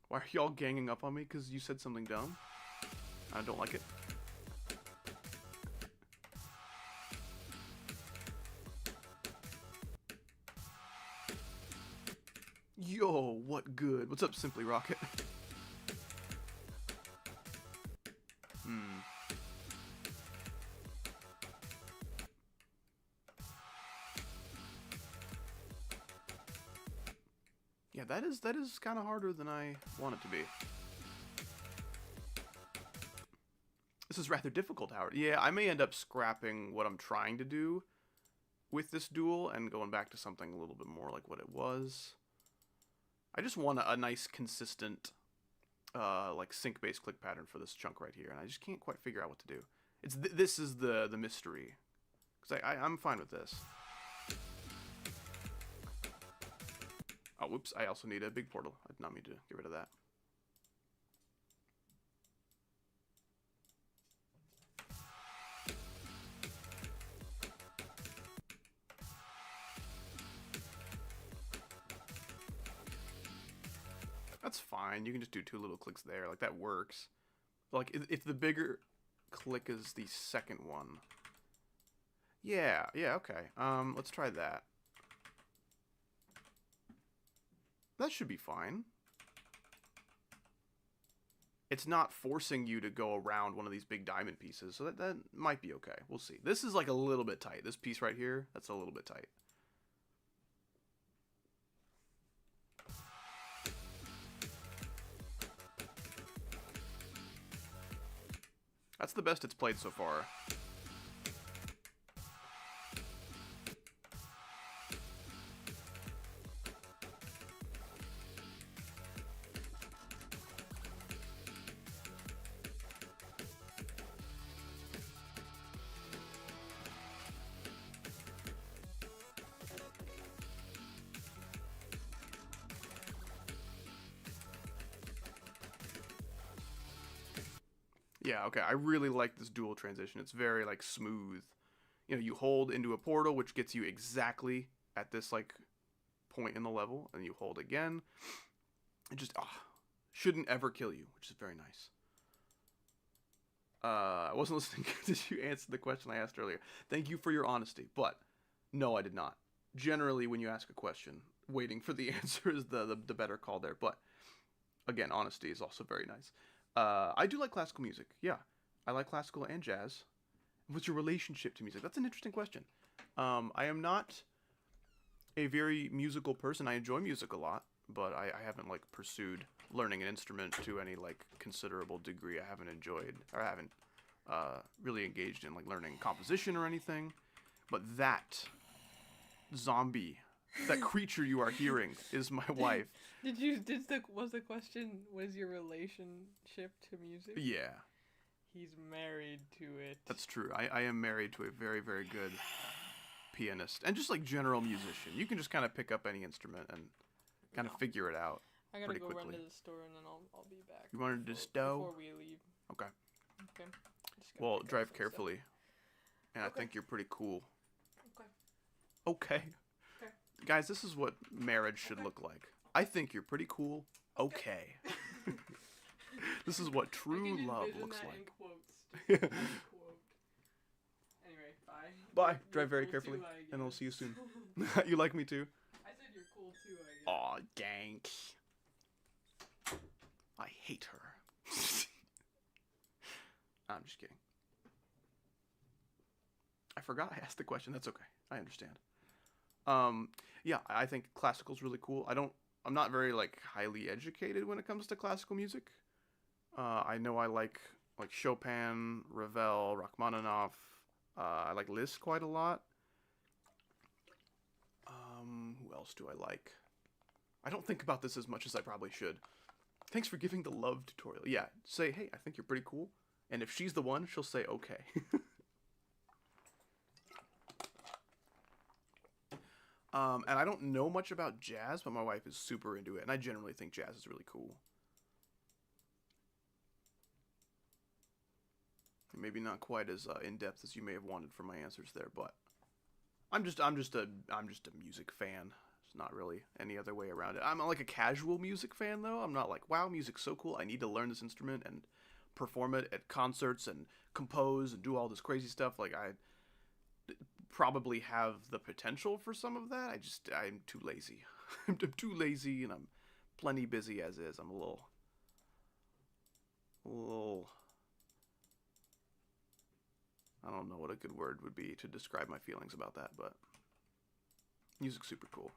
Why are y'all ganging up on me? Because you said something dumb? I don't like it. Yo, what good? What's up, Simply Rocket? Yeah, that is kind of harder than I want it to be. This is rather difficult, Howard. Yeah, I may end up scrapping what I'm trying to do with this duel and going back to something a little bit more like what it was. I just want a nice, consistent, like sync-based click pattern for this chunk right here, and I just can't quite figure out what to do. This is the mystery, because I'm fine with this. Oh, whoops! I also need a big portal. I did not mean to get rid of that. That's fine. You can just do 2 little clicks there. Like, that works. But like, if the bigger click is the second one. Yeah, okay. Let's try that. That should be fine. It's not forcing you to go around one of these big diamond pieces, so that might be okay. We'll see. This is like a little bit tight. This piece right here, that's a little bit tight. That's the best it's played so far. Yeah, okay, I really like this dual transition. It's very, like, smooth. You know, you hold into a portal, which gets you exactly at this, like, point in the level, and you hold again. It just, shouldn't ever kill you, which is very nice. I wasn't listening. Did you answer the question I asked earlier? Thank you for your honesty, but no, I did not. Generally, when you ask a question, waiting for the answer is the better call there. But again, honesty is also very nice. I do like classical music. Yeah, I like classical and jazz. What's your relationship to music? That's an interesting question. I am not a very musical person. I enjoy music a lot, but I haven't like pursued learning an instrument to any like considerable degree. I haven't enjoyed or I haven't really engaged in like learning composition or anything. But that zombie, that creature you are hearing, is my wife. Was the question, was your relationship to music? Yeah. He's married to it. That's true. I am married to a very, very good pianist and just like general musician. You can just kind of pick up any instrument and kind of figure it out. I gotta pretty go quickly. run to the store and then I'll be back. You wanted to stow? Before we leave. Okay. Okay. Well, drive carefully. And okay. I think you're pretty cool. Okay. Okay. Okay. Guys, this is what marriage should look like. I think you're pretty cool. Okay. This is what true love looks like. Anyway, bye. Bye. Drive very carefully, and I'll see you soon. You like me too? I said you're cool too, I guess. Aw, dang. I hate her. I'm just kidding. I forgot I asked the question. That's okay. I understand. Yeah, I think classical's really cool. I'm not very like highly educated when it comes to classical music. I know I like Chopin, Ravel, Rachmaninoff. I like Liszt quite a lot. Who else do I like? I don't think about this as much as I probably should. Thanks for giving the love tutorial. Yeah, say, hey, I think you're pretty cool. And if she's the one, she'll say, okay. And I don't know much about jazz, but my wife is super into it. And I generally think jazz is really cool. Maybe not quite as in-depth as you may have wanted from my answers there, but I'm just a music fan. It's not really any other way around it. I'm like a casual music fan though. I'm not like, wow, music's so cool. I need to learn this instrument and perform it at concerts and compose and do all this crazy stuff. Like I probably have the potential for some of that. I'm too lazy. I'm too lazy, and I'm plenty busy as is. I'm a little I don't know what a good word would be to describe my feelings about that, but music's super cool.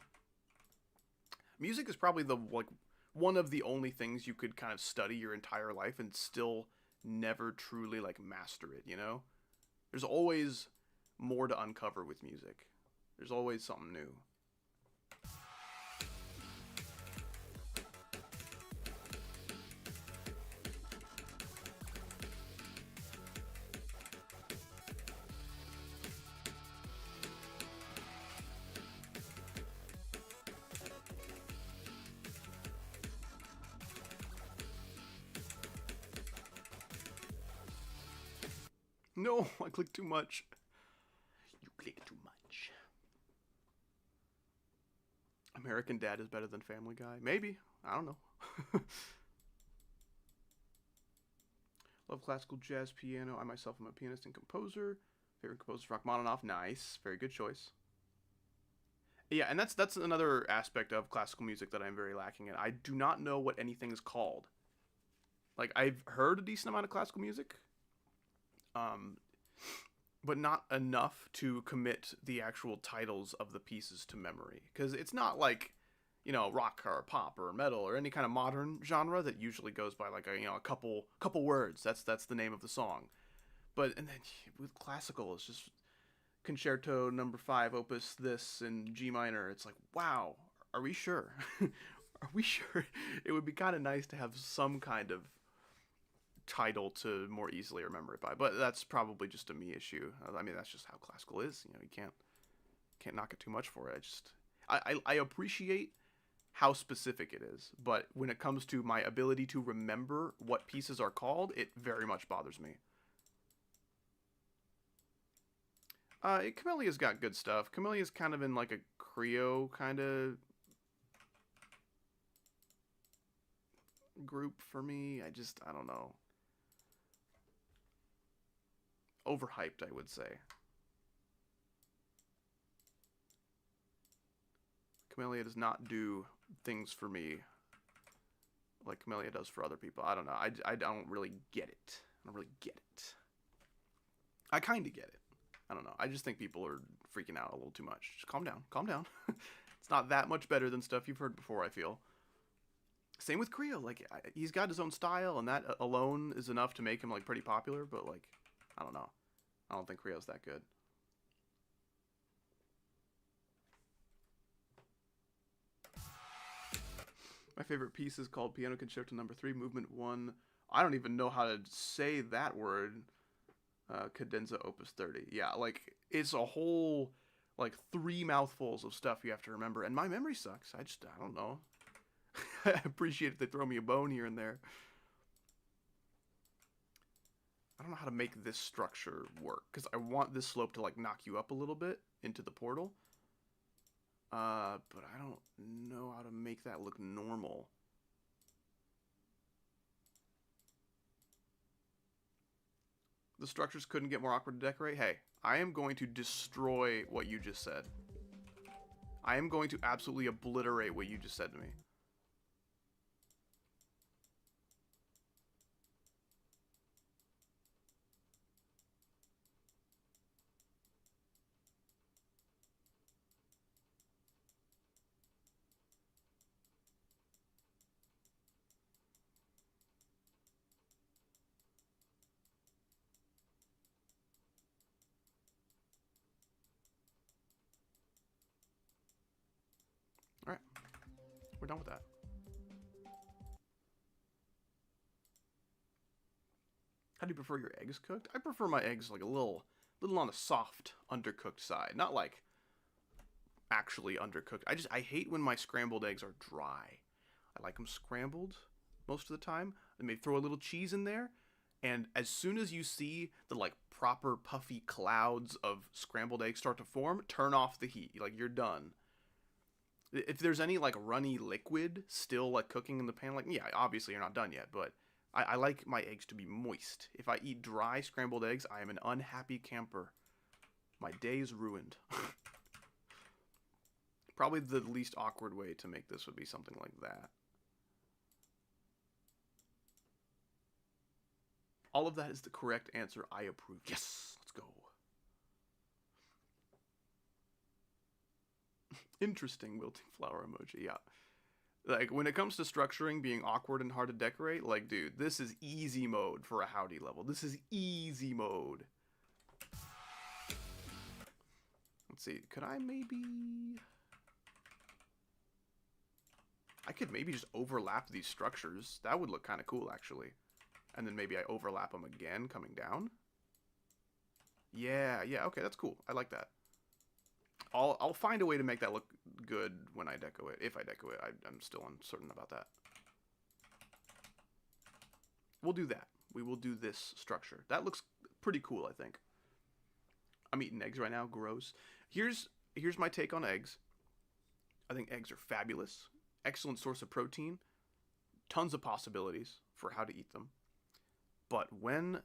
Music is probably one of the only things you could kind of study your entire life and still never truly like master it, you know? There's always more to uncover with music. There's always something new. No, I clicked too much. You clicked too much. American Dad is better than Family Guy? Maybe. I don't know. Love classical, jazz, piano. I myself am a pianist and composer. Favorite composer, Rachmaninoff. Nice. Very good choice. Yeah, and that's another aspect of classical music that I'm very lacking in. I do not know what anything is called. Like, I've heard a decent amount of classical music. But not enough to commit the actual titles of the pieces to memory. Because it's not like, you know, rock or pop or metal or any kind of modern genre that usually goes by like a couple words. That's the name of the song. And then with classical, it's just Concerto Number 5, Opus this in G minor. It's like, wow, are we sure? Are we sure? It would be kind of nice to have some kind of title to more easily remember it by, but that's probably just a me issue. I mean, that's just how classical is. You know, you can't knock it too much for it. I appreciate how specific it is, but when it comes to my ability to remember what pieces are called, it very much bothers me. Camellia's got good stuff. Camellia's kind of in like a Creo kind of group for me. I don't know. overhyped, I would say. Camellia does not do things for me like Camellia does for other people. I don't know. I don't really get it. I don't really get it. I kind of get it. I don't know. I just think people are freaking out a little too much. Just calm down. Calm down. It's not that much better than stuff you've heard before, I feel. Same with Creo. Like, he's got his own style, and that alone is enough to make him, like, pretty popular. But, like, I don't know. I don't think Creo's that good. My favorite piece is called Piano Concerto Number 3, Movement 1. I don't even know how to say that word. Cadenza Opus 30. Yeah, like, it's a whole, like, 3 mouthfuls of stuff you have to remember. And my memory sucks. I don't know. I appreciate if they throw me a bone here and there. I don't know how to make this structure work, because I want this slope to, like, knock you up a little bit into the portal. But I don't know how to make that look normal. The structures couldn't get more awkward to decorate. Hey, I am going to destroy what you just said. I am going to absolutely obliterate what you just said to me. Alright. We're done with that. How do you prefer your eggs cooked? I prefer my eggs like a little on the soft, undercooked side. Not like actually undercooked. I hate when my scrambled eggs are dry. I like them scrambled most of the time. I may throw a little cheese in there, and as soon as you see the like proper puffy clouds of scrambled eggs start to form, turn off the heat. Like, you're done. If there's any like runny liquid still like cooking in the pan, like, yeah, obviously you're not done yet, but I like my eggs to be moist. If I eat dry scrambled eggs, I am an unhappy camper. My day is ruined. Probably the least awkward way to make this would be something like that. All of that is the correct answer. I approve. Yes, let's go. Interesting wilting flower emoji, yeah. Like, when it comes to structuring being awkward and hard to decorate, like, dude, this is easy mode for a howdy level. This is easy mode. Let's see, could I maybe... I could maybe just overlap these structures. That would look kind of cool, actually. And then maybe I overlap them again coming down. Yeah, okay, that's cool. I like that. I'll find a way to make that look good when I deco it. If I deco it, I'm still uncertain about that. We'll do that. We will do this structure. That looks pretty cool, I think. I'm eating eggs right now. Gross. Here's my take on eggs. I think eggs are fabulous. Excellent source of protein. Tons of possibilities for how to eat them. But when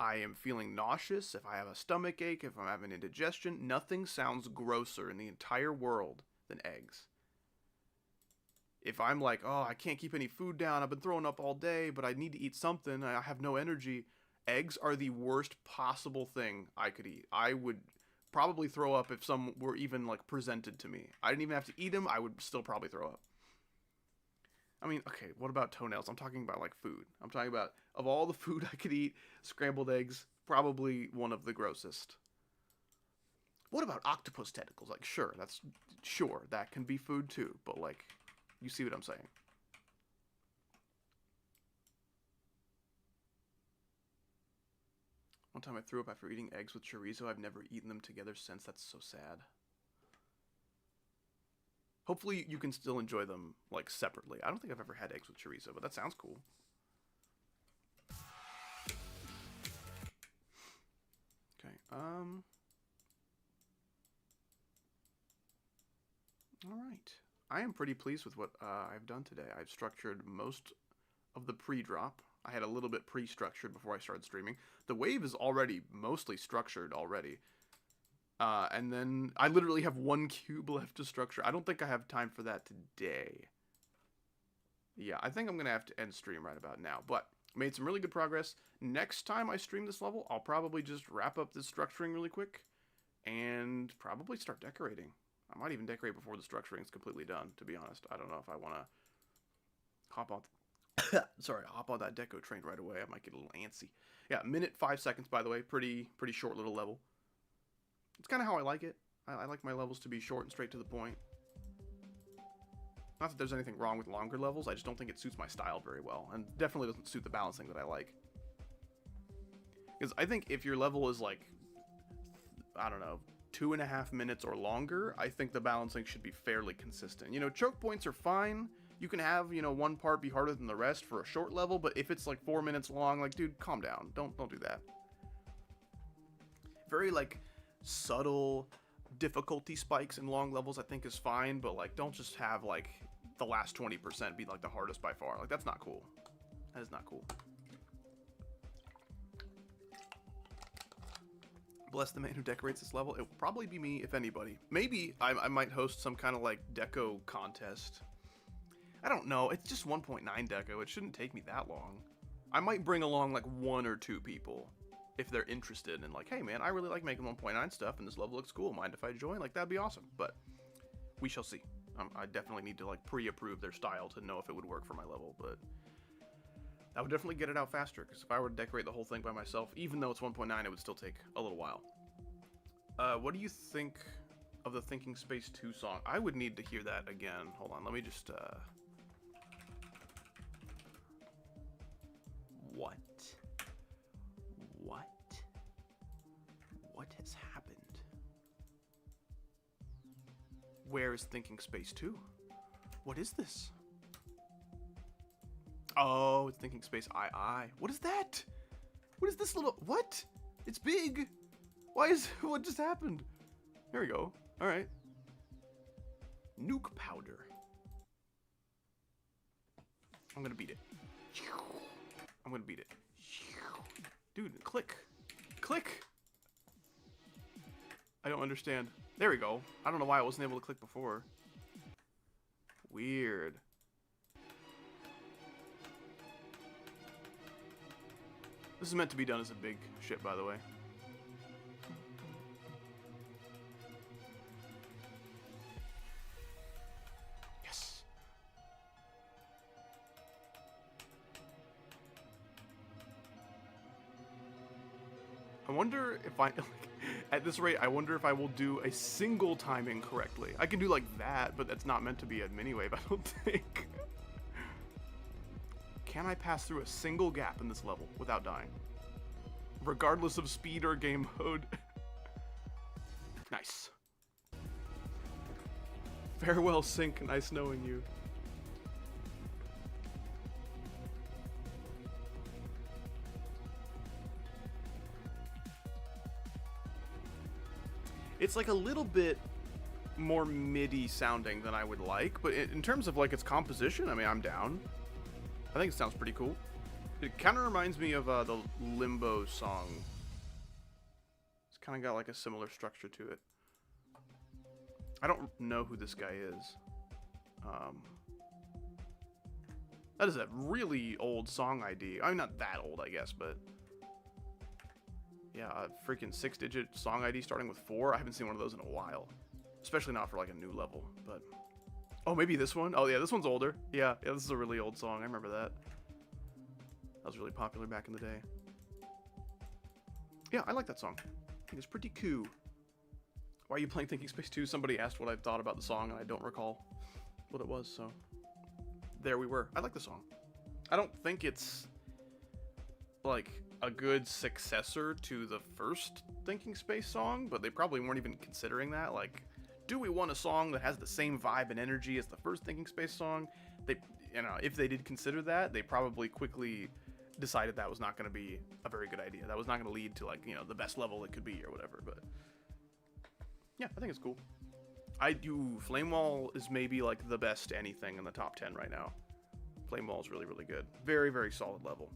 I am feeling nauseous, if I have a stomach ache, if I'm having indigestion, nothing sounds grosser in the entire world than eggs. If I'm like, oh, I can't keep any food down, I've been throwing up all day, but I need to eat something, I have no energy, eggs are the worst possible thing I could eat. I would probably throw up if some were even, like, presented to me. I didn't even have to eat them, I would still probably throw up. I mean, okay, what about toenails? I'm talking about, like, food. I'm talking about, of all the food I could eat, scrambled eggs, probably one of the grossest. What about octopus tentacles? Like, sure, that can be food too, but, like, you see what I'm saying. One time I threw up after eating eggs with chorizo. I've never eaten them together since. That's so sad. Hopefully you can still enjoy them, like, separately. I don't think I've ever had eggs with chorizo, but that sounds cool. Okay, alright. I am pretty pleased with what I've done today. I've structured most of the pre-drop. I had a little bit pre-structured before I started streaming. The wave is already mostly structured already. And then I literally have 1 cube left to structure. I don't think I have time for that today. Yeah, I think I'm going to have to end stream right about now. But made some really good progress. Next time I stream this level, I'll probably just wrap up this structuring really quick. And probably start decorating. I might even decorate before the structuring is completely done, to be honest. I don't know if I want to hop on... hop on that deco train right away. I might get a little antsy. Yeah, minute 5 seconds, by the way. Pretty short little level. It's kind of how I like it. I like my levels to be short and straight to the point. Not that there's anything wrong with longer levels, I just don't think it suits my style very well. And definitely doesn't suit the balancing that I like. Because I think if your level is like, I don't know, 2.5 minutes or longer, I think the balancing should be fairly consistent. You know, choke points are fine. You can have, you know, one part be harder than the rest for a short level, but if it's like 4 minutes long, like, dude, calm down. Don't do that. Very, like, subtle difficulty spikes in long levels I think is fine, but like don't just have like the last 20% be like the hardest by far. Like that's not cool. That is not cool. Bless the man who decorates this level. It will probably be me if anybody. Maybe I might host some kind of like deco contest. I don't know. It's just 1.9 deco. It shouldn't take me that long. I might bring along like 1 or 2 people if they're interested in like, hey man, I really like making 1.9 stuff and this level looks cool. Mind if I join? Like that'd be awesome. But we shall see. I definitely need to like pre-approve their style to know if it would work for my level, but that would definitely get it out faster, because if I were to decorate the whole thing by myself, even though it's 1.9, it would still take a little while. What do you think of the Thinking Space 2 song? I would need to hear that again. Hold on, let me just, What? What has happened? Where is Thinking Space 2? What is this? Oh, it's Thinking Space II. What is that? What is this little... What? It's big. Why is... What just happened? There we go. Alright. Nuke powder. I'm gonna beat it. I'm gonna beat it. Dude, click. Click! I don't understand. There we go. I don't know why I wasn't able to click before. Weird. This is meant to be done as a big ship, by the way. Yes. I wonder if I... At this rate, I wonder if I will do a single timing correctly. I can do like that, but that's not meant to be a mini-wave, I don't think. Can I pass through a single gap in this level without dying? Regardless of speed or game mode. Nice. Farewell, Sync. Nice knowing you. It's like a little bit more MIDI sounding than I would like, but in terms of like its composition, I mean, I'm down. I think it sounds pretty cool. It kind of reminds me of the Limbo song. It's kind of got like a similar structure to it. I don't know who this guy is. That is a really old song ID. I mean, not that old, I guess, but... Yeah, a freaking 6-digit song ID starting with 4. I haven't seen one of those in a while. Especially not for like a new level, but... Oh, maybe this one? Oh yeah, this one's older. Yeah, this is a really old song. I remember that. That was really popular back in the day. Yeah, I like that song. I think it's pretty cool. Why are you playing Thinking Space 2? Somebody asked what I thought about the song, and I don't recall what it was, so... There we were. I like the song. I don't think it's... like... a good successor to the first Thinking Space song, but they probably weren't even considering that. Like, do we want a song that has the same vibe and energy as the first Thinking Space song? They, you know, if they did consider that, they probably quickly decided that was not going to be a very good idea. That was not going to lead to, like, you know, the best level it could be or whatever, but yeah, I think it's cool. Flame Wall is maybe, like, the best anything in the top 10 right now. Flame Wall is really, really good. Very, very solid level.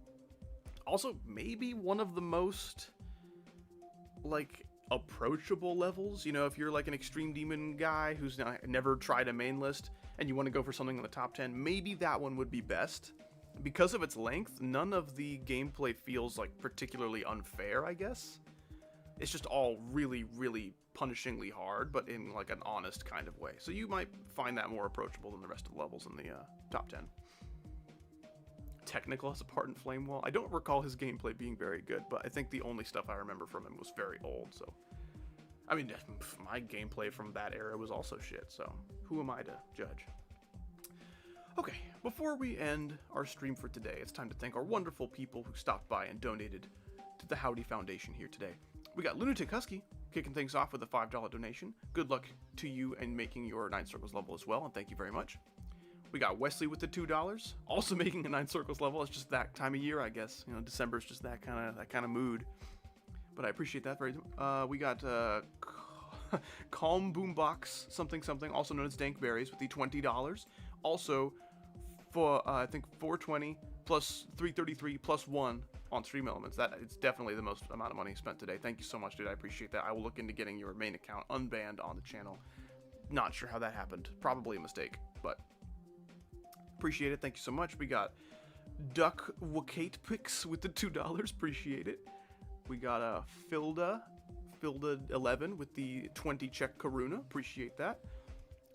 Also, maybe one of the most, like, approachable levels. You know, if you're like an extreme demon guy who's never tried a main list and you want to go for something in the top 10, maybe that one would be best. Because of its length, none of the gameplay feels like particularly unfair, I guess. It's just all really, really punishingly hard, but in like an honest kind of way. So you might find that more approachable than the rest of the levels in the top 10. Technical has a part in Flame Wall. I don't recall his gameplay being very good, but I think the only stuff I remember from him was very old, so... I mean, my gameplay from that era was also shit, so who am I to judge? Okay, before we end our stream for today, it's time to thank our wonderful people who stopped by and donated to the Howdy Foundation here today. We got Lunatic Husky kicking things off with a $5 donation. Good luck to you in making your 9 Circles level as well, and thank you very much. We got Wesley with the $2, also making a 9 Circles level. It's just that time of year, I guess. You know, December's just that kind of mood. But I appreciate that very much. We got Calm Boombox something, also known as Dankberries, with the $20. Also, for I think 420 plus 333 plus 1 on Stream Elements. That it's definitely the most amount of money spent today. Thank you so much, dude. I appreciate that. I will look into getting your main account unbanned on the channel. Not sure how that happened. Probably a mistake, but appreciate it. Thank you so much. We got Duck Wakate Picks with the $2. Appreciate it. We got Filda 11 with the 20 check Karuna. Appreciate that.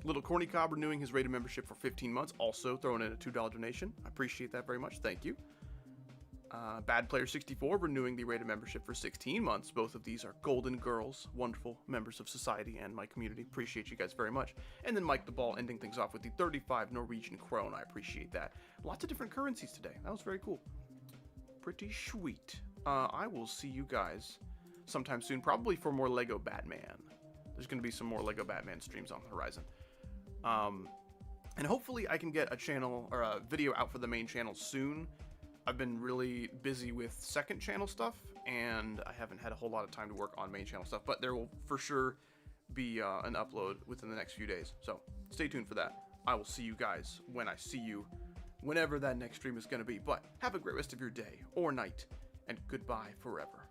Little Corny Cobb renewing his rated membership for 15 months. Also throwing in a $2 donation. I appreciate that very much. Thank you. Bad Player 64 renewing the rated membership for 16 months. Both of these are golden girls, wonderful members of society and my community. Appreciate you guys very much. And then Mike the Ball ending things off with the 35 Norwegian krone. I appreciate that. Lots of different currencies today. That was very cool. Pretty sweet. I will see you guys sometime soon, probably for more Lego Batman. There's going to be some more Lego Batman streams on the horizon. And hopefully I can get a channel or a video out for the main channel soon. I've been really busy with second channel stuff, and I haven't had a whole lot of time to work on main channel stuff, but there will for sure be an upload within the next few days. So stay tuned for that. I will see you guys when I see you, whenever that next stream is going to be. But have a great rest of your day or night, and goodbye forever.